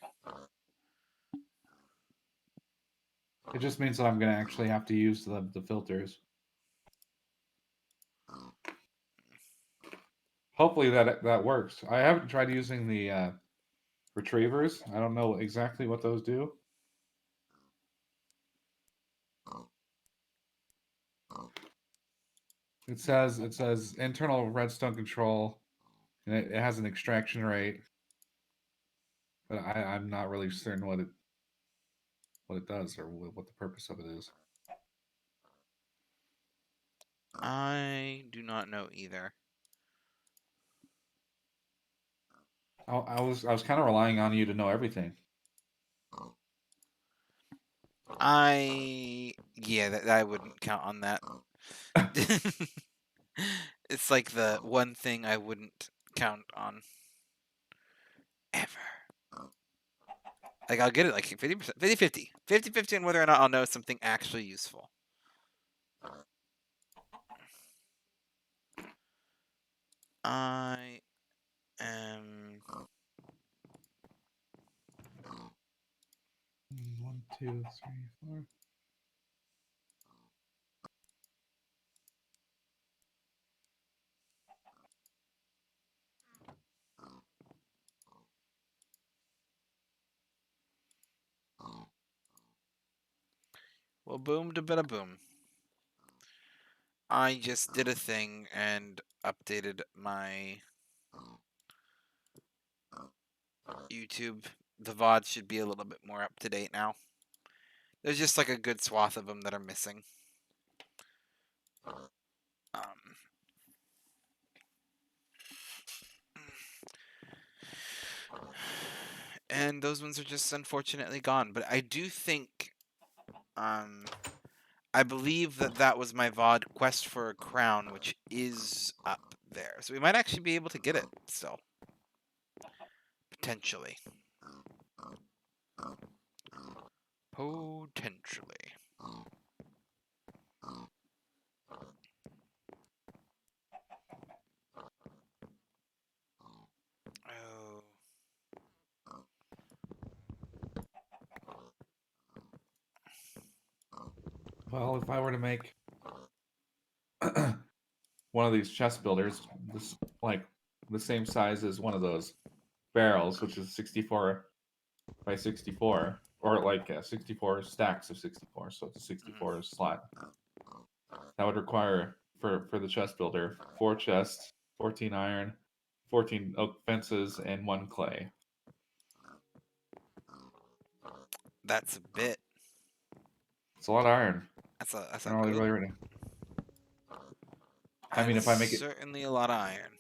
It just means that I'm gonna actually have to use the filters. Hopefully that works. I haven't tried using the retrievers. I don't know exactly what those do. It says internal redstone control, and it has an extraction rate, but I'm not really certain what it does or what the purpose of it is. I do not know either. I was kind of relying on you to know everything. Yeah, that I wouldn't count on that. It's like the one thing I wouldn't count on ever. Like I'll get it like 50%, 50-50. 50-50 on whether or not I'll know something actually useful. I am 1, 2, 3, 4. well boom to bada boom. I just did a thing and updated my YouTube. The VOD should be a little bit more up to date now. There's just like a good swath of them that are missing. And those ones are just unfortunately gone. But I do think, I believe that was my VOD Quest for a Crown, which is up there. So we might actually be able to get it still. Potentially. Potentially. Oh. Well, if I were to make one of these chest builders, this like the same size as one of those barrels, which is 64 by 64, or like 64 stacks of 64, so it's a 64 slot. That would require for the chest builder 4 chests, 14 iron, 14 oak fences, and 1 clay. That's a bit. It's a lot of iron. That's I a don't good. really. I That mean, is certainly a lot of iron.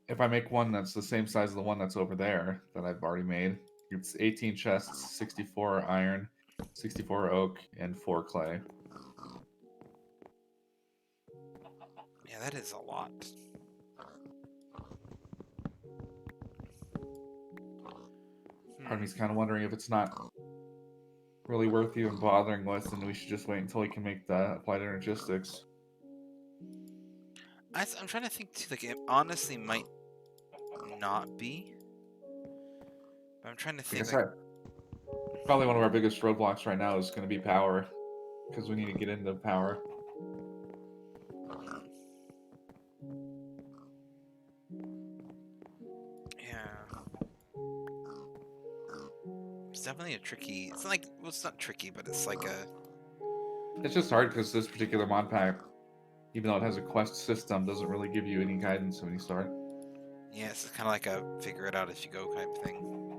if I make one that's the same size as the one that's over there that I've already made, it's 18 chests, 64 iron, 64 oak, and 4 clay. Yeah, that is a lot. Part of me's kind of wondering if it's not really worth even bothering with, and we should just wait until we can make the applied energistics. I'm trying to think too. Like, it honestly might not be. But I'm trying to think. Like I said, probably one of our biggest roadblocks right now is going to be power, because we need to get into power. Yeah. It's definitely a tricky. It's not like, well, it's not tricky, but it's like a. It's just hard because this particular mod pack, even though it has a quest system, doesn't really give you any guidance when you start. Yeah, it's kind of like a figure it out as you go type thing.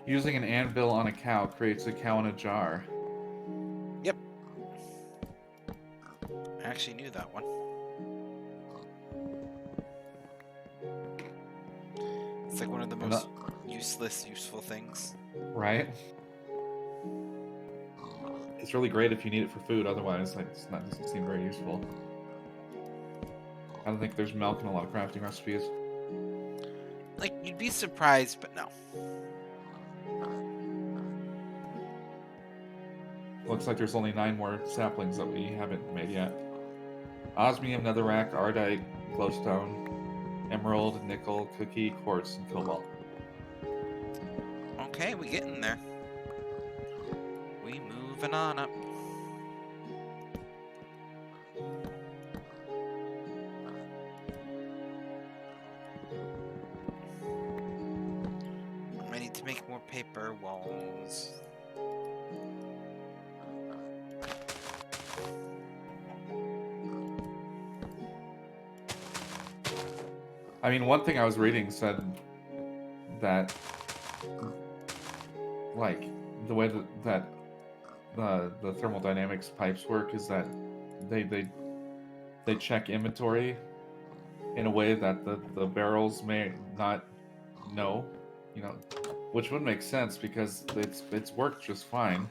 Using an anvil on a cow creates a cow in a jar. Yep. I actually knew that one. It's like one of the most useless, useful things. Right? It's really great if you need it for food. Otherwise, like, doesn't seem very useful. I don't think there's milk in a lot of crafting recipes. Like, you'd be surprised, but no. Looks like there's only 9 more saplings that we haven't made yet. Osmium, netherrack, ardite, glowstone, emerald, nickel, cookie, quartz, and cobalt. Okay, we getting there. We moving on up. I need to make more paper walls. I mean, one thing I was reading said that, like, the way that the thermodynamics pipes work is that they check inventory in a way that the barrels may not know, you know, which would make sense because it's worked just fine,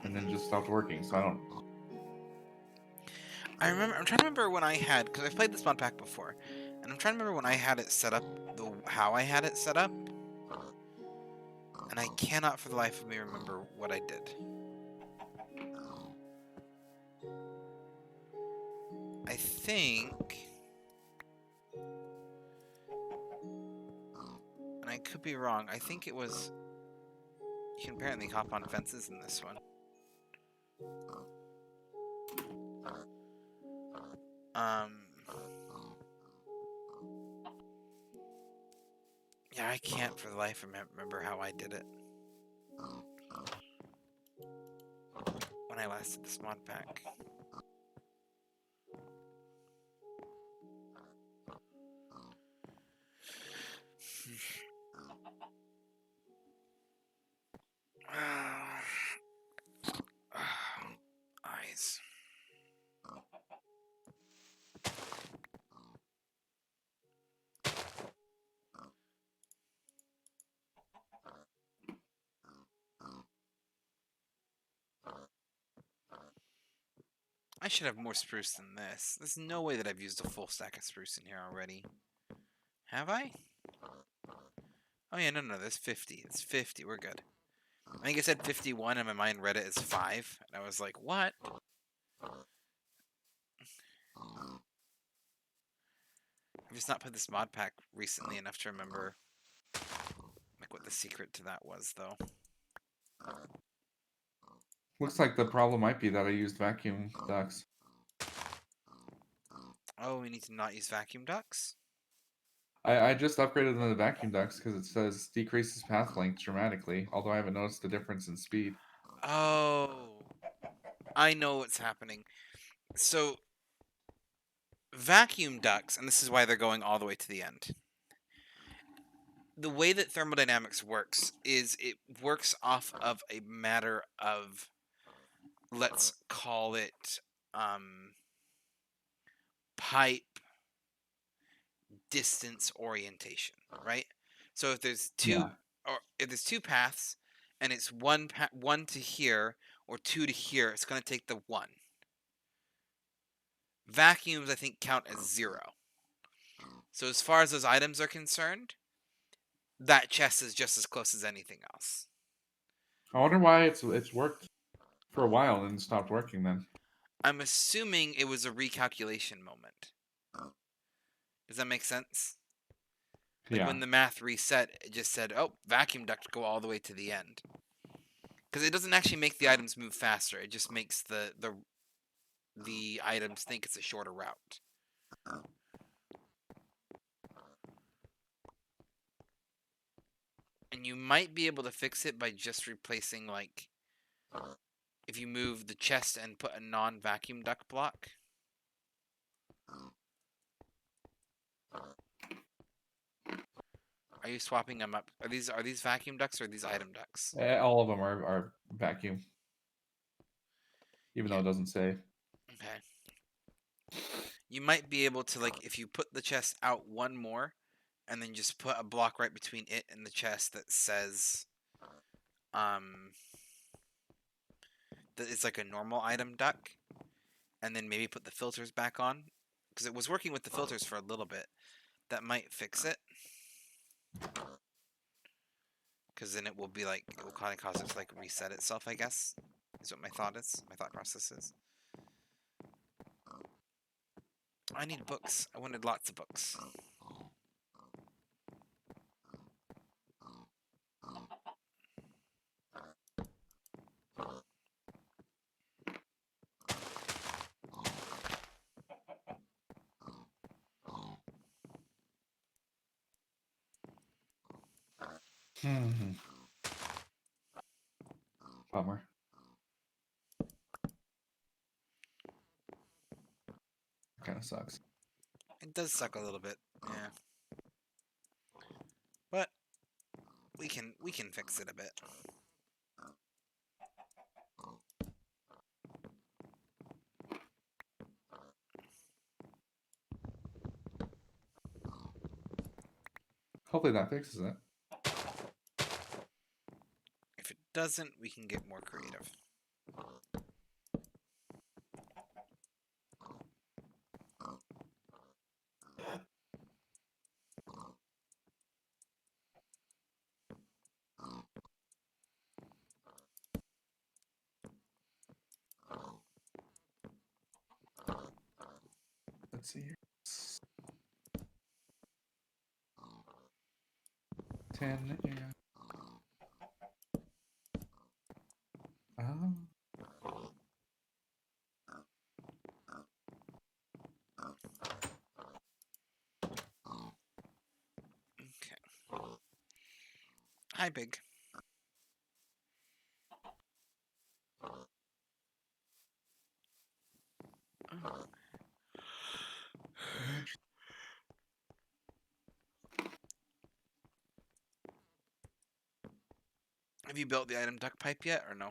and then just stopped working. So I don't. I'm trying to remember when I had, because I've played this mod pack before, and I'm trying to remember when I had it set up, how I had it set up, and I cannot for the life of me remember what I did. I think, and I could be wrong, I think it was, you can apparently hop on fences in this one. Yeah, I can't for the life of me remember how I did it when I last did this mod pack. Eyes. I should have more spruce than this. There's no way that I've used a full stack of spruce in here already. Have I? Oh yeah, no, there's 50. It's 50, we're good. I think I said 51 and my mind read it as 5. And I was like, what? I've just not played this mod pack recently enough to remember like what the secret to that was, though. Looks like the problem might be that I used vacuum ducts. Oh, we need to not use vacuum ducts? I just upgraded the vacuum ducts because it says decreases path length dramatically, although I haven't noticed the difference in speed. Oh, I know what's happening. So, vacuum ducts, and this is why they're going all the way to the end. The way that thermodynamics works is it works off of a matter of, let's call it, pipe distance orientation, right? So if there's Yeah. two paths, and it's one to here or 2 to here, it's going to take the 1. Vacuums, I think, count as 0. So as far as those items are concerned, that chest is just as close as anything else. I wonder why it's worked for a while and then stopped working then. I'm assuming it was a recalculation moment. Does that make sense? Like Yeah. when the math reset, it just said, "Oh, vacuum duct go all the way to the end," because it doesn't actually make the items move faster. It just makes the items think it's a shorter route. And you might be able to fix it by just replacing, like, if you move the chest and put a non-vacuum duct block. Are you swapping them up? Are these vacuum ducts or are these item ducts? All of them are vacuum, even though it doesn't say. Okay. You might be able to, like, if you put the chest out one more, and then just put a block right between it and the chest that says, that it's like a normal item duct, and then maybe put the filters back on, because it was working with the filters for a little bit. That might fix it. Because then it will be like, it will kind of cause it to like reset itself, I guess. Is what my thought is. My thought process is. I need books. I wanted lots of books. Bummer. Kind of sucks. It does suck a little bit, yeah. But we can fix it a bit. Hopefully that fixes it. If it doesn't, we can get more creative. Let's see here. 10, yeah. Oh. Okay. Hi, Big. Oh. Have you built the item duct pipe yet, or no?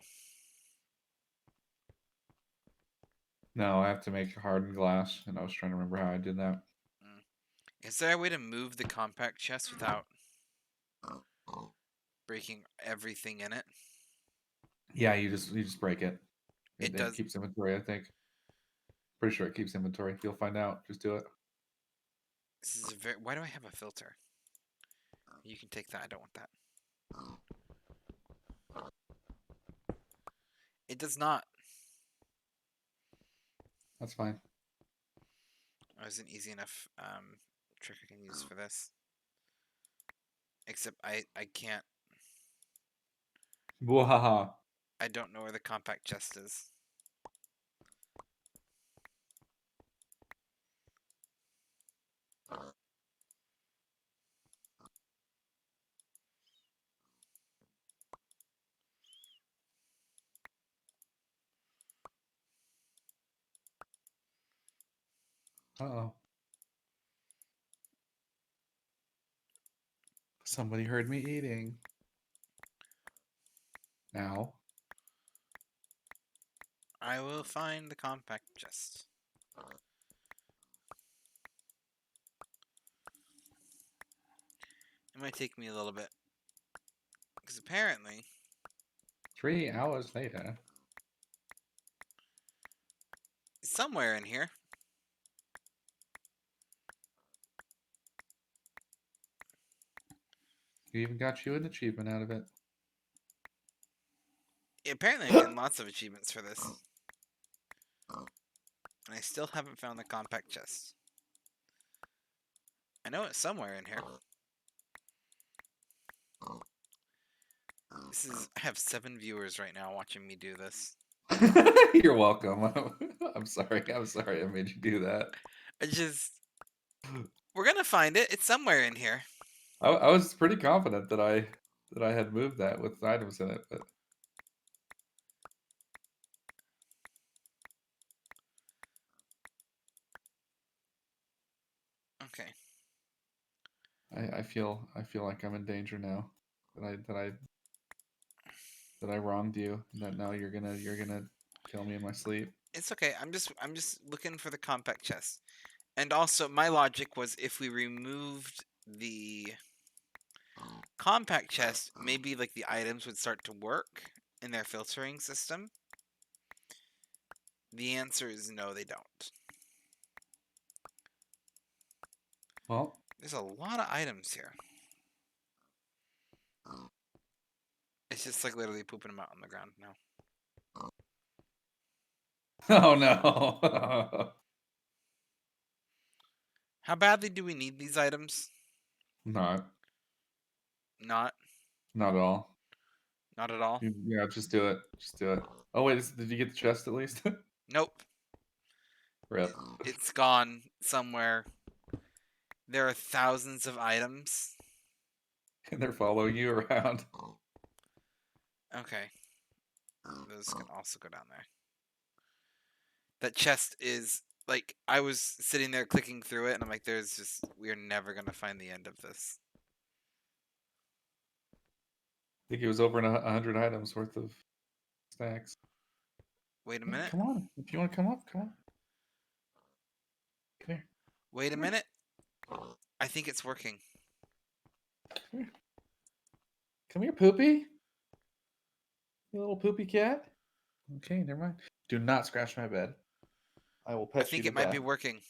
No, I have to make hardened glass, and I was trying to remember how I did that. Is there a way to move the compact chest without breaking everything in it? Yeah, you just break it. It It does. keeps inventory, I think. Pretty sure it keeps inventory. You'll find out. Just do it. This is a very. Why do I have a filter? You can take that. I don't want that. It does not. That's fine. Oh, it's an easy enough trick I can use for this. Except I can't. Wahaha. I don't know where the compact chest is. Uh-oh. Somebody heard me eating. Now. I will find the compact chest. It might take me a little bit. Because apparently, 3 hours later. somewhere in here, You even got you an achievement out of it. apparently I'm getting lots of achievements for this. And I still haven't found the compact chest. I know it's somewhere in here. I have 7 viewers right now watching me do this. You're welcome. I'm sorry. I'm sorry I made you do that. We're gonna find it. It's somewhere in here. I was pretty confident that I had moved that with items in it, but Okay. I feel like I'm in danger now. That I wronged you, and that now you're gonna kill me in my sleep. It's okay. I'm just looking for the compact chest. And also my logic was if we removed the compact chest, maybe like the items would start to work in their filtering system. The answer is no, they don't. Well, There's a lot of items here. It's just like literally pooping them out on the ground now. Oh no. How badly do we need these items? Not. Not. Not at all. Not at all. Yeah, just do it. Just do it. Oh wait, did you get the chest at least? Nope. Rip. It's gone somewhere. There are thousands of items. And they're following you around. Okay. Those can also go down there. That chest is like I was sitting there clicking through it and I'm like, we're never gonna find the end of this. I think it was over 100 items worth of snacks. Wait a Yeah, minute. come on. If you want to come up, come on. Come here. Wait a minute. I think it's working. Come here. Come here, Poopy. You little poopy cat. Okay, never mind. Do not scratch my bed. I will I pet you think to it might be death. working.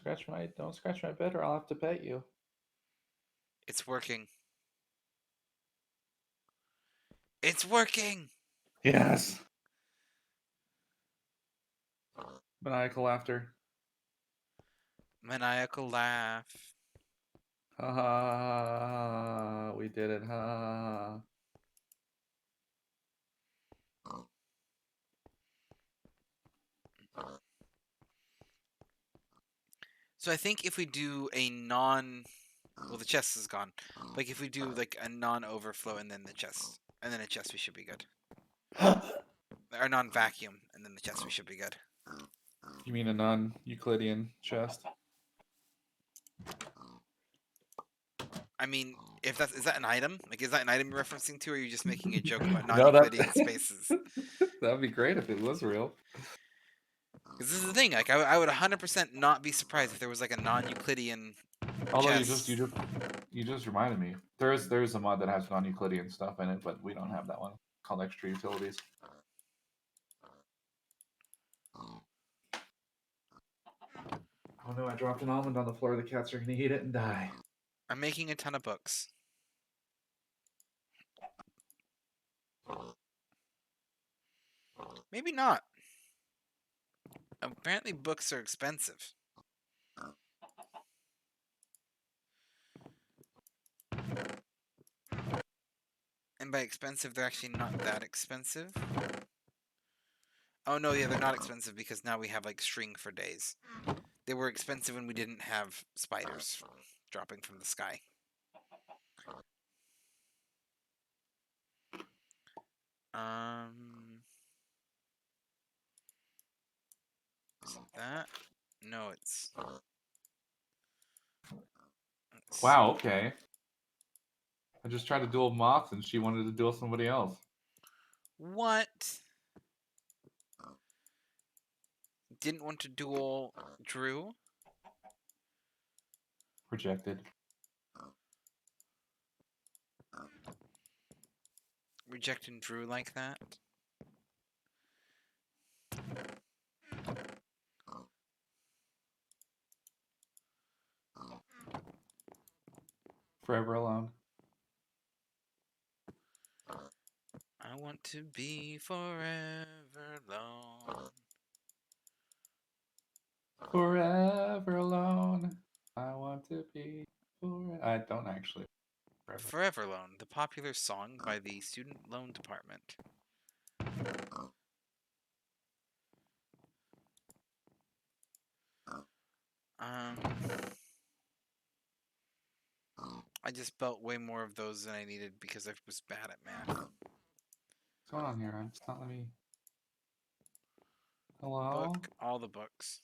Don't scratch my bed or I'll have to pet you. It's working. It's working. Yes. Maniacal laughter. Maniacal laugh. Ha ha. We did it. Ha. So I think if we do well, the chest is gone. Like if we do like a non-overflow and then a chest, we should be good. Or non-vacuum and then the chest, we should be good. You mean a non-Euclidean chest? I mean, is that an item? Like, is that an item you're referencing to, or are you just making a joke about No, non-Euclidean spaces? that'd be great if it was real. Because this is the thing. Like, I would 100% not be surprised if there was like a non-Euclidean Although chest. you just reminded me. There is a mod that has non-Euclidean stuff in it, but we don't have that one called Extra Utilities. Oh no! I dropped an almond on the floor. The cats are gonna eat it and die. I'm making a ton of books. Maybe not. Apparently, books are expensive. And by expensive, they're actually not that expensive. Oh no, yeah, they're not expensive because now we have like string for days. They were expensive when we didn't have spiders dropping from the sky. Isn't that? No, it's. Wow. Okay. I just tried to duel Moth, and she wanted to duel somebody else. What? Didn't want to duel Drew? Rejected. Rejecting Drew like that? Forever alone. I want to be forever alone. Forever alone. I want to be forever. I don't actually. Forever Alone, the popular song by the Student Loan Department. I just built way more of those than I needed because I was bad at math. What's going on here? It's not letting me. Hello? Book all the books.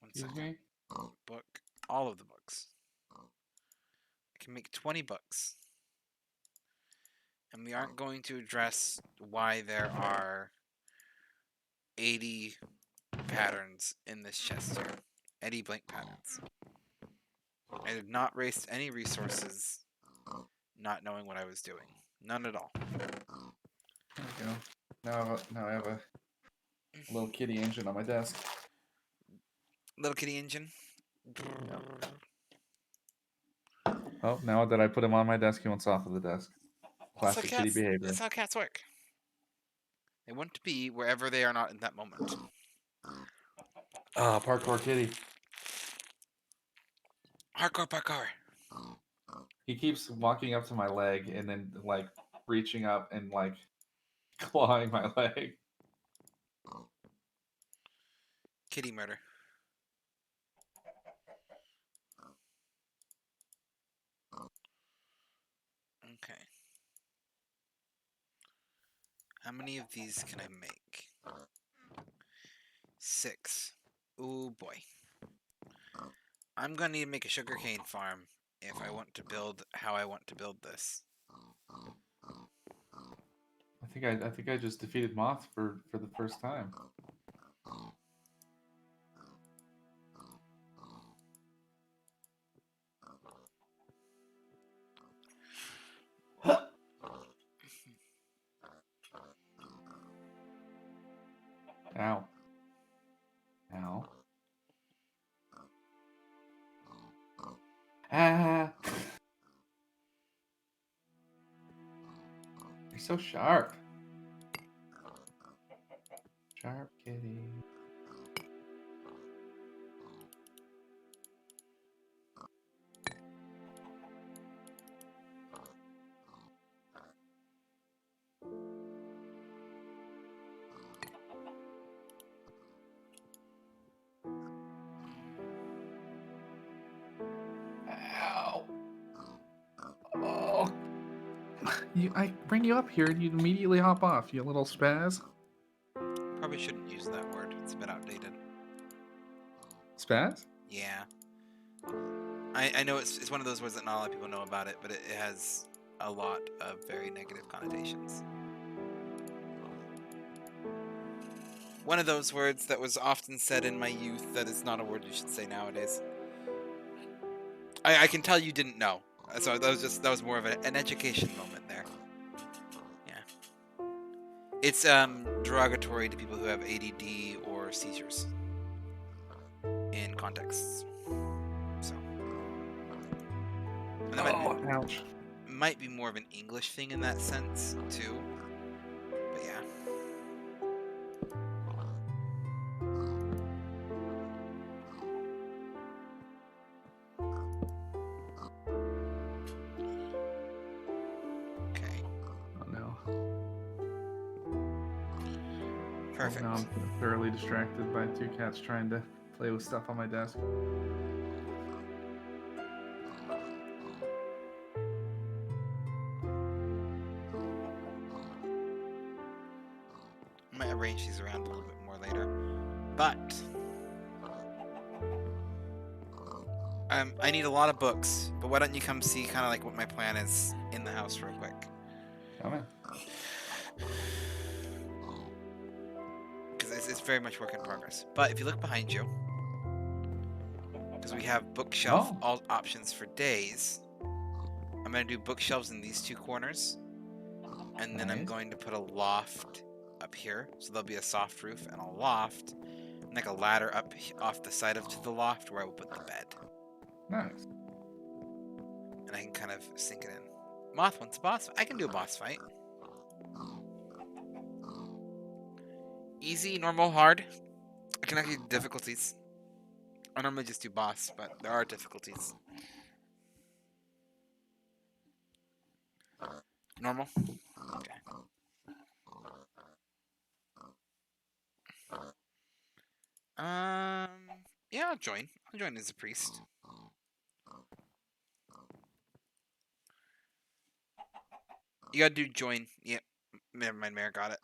One Excuse second. me? Book all of the books. I can make 20 books. And we aren't going to address why there are 80 patterns in this chest here. 80 blank patterns. I did not waste any resources not knowing what I was doing. None at all. There we go. Now I have a little kitty engine on my desk. Little kitty engine. Oh, now that I put him on my desk, he wants off of the desk. Classic kitty behavior. That's how cats work. They want to be wherever they are not in that moment. Ah, parkour kitty. Hardcore parkour. He keeps walking up to my leg and then like reaching up and like clawing my leg. Kitty murder. Okay. How many of these can I make? 6. Ooh boy. I'm gonna need to make a sugarcane farm if I want to build how I want to build this. I think I just defeated Moth for the first time. Ow. Ow. Ah. You're so sharp. Sharp kitty. Ow. Oh. I bring you up here and you immediately hop off, you little spaz. Probably shouldn't use that word. It's a bit outdated. Spaz? Yeah. I know it's one of those words that not a lot of people know about it, but it has a lot of very negative connotations. One of those words that was often said in my youth that is not a word you should say nowadays. I can tell you didn't know. So that was more of an education moment there. Yeah. It's derogatory to people who have ADD or seizures in contexts. So. And that Ouch. might be more of an English thing in that sense too. But yeah. Okay. Oh no. Perfect. Oh, now I'm thoroughly distracted by 2 cats trying to play with stuff on my desk. I might arrange these around a little bit more later. But I need a lot of books. But why don't you come see kind of like what my plan is in the house real quick? Come in. Because it's very much work in progress. But if you look behind you, because we have bookshelf all options for days, I'm going to do bookshelves in these 2 corners. And then I'm Nice. going to put a loft up here. So there'll be a soft roof and a loft. And like a ladder up off the side of to the loft where I will put the bed. Nice. And I can kind of sink it in. Moth wants a boss. I can do a boss fight. Easy, normal, hard. I can actually do difficulties. I normally just do boss, but there are difficulties. Normal? Okay. Yeah, I'll join. I'll join as a priest. You gotta do join. Yep. Never mind, Mayor got it.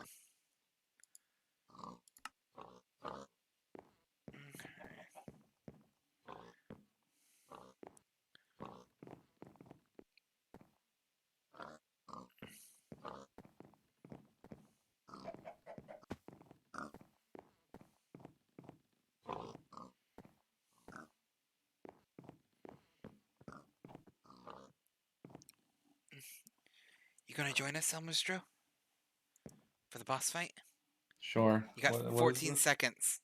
You gonna join us, Elmistro? For the boss fight? Sure. You got What is 14 this? seconds.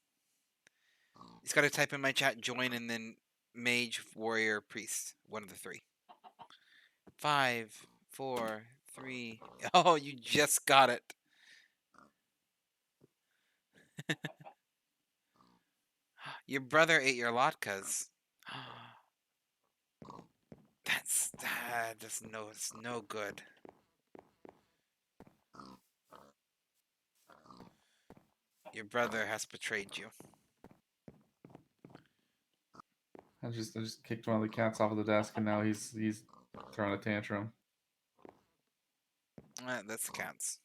He's gotta type in my chat, join, and then mage, warrior, priest. One of the 3. 5, 4, 3. Oh, you just got it. Your brother ate your latkes. It's no good. Your brother has betrayed you. I just kicked one of the cats off of the desk, and now he's throwing a tantrum. That's the cats.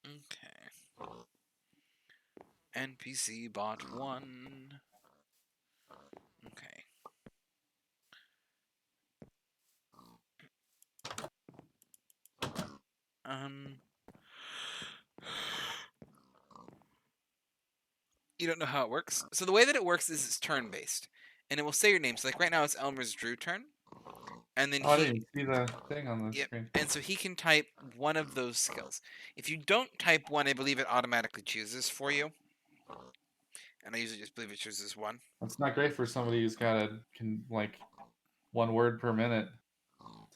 Okay. NPC bot 1. Okay. You don't know how it works? So the way that it works is it's turn-based. And it will say your name. So like right now it's Elmer's Drew turn. And then Oh, I didn't even see the thing on the Yep. screen. And so he can type one of those skills. If you don't type one, I believe it automatically chooses for you. And I usually just believe it chooses one. That's not great for somebody who's got like 1 word per minute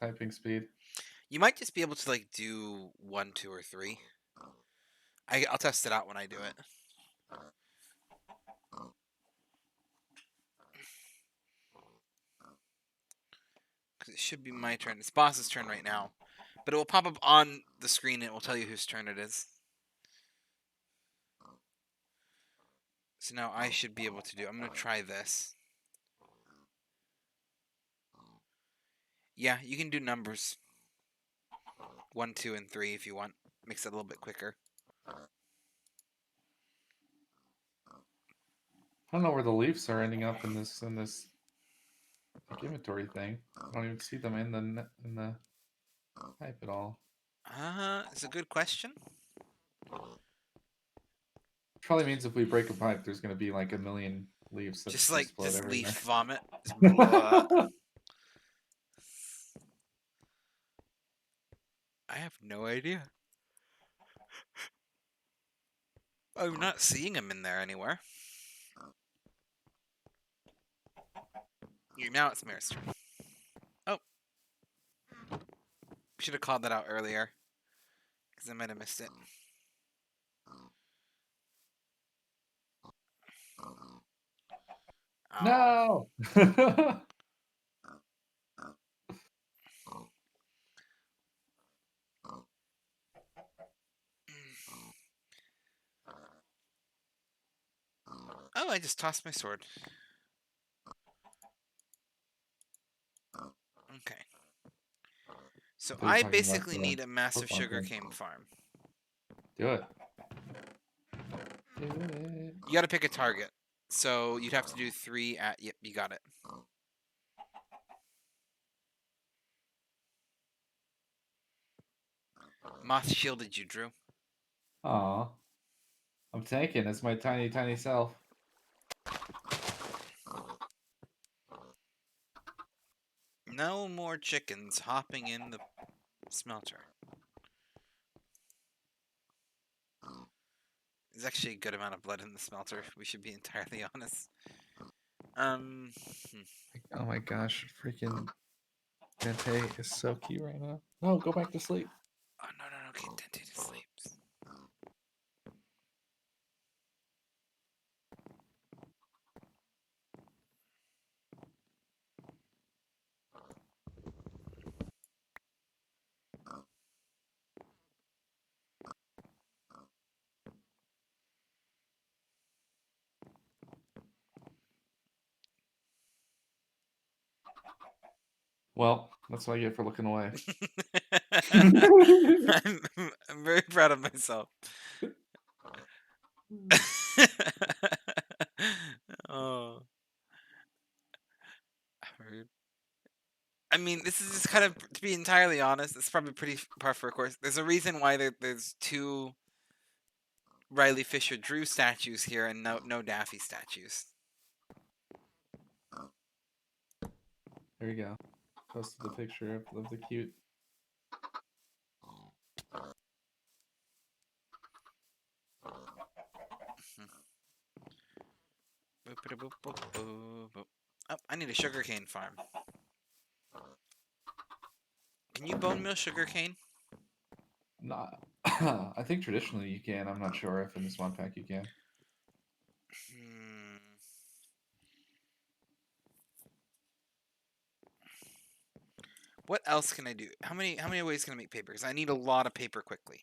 typing speed. You might just be able to like do 1, 2, or 3. I'll test it out when I do it. Because it should be my turn. It's boss's turn right now. But it will pop up on the screen and it will tell you whose turn it is. So now I should be able to do. I'm going to try this. Yeah, you can do numbers. 1, 2, and 3 if you want. Makes it a little bit quicker. I don't know where the leaves are ending up in this like, inventory thing. I don't even see them in the type at all. It's a good question. Probably means if we break a pipe, there's going to be like a million leaves that Just just like, explode just everywhere. leaf vomit. Just blah. I have no idea. I'm not seeing him in there anywhere. Now it's Mare's turn. Oh. Should have called that out earlier. Because I might have missed it. Oh. No. Oh, I just tossed my sword. Okay. So You're I talking about basically the need a massive Pokemon thing. sugarcane farm. Do it. Do it. You gotta pick a target. So you'd have to do 3 at... Yep, you got it. Moth shielded you, Drew. Aw. I'm tanking as my tiny, tiny self. No more chickens hopping in the smelter. There's actually a good amount of blood in the smelter. We should be entirely honest. Hmm. Oh my gosh, freaking Dante is so cute right now. No, go back to sleep. Oh, no, get Dente to sleep. Well, that's what I get for looking away. I'm very proud of myself. Oh. Rude. I mean, this is just kind of, to be entirely honest, it's probably pretty par for the course. There's a reason why there's 2 Riley Fisher Drew statues here and no Daffy statues. There you go. Posted the picture of the cute. Oh, I need a sugarcane farm. Can you bone meal sugarcane? Not. I think traditionally you can. I'm not sure if in this mod pack you can. Hmm. What else can I do? How many ways can I make paper? Because I need a lot of paper quickly.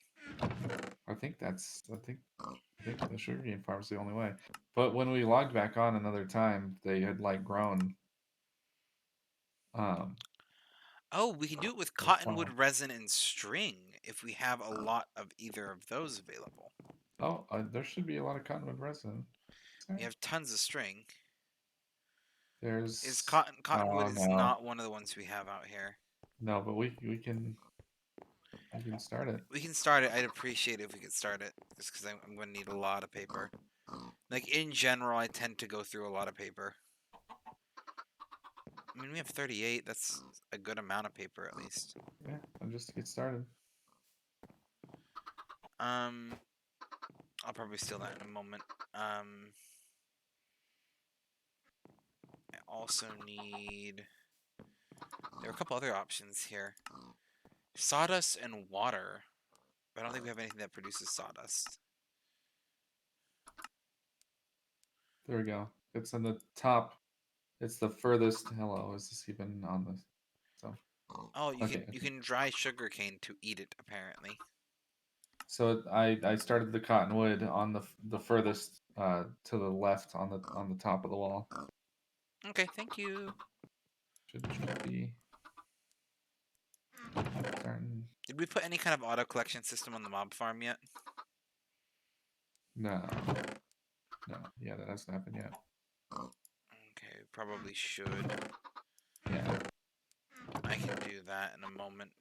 I think that's. I think the sugarcane farm's the only way. But when we logged back on another time, they had like grown. Um. Oh, we can do it with As well. cottonwood resin and string if we have a lot of either of those available. Oh, there should be a lot of cottonwood resin. Is We there? have tons of string. Is There's. cottonwood Oh is no, not one of the ones we have out here. no, but we can start it. We can start it. I'd appreciate it if we could start it, just because I'm going to need a lot of paper. Like in general, I tend to go through a lot of paper. I mean, we have 38. That's a good amount of paper at least. Yeah, and just to get started. Um, I'll probably steal that in a moment. I also need. There are a couple other options here. Sawdust and water. I don't think we have anything that produces sawdust. There we go. It's in the top. It's the furthest. Hello, is this even on this? So Oh, okay, you okay. can dry sugarcane to eat it apparently. So I started the cottonwood on the furthest to the left on the top of the wall. Okay, thank you. Should be starting. Did we put any kind of auto collection system on the mob farm yet? No, no. Yeah, that hasn't happened yet. Okay, probably should. Yeah. I can do that in a moment.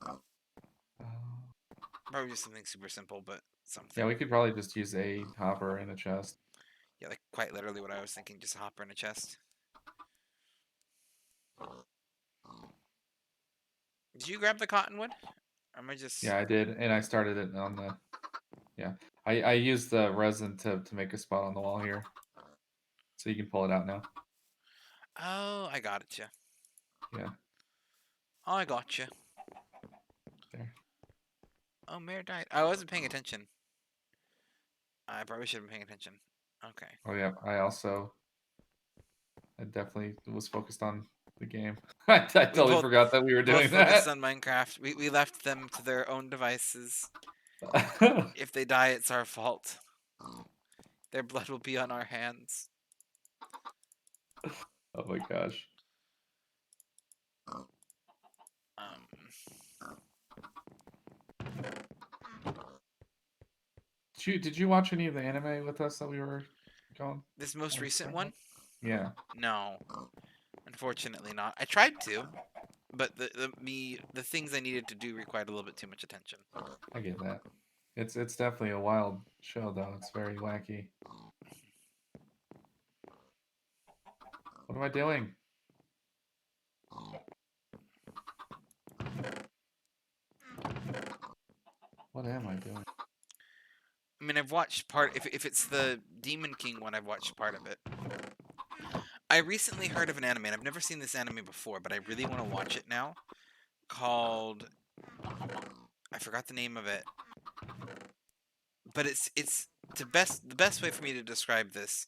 Uh, Probably just something super simple, but something. yeah, we could probably just use a hopper and a chest. Yeah, like quite literally what I was thinking, just a hopper in a chest. Did you grab the cottonwood? Or am I just... Yeah, I did, and I started it on the. Yeah, I used the resin to make a spot on the wall here, so you can pull it out now. Oh, I got it, you. Yeah, Oh, I got you. there. Oh, Mare died. I wasn't paying attention. I probably should have been paying attention. Okay. Oh yeah, I definitely was focused on the game. I We totally forgot that we were both doing focused that. on Minecraft. We left them to their own devices. If they die, it's our fault. Their blood will be on our hands. Oh my gosh. Um, Did you watch any of the anime with us that we were going? this most Like, recent talking about? one? Yeah, No, unfortunately not. I tried to, but the things I needed to do required a little bit too much attention. I get that. It's definitely a wild show though. It's very wacky. What am I doing? What am I doing? I mean, I've watched part. If it's the Demon King one, I've watched part of it. I recently heard of an anime, and I've never seen this anime before, but I really want to watch it now. Called, I forgot the name of it, but it's the best way for me to describe this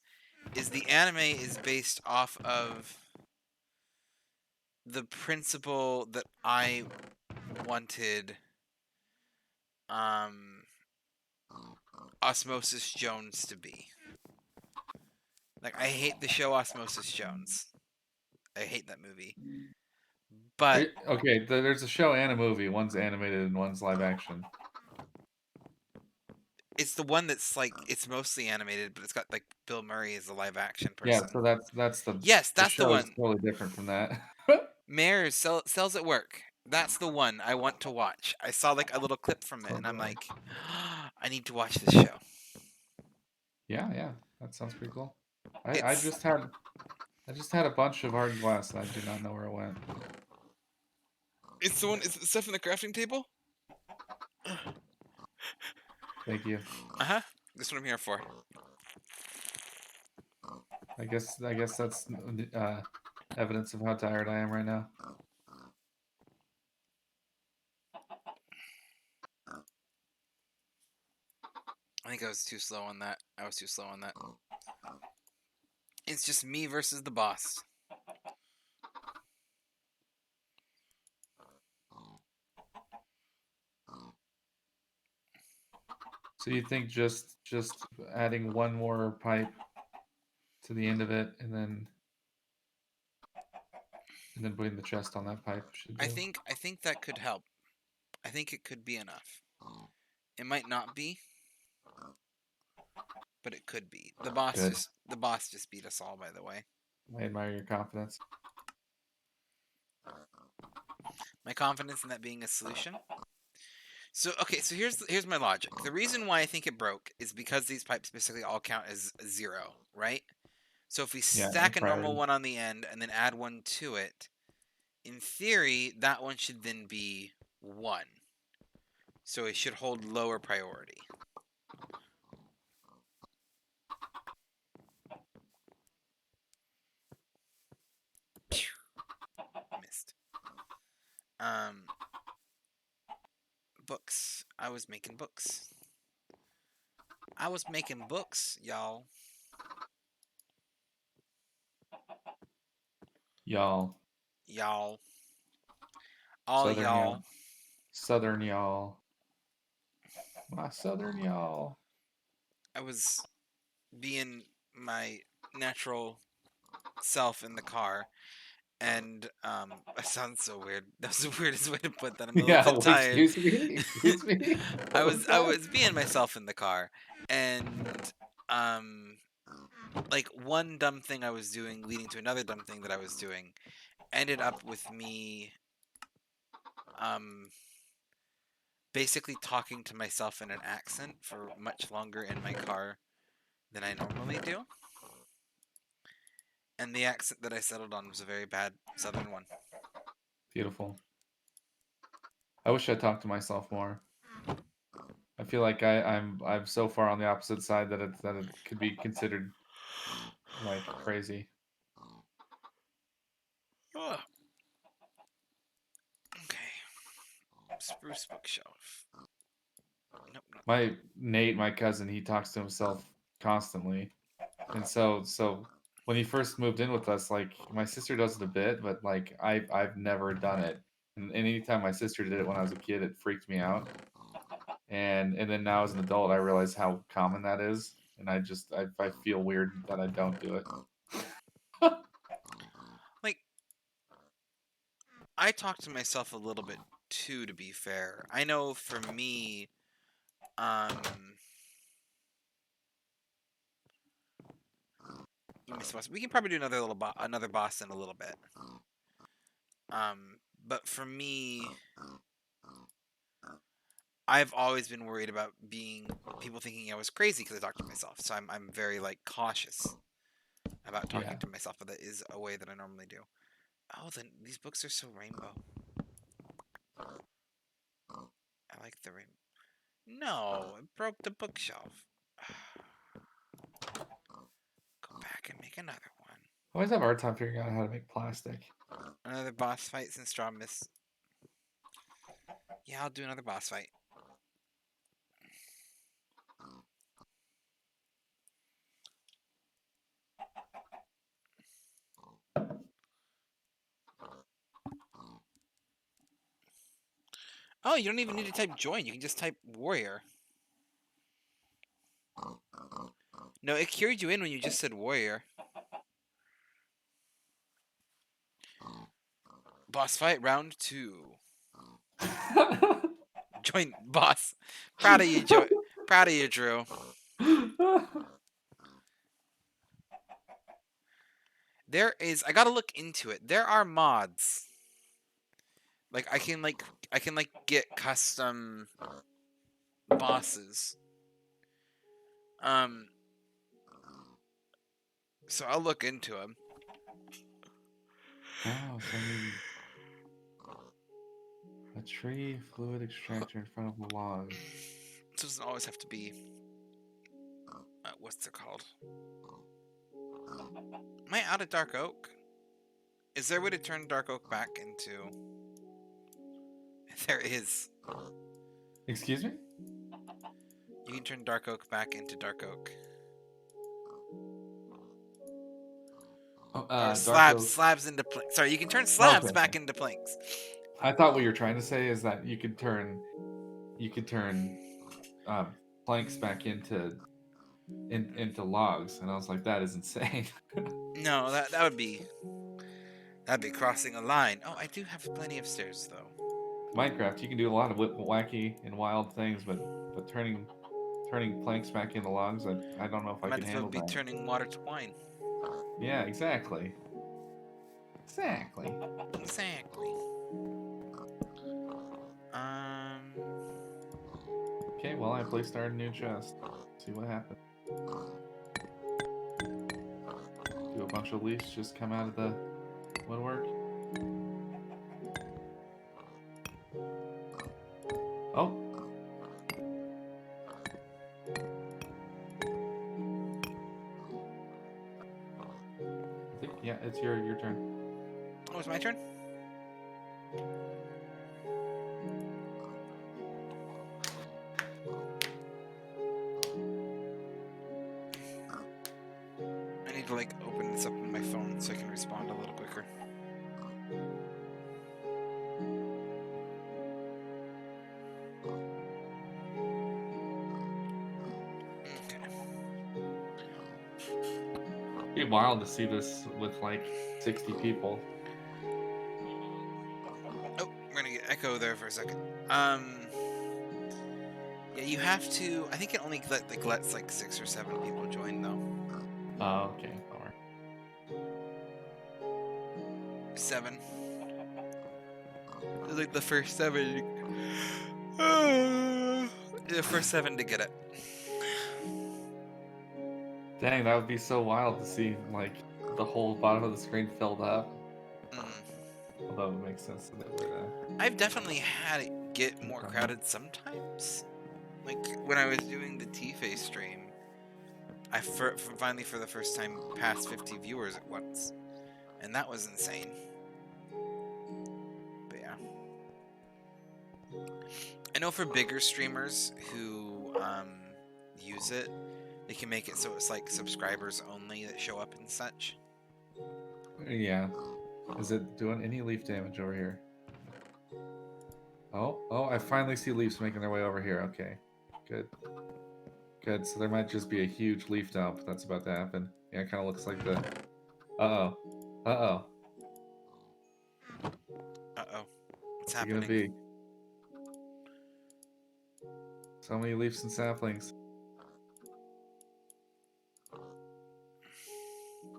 is the anime is based off of the principle that I wanted um Osmosis Jones to be. Like, I hate the show Osmosis Jones. I hate that movie. But Okay, there's a show and a movie. One's animated and one's live action. it's the one that's like it's mostly animated, but it's got like Bill Murray as a live action Yeah, person. so that's Yes, the that's the show is one. totally different from that. Mayor sells at work. That's the one I want to watch. I saw like a little clip from it, So and I'm do I. like, I need to watch this show. Yeah, yeah, that sounds pretty cool. I It's just had a bunch of hardened glass and I do not know where it went. it's the one. Is it the stuff in the crafting table? Thank you. Uh huh. That's what I'm here for. I guess that's evidence of how tired I am right now. I think I was too slow on that. I was too slow on that. It's just me versus the boss. So you think just adding one more pipe to the end of it, and then putting the chest on that pipe should do. I think that could help. I think it could be enough. It might not be, but it could be. Good. The boss just beat us all, by the way. I admire your confidence. My confidence in that being a solution. So okay, so here's my logic. The reason why I think it broke is because these pipes basically all count as 0, right? So if we Yeah, stack a normal priority. one on the end and then add one to it, in theory, that one should then be 1. So it should hold lower priority. Phew, missed. Books. I was making books. I was making books, y'all. Y'all. Y'all. All Southern y'all. y'all. Southern y'all. My southern y'all. I was being my natural self in the car, and it sounds so weird. That was the weirdest way to put that. I'm a little Yeah, bit tired. excuse me. Excuse me. What was I that? was being myself in the car, and um like one dumb thing I was doing leading to another dumb thing that I was doing ended up with me um basically talking to myself in an accent for much longer in my car than I normally do. And the accent that I settled on was a very bad southern one. Beautiful. I wish I talked to myself more. I feel like I'm so far on the opposite side that it could be considered like crazy. Ugh. Okay. Spruce bookshelf. Nope, not that My one. Nate, my cousin, he talks to himself constantly. And so when he first moved in with us, like my sister does it a bit, but like I've never done it. And anytime my sister did it when I was a kid, it freaked me out. And then now as an adult, I realize how common that is, and I feel weird that I don't do it. Like, I talk to myself a little bit too, to be fair. I know for me, um, you missed boss. We can probably do another another boss in a little bit. But for me, I've always been worried about being people thinking I was crazy because I talk to myself. So I'm very like cautious about Yeah, talking to myself, but that is a way that I normally do. Oh, then these books are so rainbow. I like the rainbow. No, it broke the bookshelf. Go back and make another one. I always have a hard time figuring out how to make plastic. Another boss fight since Straw Miss. Yeah, I'll do another boss fight. Oh, you don't even need to type join. You can just type warrior. No, it cured you in when you just said warrior. Boss fight round 2. Join boss. Proud of you, Joy. Proud of you, Drew. There is. I gotta look into it. There are mods. Like I can like get custom bosses. Um. So I'll look into them. Oh, so I need a tree fluid extractor in front of a log. It doesn't always have to be. What's it called? Am I out of dark oak? Is there a way to turn dark oak back into... There is. Excuse me? You can turn dark oak back into dark oak. Oh, Or dark slabs. oak. Slabs into planks. Sorry, you can turn Okay, slabs back okay. into planks. I thought what you're trying to say is that you could turn uh, planks back into logs, and I was like, that is insane. No, that would be... That'd be crossing a line. Oh, I do have plenty of stairs, though. Minecraft, you can do a lot of wacky and wild things, but turning planks back into logs, I don't know if I Might can as well handle be that. turning water to wine. Yeah, exactly. Exactly. Exactly. Okay, well, I placed our new chest. See what happens. Do a bunch of leaves just come out of the woodwork? Oh, I think, yeah, it's your turn. Oh, it's my turn? I need to, like, open this up on my phone so I can respond a little quicker. Okay. It'd be wild to see this with like 60 people. Oh, we're gonna get echo there for a second. Yeah, you have to... I think it only lets, like, 6 or 7 people join, though. Oh, okay, bummer. 7. Like, the first 7... the first 7 to get it. Dang, that would be so wild to see like the whole bottom of the screen filled up. Although it makes sense that it would. I've definitely had it get more Bummer. crowded sometimes. Like, when I was doing the T-Face stream, I finally, for the first time, passed 50 viewers at once. And that was insane. But yeah. I know for bigger streamers who use it, they can make it so it's like subscribers only that show up and such. Yeah. Is it doing any leaf damage over here? Oh, I finally see leaves making their way over here. Okay, good. Good, so there might just be a huge leaf dump that's about to happen. Yeah, it kind of looks like the... Uh-oh. Uh-oh. Uh-oh. What's What's it gonna happening? be? So many leaves and saplings.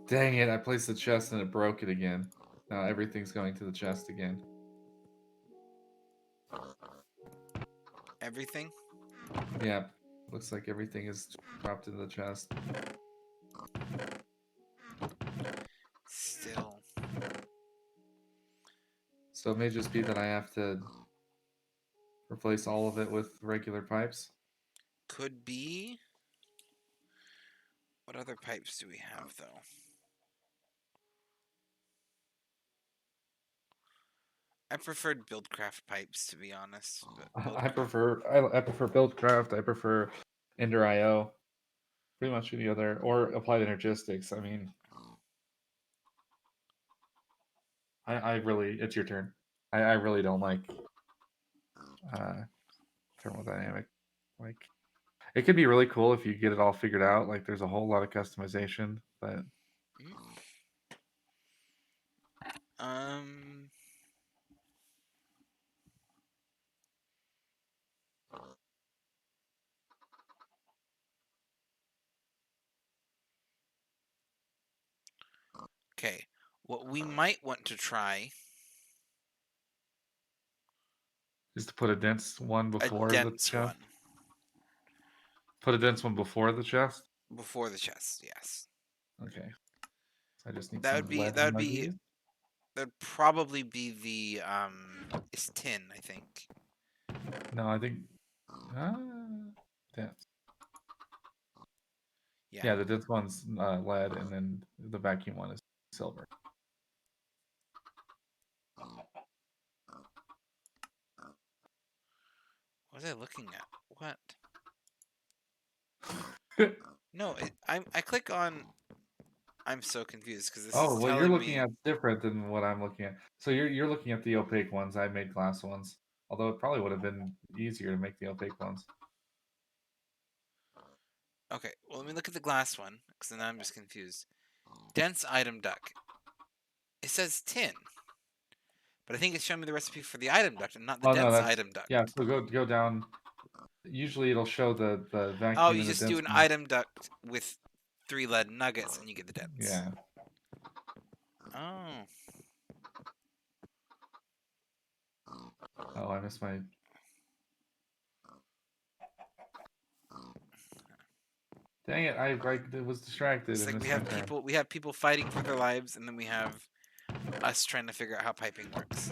Dang it, I placed the chest and it broke it again. Now everything's going to the chest again. Everything? Yeah, looks like everything is dropped into the chest. Still. So it may just be that I have to replace all of it with regular pipes. Could be. What other pipes do we have, though? I preferred Buildcraft pipes, to be honest. But I prefer Buildcraft. I prefer Ender IO. Pretty much any other or Applied Energistics. I mean, I really it's your turn. I really don't like thermodynamic. Like it could be really cool if you get it all figured out. Like there's a whole lot of customization, but um, okay. What we might want to try, just to put a dense one a before the dense chest. one Put a dense one before the chest. before the chest. Yes, Okay. So I just need that some would be lead that in would my be bees. that would probably be the is tin, I think. No, I think dense. Yeah. Yeah, the dense one's lead, and then the vacuum one is silver. What was I looking at? What? No, I click on. I'm so confused because this is Oh, well, you're telling looking me. at different than what I'm looking at. So you're looking at the opaque ones. I made glass ones, although it probably would have been easier to make the opaque ones. Okay, well, let me look at the glass one because then I'm just confused. Dense item duct. It says tin, but I think it's showing me the recipe for the item duct and not the Oh no, dense that's item duct. yeah. So go down. Usually it'll show the Oh, vacuum you and the just do dense an one. item duct with 3 lead nuggets and you get the dense. Yeah. Oh, Oh, I missed my. Dang it! I was distracted it's and like missed my turn. we have people fighting for their lives, and then we have us trying to figure out how piping works.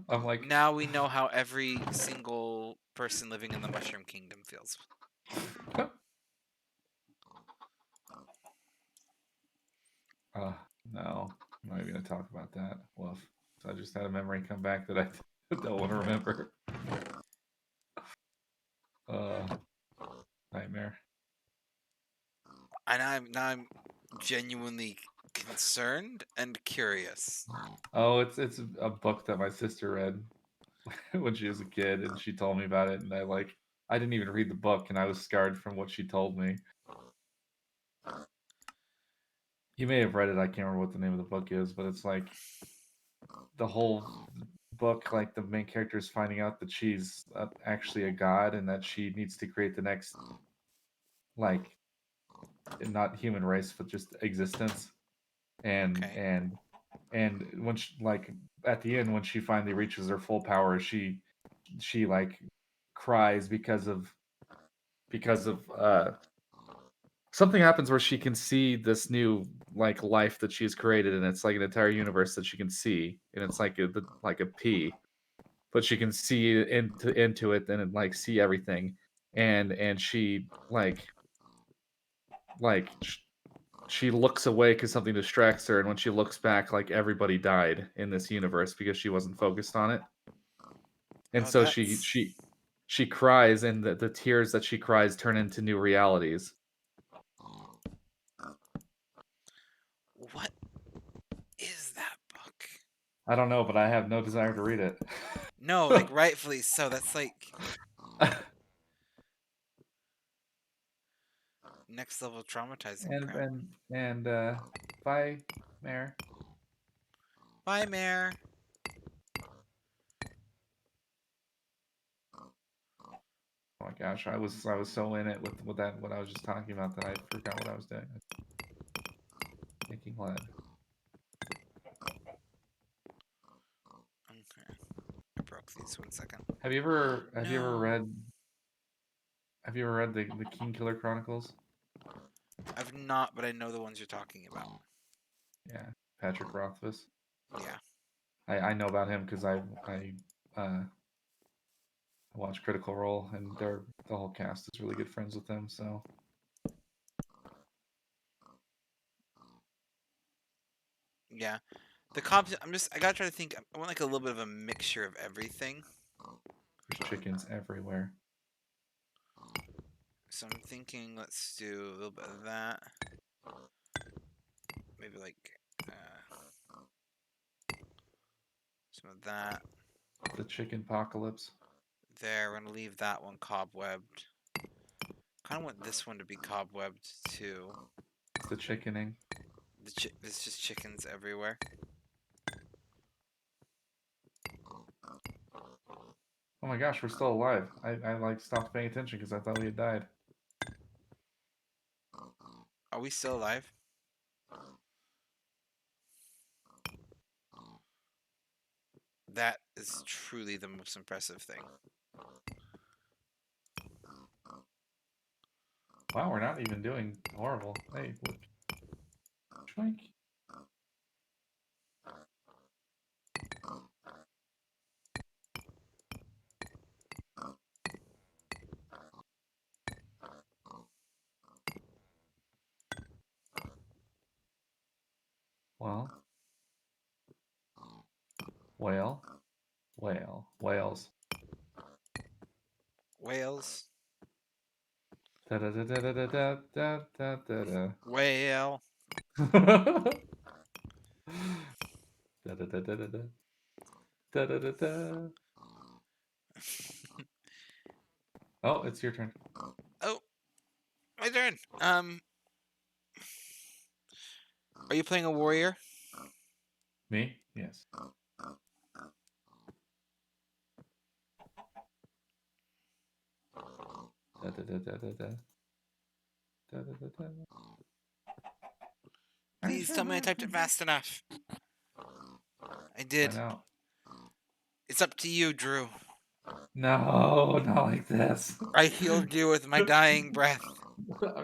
I'm like, Now we know how every single person living in the Mushroom Kingdom feels. no, I'm not even gonna talk about that. Woof. So I just had a memory come back that I don't want to remember. Uh, nightmare. And I'm genuinely concerned and curious. Oh, it's a book that my sister read when she was a kid, and she told me about it, and I didn't even read the book, and I was scarred from what she told me. You may have read it. I can't remember what the name of the book is, but it's like the whole book, like the main character is finding out that she's actually a god, and that she needs to create the next, like, not human race, but just existence. And Okay. and and when she, like at the end, when she finally reaches her full power, she like cries because of something happens where she can see this new like life that she's created, and it's like an entire universe that she can see, and it's like a P, but she can see into it and like see everything, and she like she looks away because something distracts her, and when she looks back, like everybody died in this universe because she wasn't focused on it, and Oh, so that's she cries, and the tears that she cries turn into new realities. what is that book? I don't know, but I have no desire to read it. No, like rightfully so. That's like next level traumatizing and crap. and and bye, Mayor. Bye, Mare. Oh my gosh, I was so in it with that what I was just talking about that I forgot what I was doing. Making lead. Okay. I broke these. 1 second. Have you ever No, read the King Killer Chronicles? I've not, but I know the ones you're talking about. Yeah, Patrick Rothfuss. Yeah. I know about him because uh watch Critical Role, and the whole cast is really good friends with them. So Yeah. The cops. I gotta try to think. I want like a little bit of a mixture of everything. there's chickens everywhere. So I'm thinking, let's do a little bit of that. Maybe like some of that. The chicken apocalypse. There. We're gonna leave that one cobwebbed. Kind of want this one to be cobwebbed too. It's the chickening. There's just chickens everywhere. Oh my gosh, we're still alive. I like stopped paying attention because I thought we had died. Are we still alive? That is truly the most impressive thing. Wow, we're not even doing horrible. Hey, what? Schwank. Well, whale, whale, whales. Whales. Da da da da da da da da da da. Whale. Da da da da da da. Da da da da. Oh, it's your turn. Oh, my turn. Are you playing a warrior? Me? Yes. Da da da da da da. Da da da da. Please tell me I typed it fast enough. I did. Find out. It's up to you, Drew. No, not like this. I healed you with my dying breath.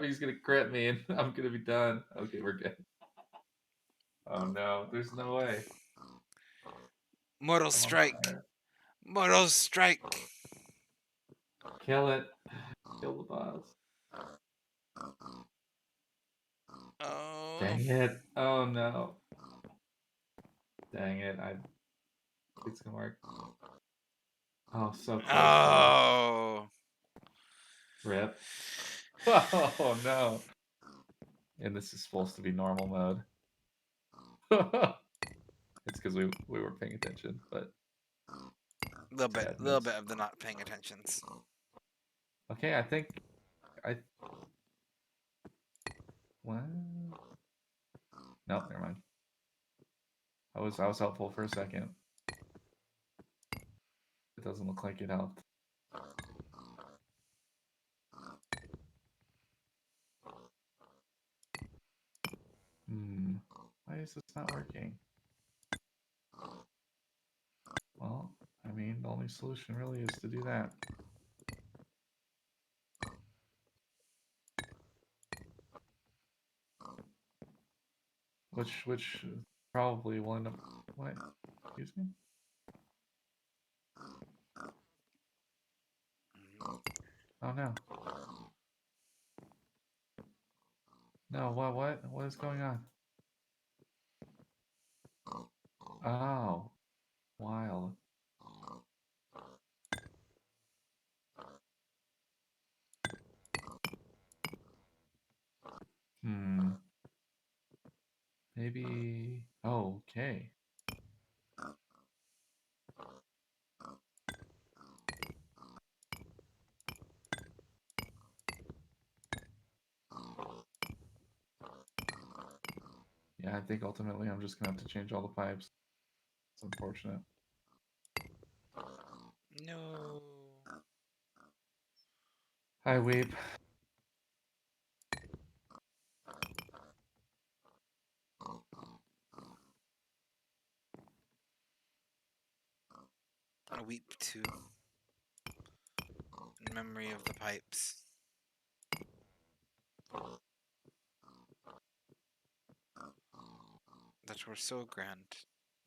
He's gonna crit me and I'm gonna be done. Okay, we're good. Oh no, there's no way. Mortal I'm on strike. fire. Mortal strike. Kill it. Kill the boss. Oh. Dang it. Oh no. Dang it. It's gonna work. Oh, so close though. Oh. Rip. Oh no. And this is supposed to be normal mode. It's because we were paying attention, but Little sadness. bit of the not paying attentions. Okay, I think I what? Nope, never mind. I was helpful for a second. It doesn't look like it helped. Hmm. Why is this not working? Well, I mean, the only solution really is to do that. Which probably will end up. What? Excuse me? Oh no. No, what is going on? Oh, wild. Hmm. Maybe. Oh, okay. Yeah, I think ultimately I'm just gonna have to change all the pipes. It's unfortunate. No. Hi, Weep. I weep too. In memory of the pipes. That were so grand.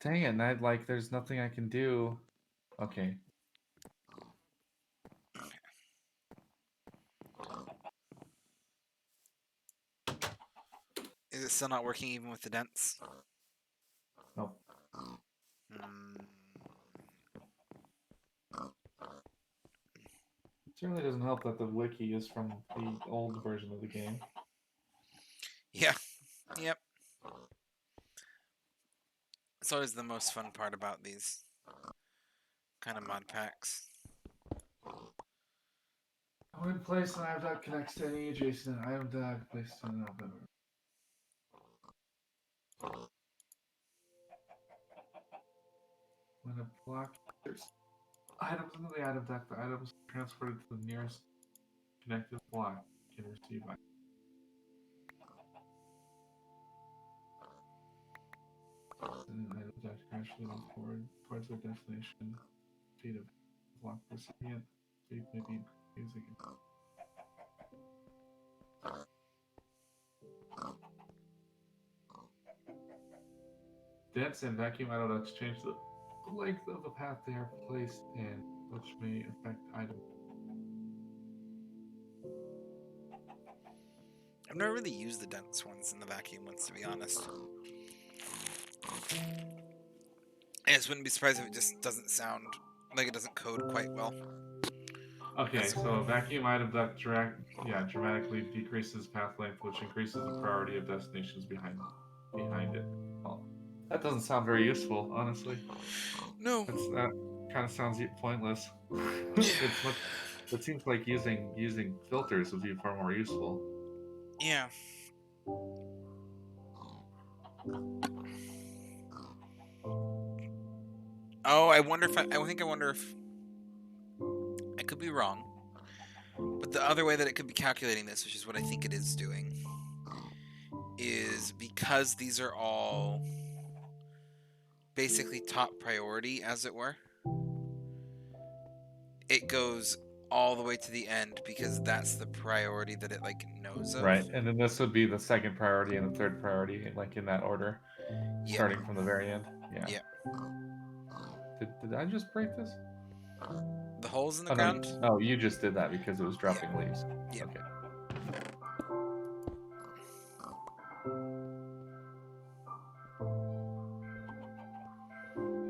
Dang it, and there's nothing I can do. Okay. Is it still not working even with the dents? Nope. Hmm. It certainly doesn't help that the wiki is from the old version of the game. Yeah. Yep. It's always the most fun part about these kind of mod packs. When placed an item connects to any adjacent item tag placed in an item. When a block there's items in the item deck, the items transported to the nearest connected block can receive items. An item deck gradually move forward towards their destination. Speed of block recipient. Speed may be using it. Dense and vacuum auto ducts change the length of the path they are placed in, which may affect item. I've never really used the dense ones and the vacuum ones, to be honest. I just wouldn't be surprised if it just doesn't sound like it doesn't code quite well. Okay, That's so a vacuum item that dramatically decreases path length, which increases the priority of destinations behind it. Well, that doesn't sound very useful, honestly. no. That kind of sounds pointless. Yeah. it's much. It seems like using filters would be far more useful. Yeah. Oh, I wonder if I wonder if I could be wrong. But the other way that it could be calculating this, which is what I think it is doing, is because these are all basically top priority, as it were. It goes all the way to the end because that's the priority that it like knows of. Right, and then this would be the second priority and the third priority, like in that order, Yep. starting from the very end. Yeah. Yep. Did I just break this? The holes in the Oh no! ground. Oh, you just did that because it was dropping Yep. leaves. Yep. Okay.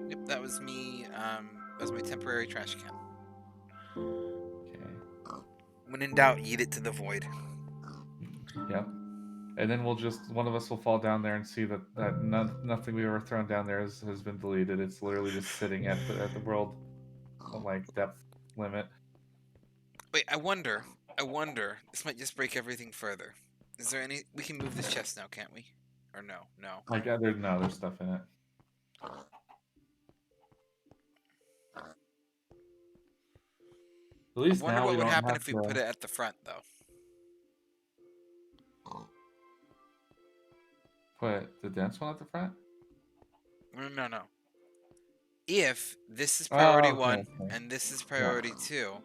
Yep. That was me. That was my temporary trash can. Okay. When in doubt, eat it to the void. Yep. And then one of us will fall down there and see that nothing we've ever thrown down there has been deleted. It's literally just sitting at the world like depth limit. Wait, I wonder. This might just break everything further. Is there any? We can move this chest now, can't we? Or no? No. Like there's stuff in it. At I least wonder now what we would don't happen have if we to put it at the front, though. put the dense one at the front. No. If this is priority Oh, okay, 1 okay. and this is Yeah. priority 2,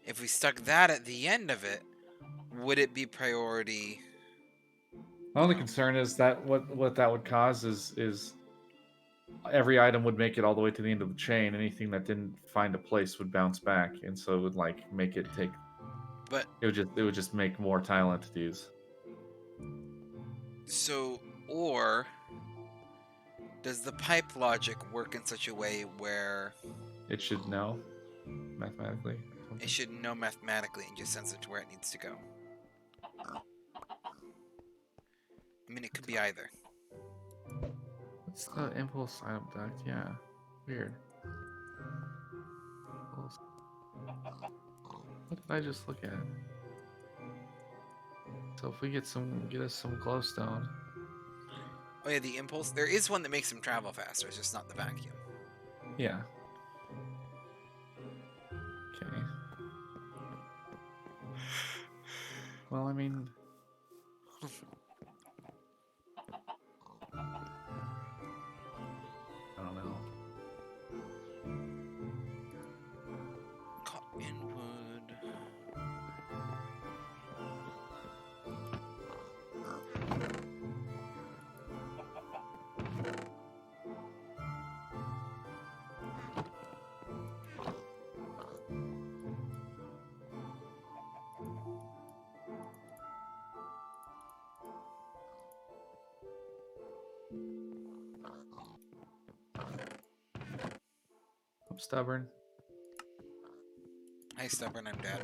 if we stuck that at the end of it, would it be priority? My only concern is that what that would cause is every item would make it all the way to the end of the chain. Anything that didn't find a place would bounce back, and so it would like make it take. But It would just make more tile entities. so, or does the pipe logic work in such a way where It should know mathematically. it should know mathematically and just sends it to where it needs to go? I mean, it could be either. What's the impulse item duct? Yeah, weird. Impulse. What did I just look at? So if we get us some glowstone. Oh yeah, the impulse. There is one that makes him travel faster. It's just not the vacuum. Yeah. Okay. Well, I mean, I don't know. Cottonwood. I'm stubborn. Hi, stubborn. I'm Dad.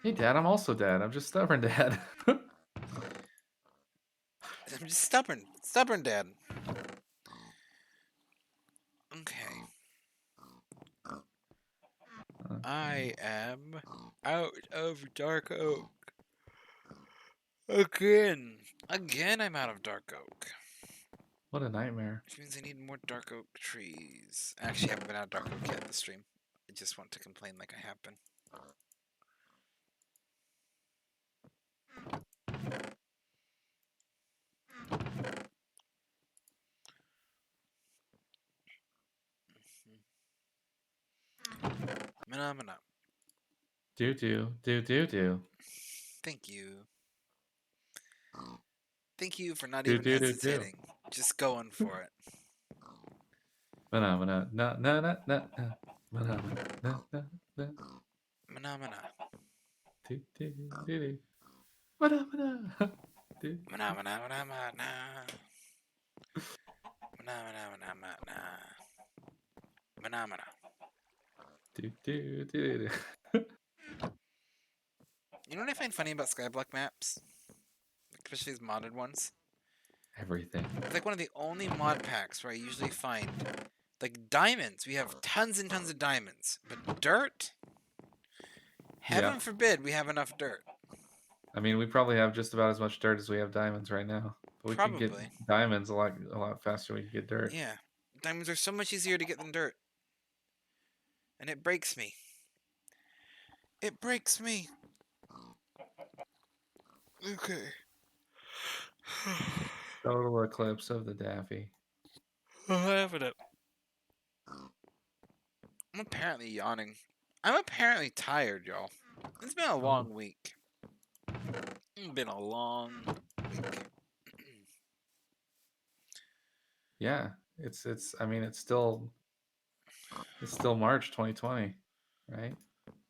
Hey, Dad. I'm also Dad. I'm just stubborn, Dad. I'm just stubborn. Stubborn Dad. Okay. I am out of dark oak. Again. Again, I'm out of dark oak. What a nightmare. Which means I need more dark oak trees. I actually haven't been out of dark oak yet in the stream. I just want to complain like I have been. Mana. Do. Thank you. Thank you for not Do even do do do. hesitating. Just going for it. Mana na na na na na. Mana na na na. Mana. Do do do do. Mana mana. Mana, mana, mana, mana. Mana, mana, mana, mana. Mana, mana. You know what I find funny about Skyblock maps? Especially these modded ones? Everything. It's like one of the only mod packs where I usually find, like, diamonds. We have tons and tons of diamonds. But dirt? Yeah. Heaven forbid we have enough dirt. I mean, we probably have just about as much dirt as we have diamonds right now. But we could get Probably. diamonds a lot faster than we can get dirt. Yeah. Diamonds are so much easier to get than dirt. And it breaks me. It breaks me. Okay. Total eclipse of the Daffy. I'm apparently yawning. I'm apparently tired, y'all. It's been a long week. It's been a long week. Yeah, I mean, it's still March 2020, right?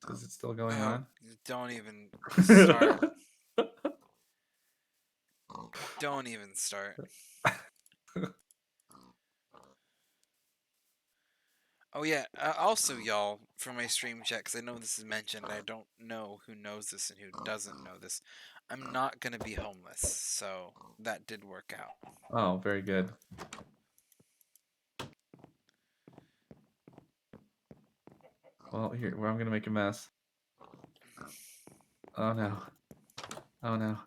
Is it still going Oh, on? don't even start. Don't even start. Oh yeah. Also, y'all, for my stream chat, because I know this is mentioned, I don't know who knows this and who doesn't know this. I'm not gonna be homeless, so that did work out. Oh, very good. Well, I'm gonna make a mess. Oh no. Oh no.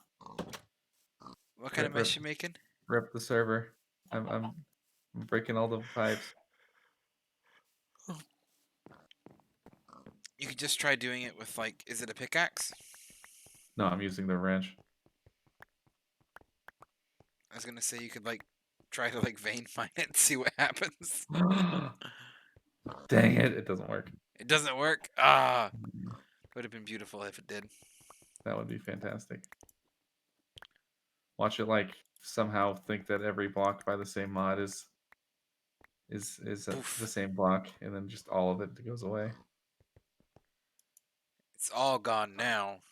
What kind of Rip, mess you making? rip the server. I'm breaking all the pipes. You could just try doing it with, like, is it a pickaxe? No, I'm using the wrench. I was gonna say you could, like, try to, like, vein mine it and see what happens. Dang it, it doesn't work. It doesn't work? Ah! It would have been beautiful if it did. That would be fantastic. Watch it like somehow think that every block by the same mod is the Poof. same block, and then just all of it goes away. It's all gone now.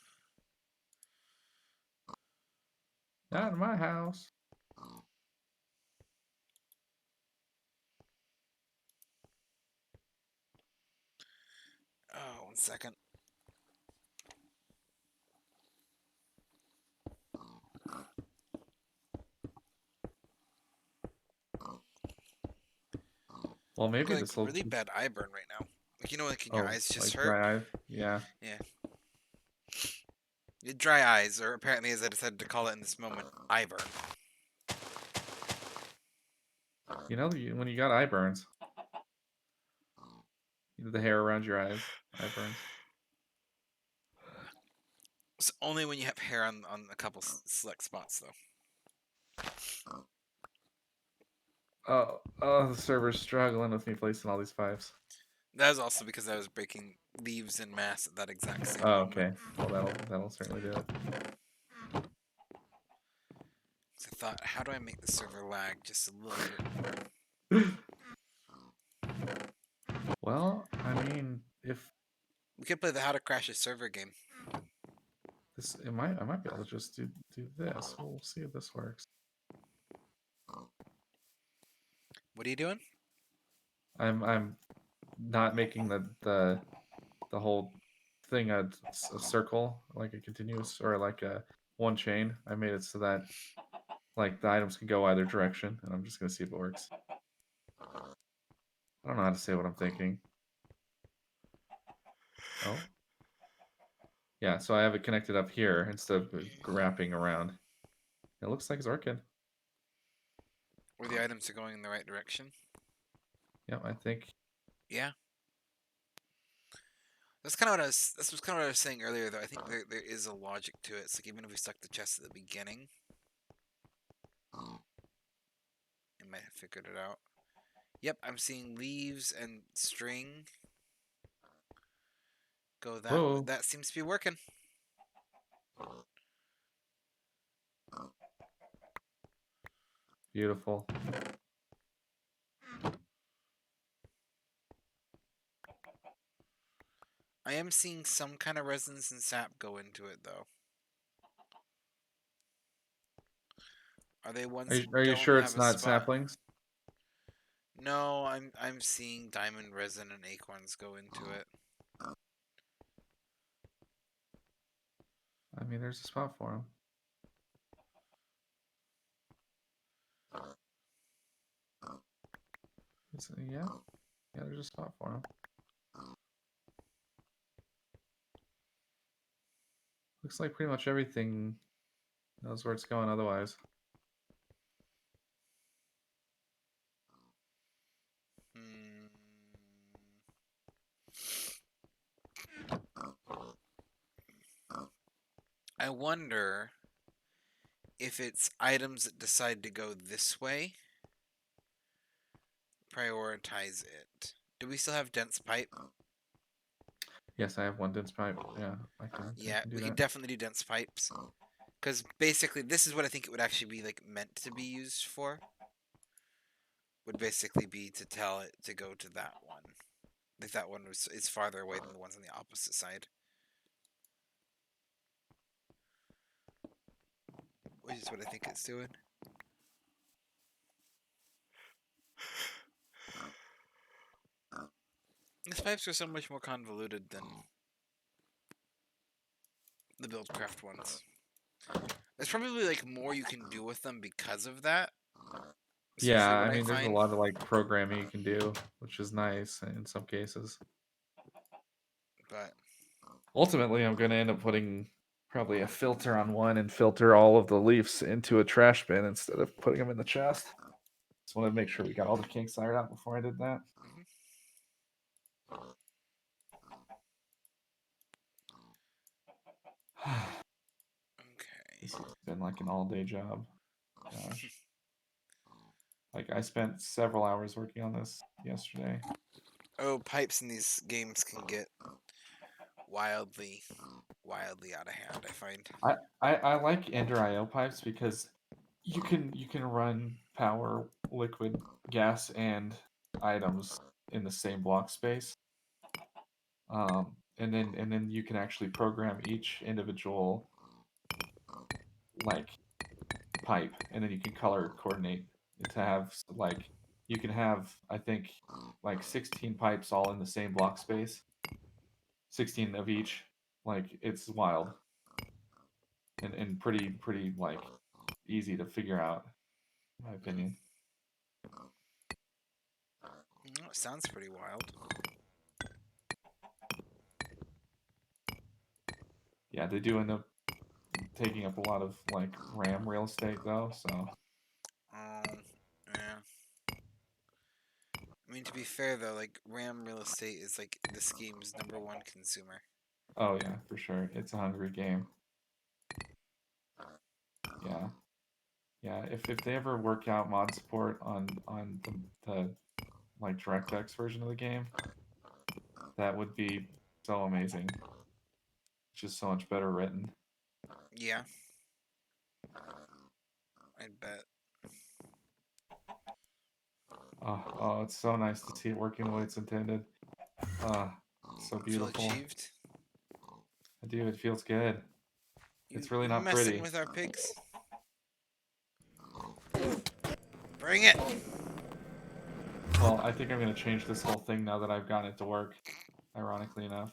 Not in my house. Oh, 1 second. Well, maybe Like, this will. really bad eye burn right now. Like, you know, like, your eyes just like hurt? dry eye. Yeah. Yeah. Dry eyes, or apparently, as I decided to call it in this moment, eye burn. You know, when you got eye burns, the hair around your eyes, eye burns. It's only when you have hair on a couple select spots, though. Oh, the server's struggling with me placing all these pipes. That was also because I was breaking leaves in mass at that exact same Oh, moment. okay. Well, that'll certainly do it. So I thought, how do I make the server lag just a little bit more? Well, I mean, if We could play the How to Crash a Server game. I might be able to just do this. We'll see if this works. What are you doing? I'm not making the whole thing a circle, like a continuous or like a one chain. I made it so that like the items can go either direction, and I'm just gonna see if it works. I don't know how to say what I'm thinking. Oh, yeah. So I have it connected up here instead of wrapping around. It looks like it's working. Where the items are going in the right direction? Yeah, I think. Yeah. That's kind of what I was. This was kind of what I was saying earlier, though. I think there is a logic to it. It's like even if we stuck the chest at the beginning, it might have figured it out. Yep, I'm seeing leaves and string go that way. Whoa. That seems to be working. Beautiful. I am seeing some kind of resonance and sap go into it, though. Are they Are ones you, that are you don't sure have it's a not spot? saplings? No, I'm seeing diamond resin and acorns go into it. I mean, there's a spot for them. Yeah, yeah, there's a spot for them. Looks like pretty much everything knows where it's going otherwise. Hmm. I wonder if it's items that decide to go this way, prioritize it. Do we still have dense pipe? Yes, I have one dense pipe. Yeah, I Yeah, can do we can that. definitely do dense pipes. Because basically, this is what I think it would actually be like meant to be used for. Would basically be to tell it to go to that one. If that one is farther away than the ones on the opposite side. Which is what I think it's doing. These pipes are so much more convoluted than the Buildcraft ones. There's probably like more you can do with them because of that. Yeah, Especially what I I mean, there's a find. lot of like programming you can do, which is nice in some cases. But Ultimately, I'm going to end up putting probably a filter on one and filter all of the leaves into a trash bin instead of putting them in the chest. Just want to make sure we got all the kinks ironed out before I did that. mhm. This Okay. has been like an all-day job. Gosh. Like I spent several hours working on this yesterday. Oh, pipes in these games can get wildly, wildly out of hand, I find. I like Ender IO pipes because you can run power, liquid, gas, and items in the same block space. And then you can actually program each individual like pipe, and then you can color coordinate it to have like you can have I think like 16 pipes all in the same block space, 16 of each. Like it's wild and pretty like easy to figure out, in my Mhm. opinion. It sounds pretty wild. Yeah, they do end up taking up a lot of like RAM real estate though, so Oh, yeah. I mean, to be fair though, like RAM real estate is like this game's #1 consumer. oh yeah, for sure. It's a hungry game. Yeah. Yeah, if they ever work out mod support on the like DirectX version of the game, that would be so amazing. It's just so much better written. Yeah, I bet. Oh, it's so nice to see it working the way it's intended. So Feel beautiful. achieved? I do. It feels good. You It's really not messing pretty. with our pigs? Bring it! Well, I think I'm gonna change this whole thing now that I've gotten it to work. Ironically enough,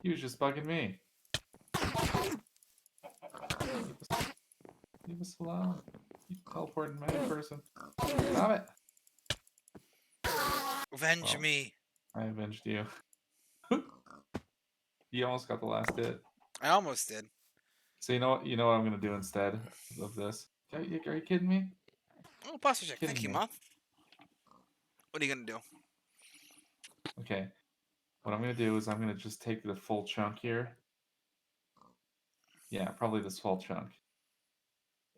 he was just bugging me. Leave us, leave us alone. You teleporting my person. Stop it. Avenge Well, me! I avenged you. You almost got the last hit. I almost did. So you know what I'm gonna do instead of this? Are you kidding me? Oh, posture check. Thank Kidding you, me? Moth. What are you gonna do? Okay. What I'm gonna do is I'm gonna just take the full chunk here. Yeah, probably this full chunk.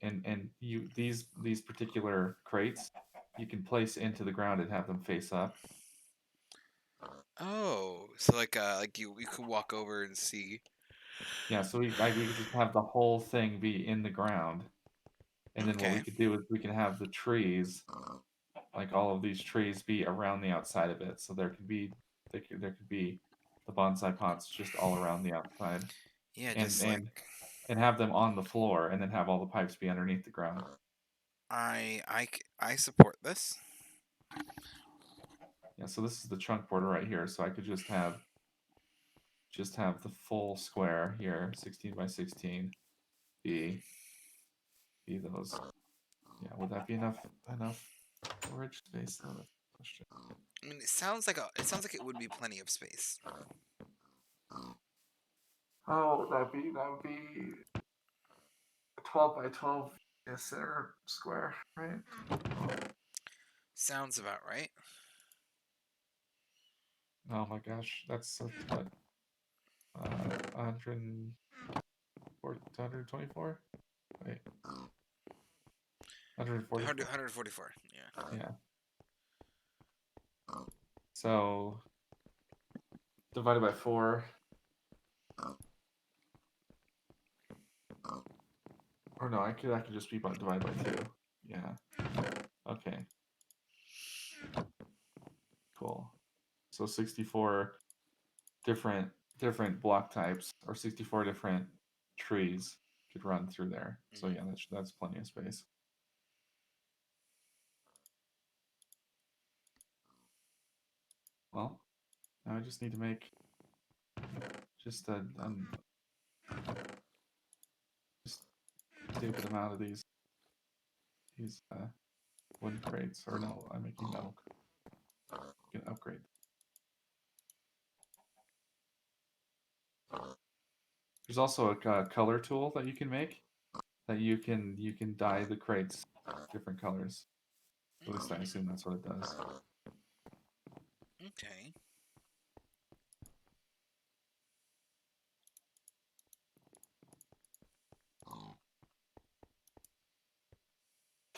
And you these particular crates you can place into the ground and have them face up. Oh, so like you could walk over and see. Yeah, so we could just have the whole thing be in the ground, and then what we Okay. could do is we can have the trees, like all of these trees, be around the outside of it. So there could be the bonsai pots just all around the outside, Yeah, and just like and and have them on the floor, and then have all the pipes be underneath the ground. I support this. Yeah, so this is the trunk border right here. So I could just have the full square here, 16 by 16, be those. Yeah, would that be enough storage space though? That's the question. I mean, it sounds like it would be plenty of space. How would that be? That would be 12 by 12 center square, right? Sounds about right. Oh my gosh, that's what, 124? Wait, 144? 144. Yeah. Yeah. So divided by 4. Or no, that could just be divided by 2. Yeah. Okay. Cool. So 64 different block types, or 64 different trees could run through there. So yeah, that's plenty of space. Well, now I just need to make just a just stupid amount of these wooden crates. Or no, I'm making metal. You can upgrade. There's also a color tool that you can make, that you can dye the crates different colors. At least I assume that's what it does. Okay.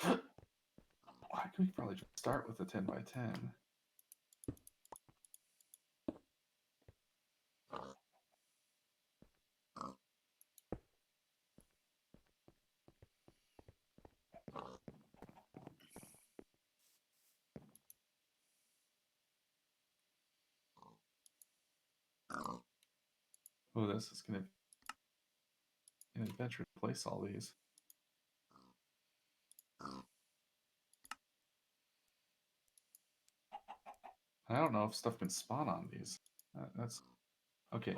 Why could we probably just start with a 10 by 10? Oh, this is gonna be an adventure to place all these. I don't know if stuff can spawn on these. That's okay.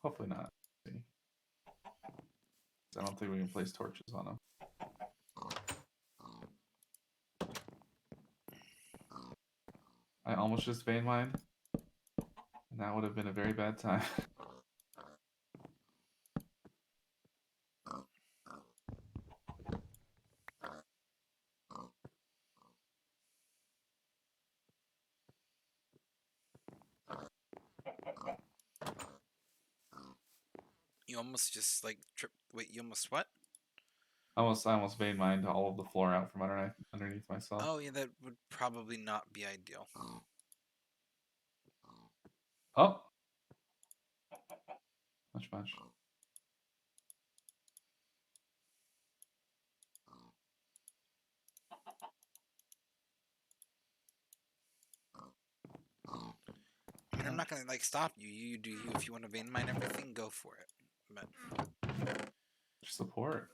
Hopefully not. See, I don't think we can place torches on them. I almost just vein mined, and that would have been a very bad time. You almost just like trip. Wait, you almost what? I almost vein mined all of the floor out from underneath myself. Oh yeah, that would probably not be ideal. Oh, much. I mean, I'm not gonna like stop you. You do you. If you want to vein mine everything, go for it. But Support.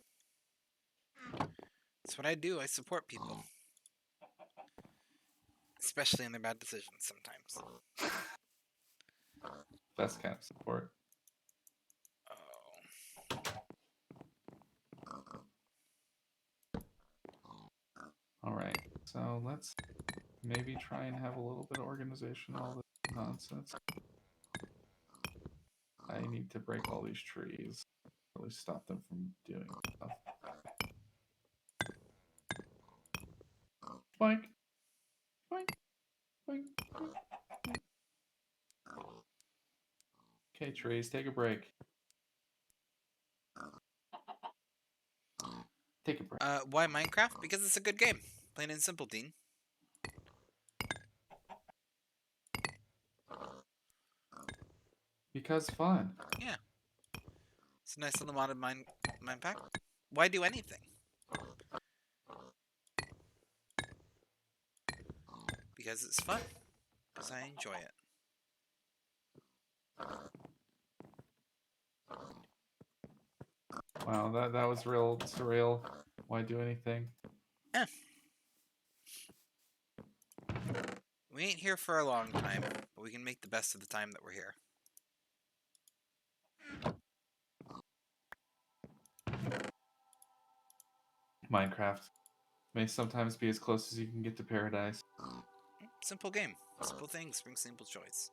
that's what I do. I support people, especially in their bad decisions sometimes. Best kind of support. Oh. All right, so let's maybe try and have a little bit of organization. All this nonsense. I need to break all these trees. Really stop them from doing stuff. Boink. Boink. Boink. Boink. Okay, trees, take a break. Take a break. Why Minecraft? Because it's a good game. Plain and simple, Dean. Because fun. Yeah. It's a nice little modded mine pack. Why do anything? Because it's fun. Because I enjoy it. Wow, that was real surreal. Why do anything? Eh, we ain't here for a long time, but we can make the best of the time that we're here. Minecraft may sometimes be as close as you can get to paradise. Simple game. Simple things bring simple choice.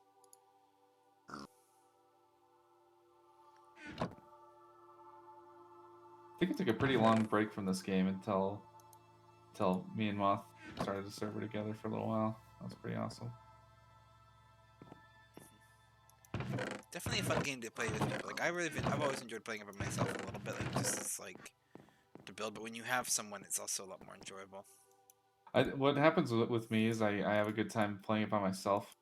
I think it took a pretty long break from this game until me and Moth started the server together for a little while. That was pretty awesome. Definitely a fun game to play with people. Like I've always enjoyed playing it by myself a little bit, like just as, like to build. But when you have someone, it's also a lot more enjoyable. What happens with me is I have a good time playing it by myself,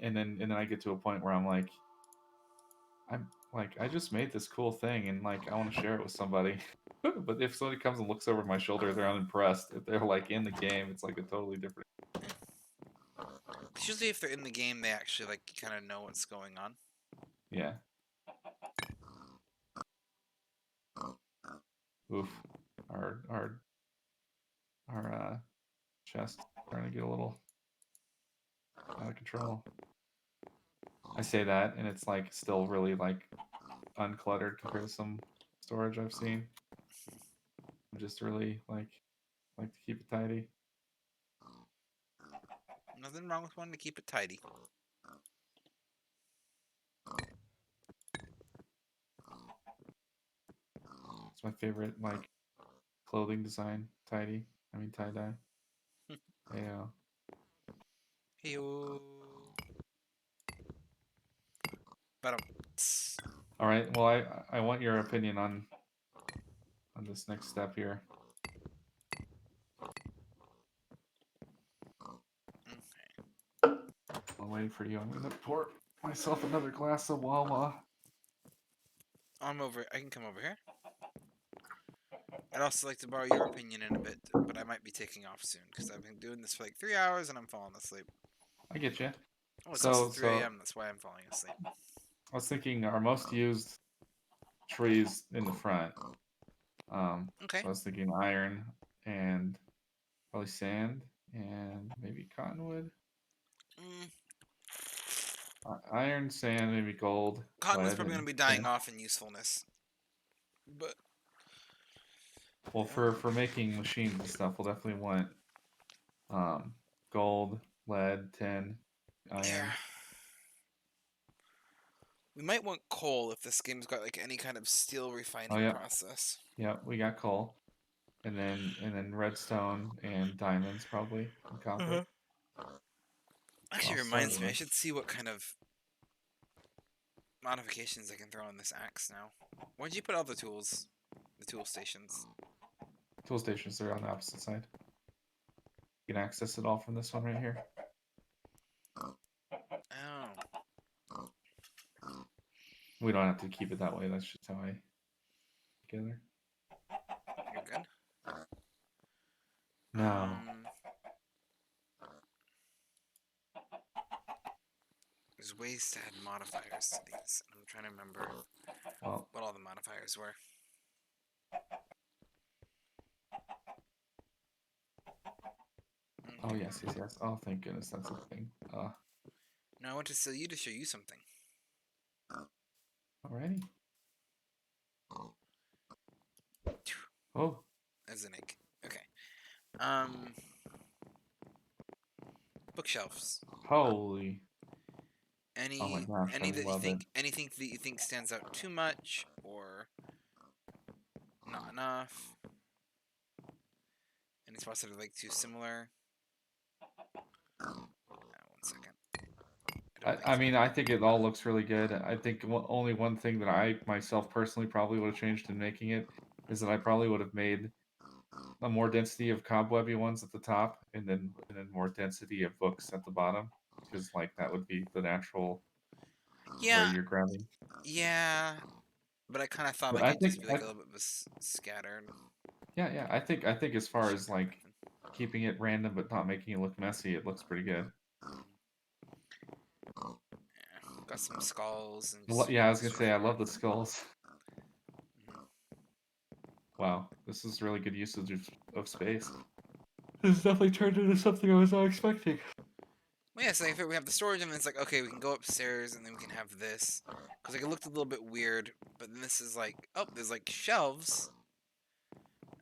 and then I get to a point where I'm like I just made this cool thing and like I want to share it with somebody. But if somebody comes and looks over my shoulder, they're unimpressed. If they're like in the game, it's like a totally different. Usually, if they're in the game, they actually like kind of know what's going on. Yeah. Oof. Our chest starting to get a little out of control. I say that, and it's like still really like uncluttered compared to some storage I've seen. I just really like to keep it tidy. Nothing wrong with wanting to keep it tidy. It's my favorite like clothing design. Tidy. I mean tie dye. Yeah. Hey, but All right. Well, I want your opinion on this next step here. I'll wait for you. I'm gonna pour myself another glass of Wawa. I'm over. I can come over here. I'd also like to borrow your opinion in a bit, but I might be taking off soon because I've been doing this for like 3 hours and I'm falling asleep. I get you. Oh, it's also So 3 a.m. That's why I'm falling asleep. I was thinking our most used trees in the front. Okay. So I was thinking iron and probably sand and maybe cottonwood. Mm, Iron, sand, maybe gold, Cottonwood's lead, probably going and to be dying tin. off in usefulness, but Well, for making machines and stuff, we'll definitely want um, gold, lead, tin, yeah. iron. We might want coal if this game's got like any kind of steel Oh refining yeah, process. yeah, we got coal, and then redstone and diamonds probably and copper. Uh-huh. Actually, I'll start reminds me, I with should see what kind of modifications I can throw on this axe now. Where'd you put all the tools? The tool stations. tool stations. Are on the opposite side. You can access it all from this one right here. Oh, We don't have to keep it that way. That's just how I together. you're good. Now, There's ways to add modifiers to these. I'm trying to remember well, what all the modifiers were. oh yes, yes, yes. Oh, thank goodness, that's a thing. Now I want to steal you to show you something. Alrighty. Oh, As an egg. Okay. Bookshelves. holy! Oh my Any gosh, I any that you love it. think anything that you think stands out too much or not enough? Any spots that are like too similar? One second. I mean, I think it all looks really good. I think only one thing that I myself personally probably would have changed in making it is that I probably would have made a more density of cobwebby ones at the top, and then more density of books at the bottom, because like that would be the natural where Yeah, you're grabbing. yeah. But I kind of thought But like I it'd just think be like a little bit scattered. yeah, I think as far Should as be like nothing. keeping it random but not making it look messy, it looks pretty good. Yeah, got some skulls and just Yeah, I was gonna straight say I love forward. the skulls. Wow, this is really good usage of space. This definitely turned into something I was not expecting. Well, yeah, so if we have the storage, and then it's like, okay, we can go upstairs, and then we can have this. Because like, it looked a little bit weird, but then this is like, oh, there's like shelves,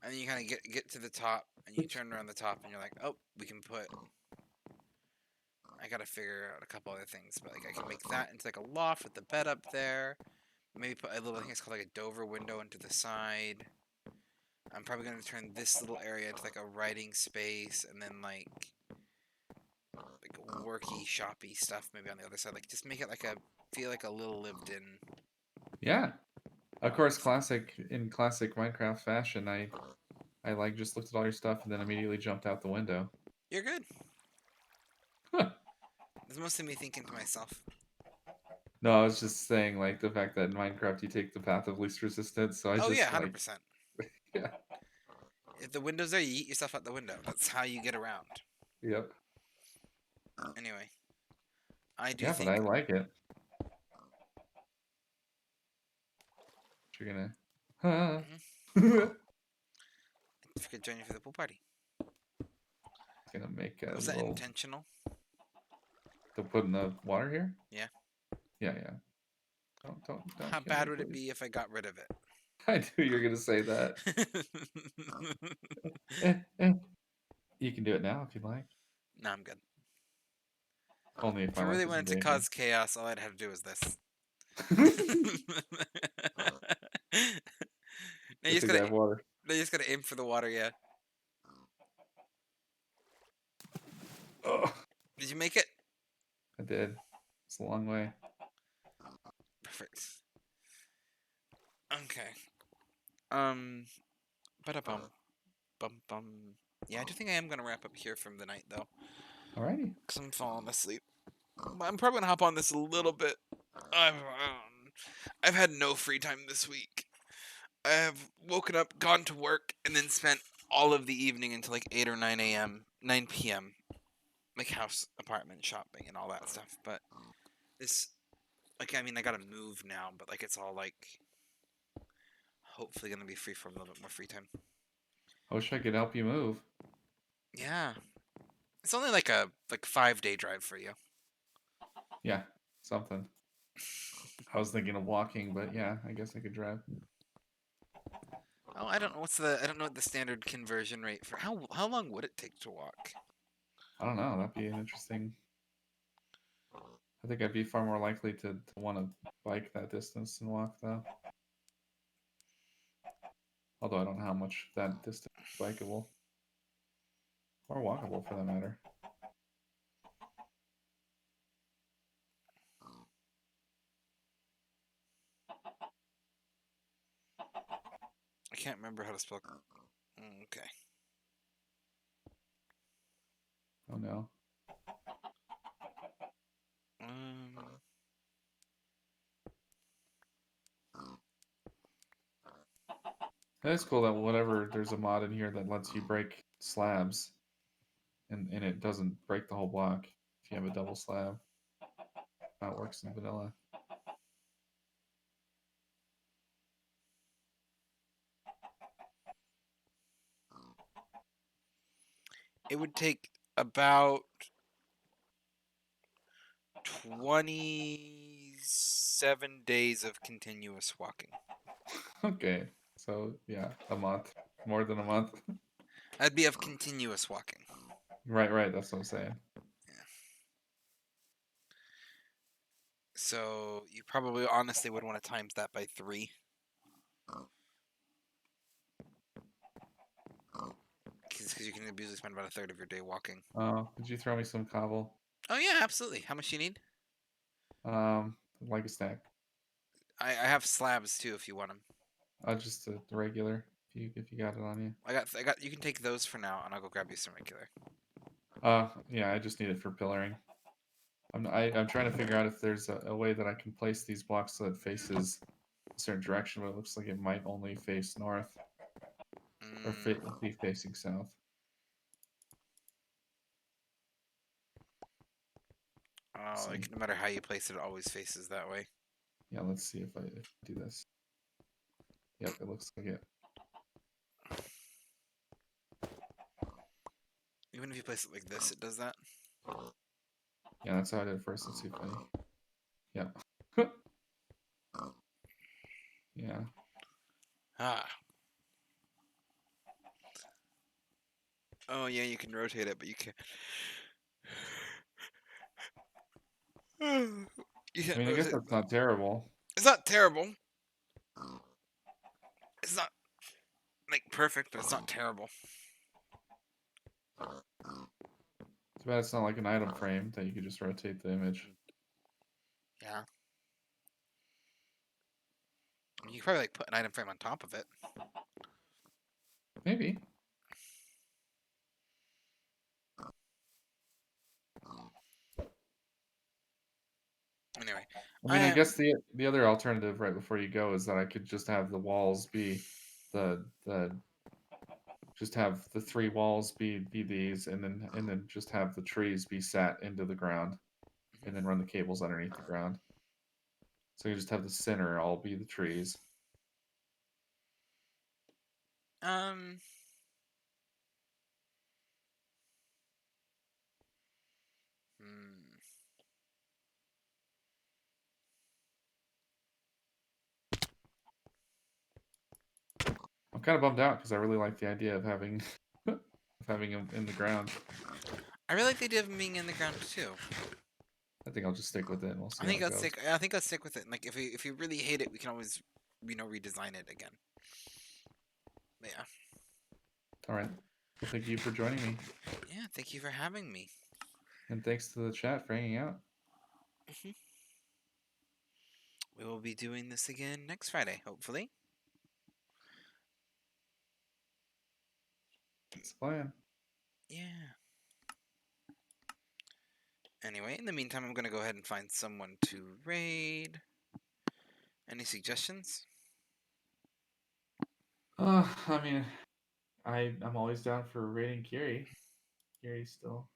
and then you kind of get to the top, and you turn around the top, and you're like, oh, we can put. I gotta figure out a couple other things, but like I can make that into like a loft with the bed up there. Maybe put a little, I think it's called like a Dover window into the side. I'm probably gonna turn this little area into like a writing space, and then like worky, shoppy stuff maybe on the other side. Like just make it like a feel like a little lived in. Yeah, of course, classic Minecraft fashion. I like just looked at all your stuff and then immediately jumped out the window. You're good. Huh. It's mostly me thinking to myself. No, I was just saying like the fact that in Minecraft you take the path of least resistance. So I Oh yeah, just like 100%. yeah, If the window's there, you eat yourself out the window. That's how you get around. yep, Anyway, I do yeah, but I think. like it. You're gonna, huh? Mm-hmm. I could join you for the pool party. Gonna make a Was that little intentional? to put in the water here. Yeah. Yeah, yeah. Don't How kill me, bad would it please. be if I got rid of it? I knew you were gonna say that. Eh, eh. You can do it now if you'd like. No, I'm good. Only if If I I like really wanted to disengaging. cause chaos, all I'd have to do is this. Now you Good just thing I gotta, have water. now you just gotta aim for the water. Yeah. Oh, Did you make it? I did. It's a long way. Perfect. Okay. Bada bum bum. Yeah, I do think I am gonna wrap up here from the night though, Alrighty. cause I'm falling asleep. But I'm probably gonna hop on this a little bit. I've had no free time this week. I have woken up, gone to work, and then spent all of the evening until like 8 or 9 a.m., 9 p.m., like house apartment shopping and all that stuff. But this, like, I mean, I gotta move now, but like, it's all like, hopefully gonna be free for a little bit more free time. I wish I could help you move. Yeah. It's only like a 5-day drive for you. Yeah, something. I was thinking of walking, but yeah, I guess I could drive. Oh, I don't know what the standard conversion rate for how long would it take to walk? I don't know. That'd be an interesting. I think I'd be far more likely to want to bike that distance than walk, though. Although I don't know how much that distance is bikeable or walkable for that matter. I can't remember how to spell. Okay. Oh no. Um, It's cool that whatever there's a mod in here that lets you break slabs, and it doesn't break the whole block if you have a double slab. How it works in vanilla. it would take about 27 days of continuous walking. Okay, so yeah, a month, more than a month. That'd be of continuous walking. Right, right. That's what I'm saying. Yeah. So you probably honestly would want to times that by 3. Because you can usually spend about a third of your day walking. Oh, did you throw me some cobble? Oh yeah, absolutely. How much do you need? Like a stack. I have slabs too if you want them. Just a regular. If you got it on you. I got. You can take those for now, and I'll go grab you some regular. Yeah, I just need it for pillaring. I'm trying to figure out if there's a way that I can place these blocks so it faces a certain direction, but it looks like it might only face north or be facing south. Oh, Let's like see. no matter how you place it, it always faces that way. Yeah, let's see if I do this. Yep, it looks like it. Even if you place it like this, it does that. Yeah, that's how I did it first. Let's see if I. Yeah. Yeah. Ah. Oh yeah, you can rotate it, but you can't. You I can't mean, I guess rotate. that's not terrible. It's not terrible. It's not like perfect, but it's not terrible. Too bad it's not like an item frame that you could just rotate the image. Yeah. I mean, you could probably like put an item frame on top of it. Maybe. Anyway, I mean, I guess the other alternative right before you go is that I could just have the walls be the just have the three walls be these, and then just have the trees be set into the ground, and then run the cables underneath the ground. So you just have the center all be the trees. um, hmm. I'm kind of bummed out because I really like the idea of having of having them in the ground. I really like the idea of them being in the ground too. I think I'll just stick with it and we'll I see how think it I'll goes. stick. I think I'll stick with it. Like if we really hate it, we can always, redesign it again. But yeah. All right. Well, thank you for joining me, Yeah. Thank you for having me. and thanks to the chat for hanging out. We will be doing this again next Friday, hopefully. That's the plan. Yeah. Anyway, in the meantime, I'm gonna go ahead and find someone to raid. Any suggestions? I mean, I'm always down for raiding Kiri. Kiri's still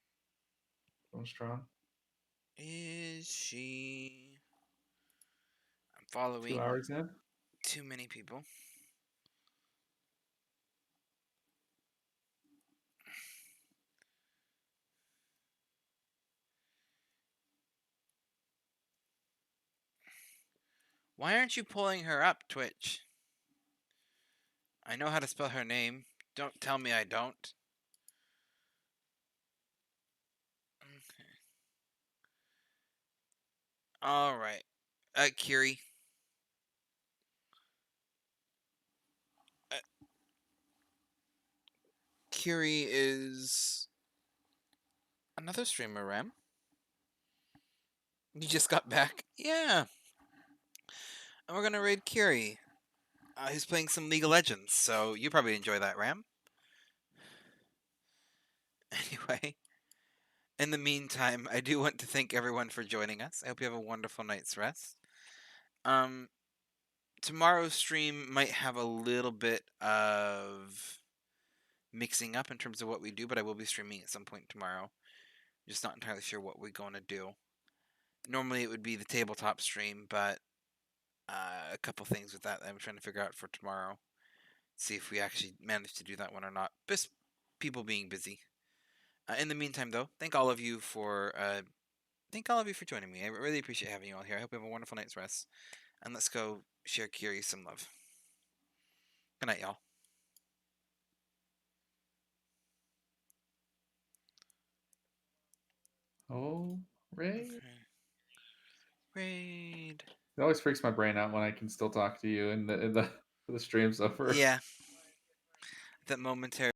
going strong. Is she? I'm 2 following hours in. too many people. Why aren't you pulling her up, Twitch? I know how to spell her name. Don't tell me I don't. Okay. All right. Kiri. Uh, Kiri is another streamer, Ram. You just got back? Yeah. And we're gonna raid Kiri. Who's playing some League of Legends, so you probably enjoy that, Ram. Anyway, in the meantime, I do want to thank everyone for joining us. I hope you have a wonderful night's rest. Um, Tomorrow's stream might have a little bit of mixing up in terms of what we do, but I will be streaming at some point tomorrow. Just not entirely sure what we're going to do. Normally it would be the tabletop stream, but a couple things with that I'm trying to figure out for tomorrow. See if we actually manage to do that one or not. Just people being busy. In the meantime, though, thank all of you for joining me. I really appreciate having you all here. I hope you have a wonderful night's rest, and let's go share Kiri some love. Good night, y'all. Oh, raid. Okay. Raid. It always freaks my brain out when I can still talk to you and the stream's over. Yeah. That momentary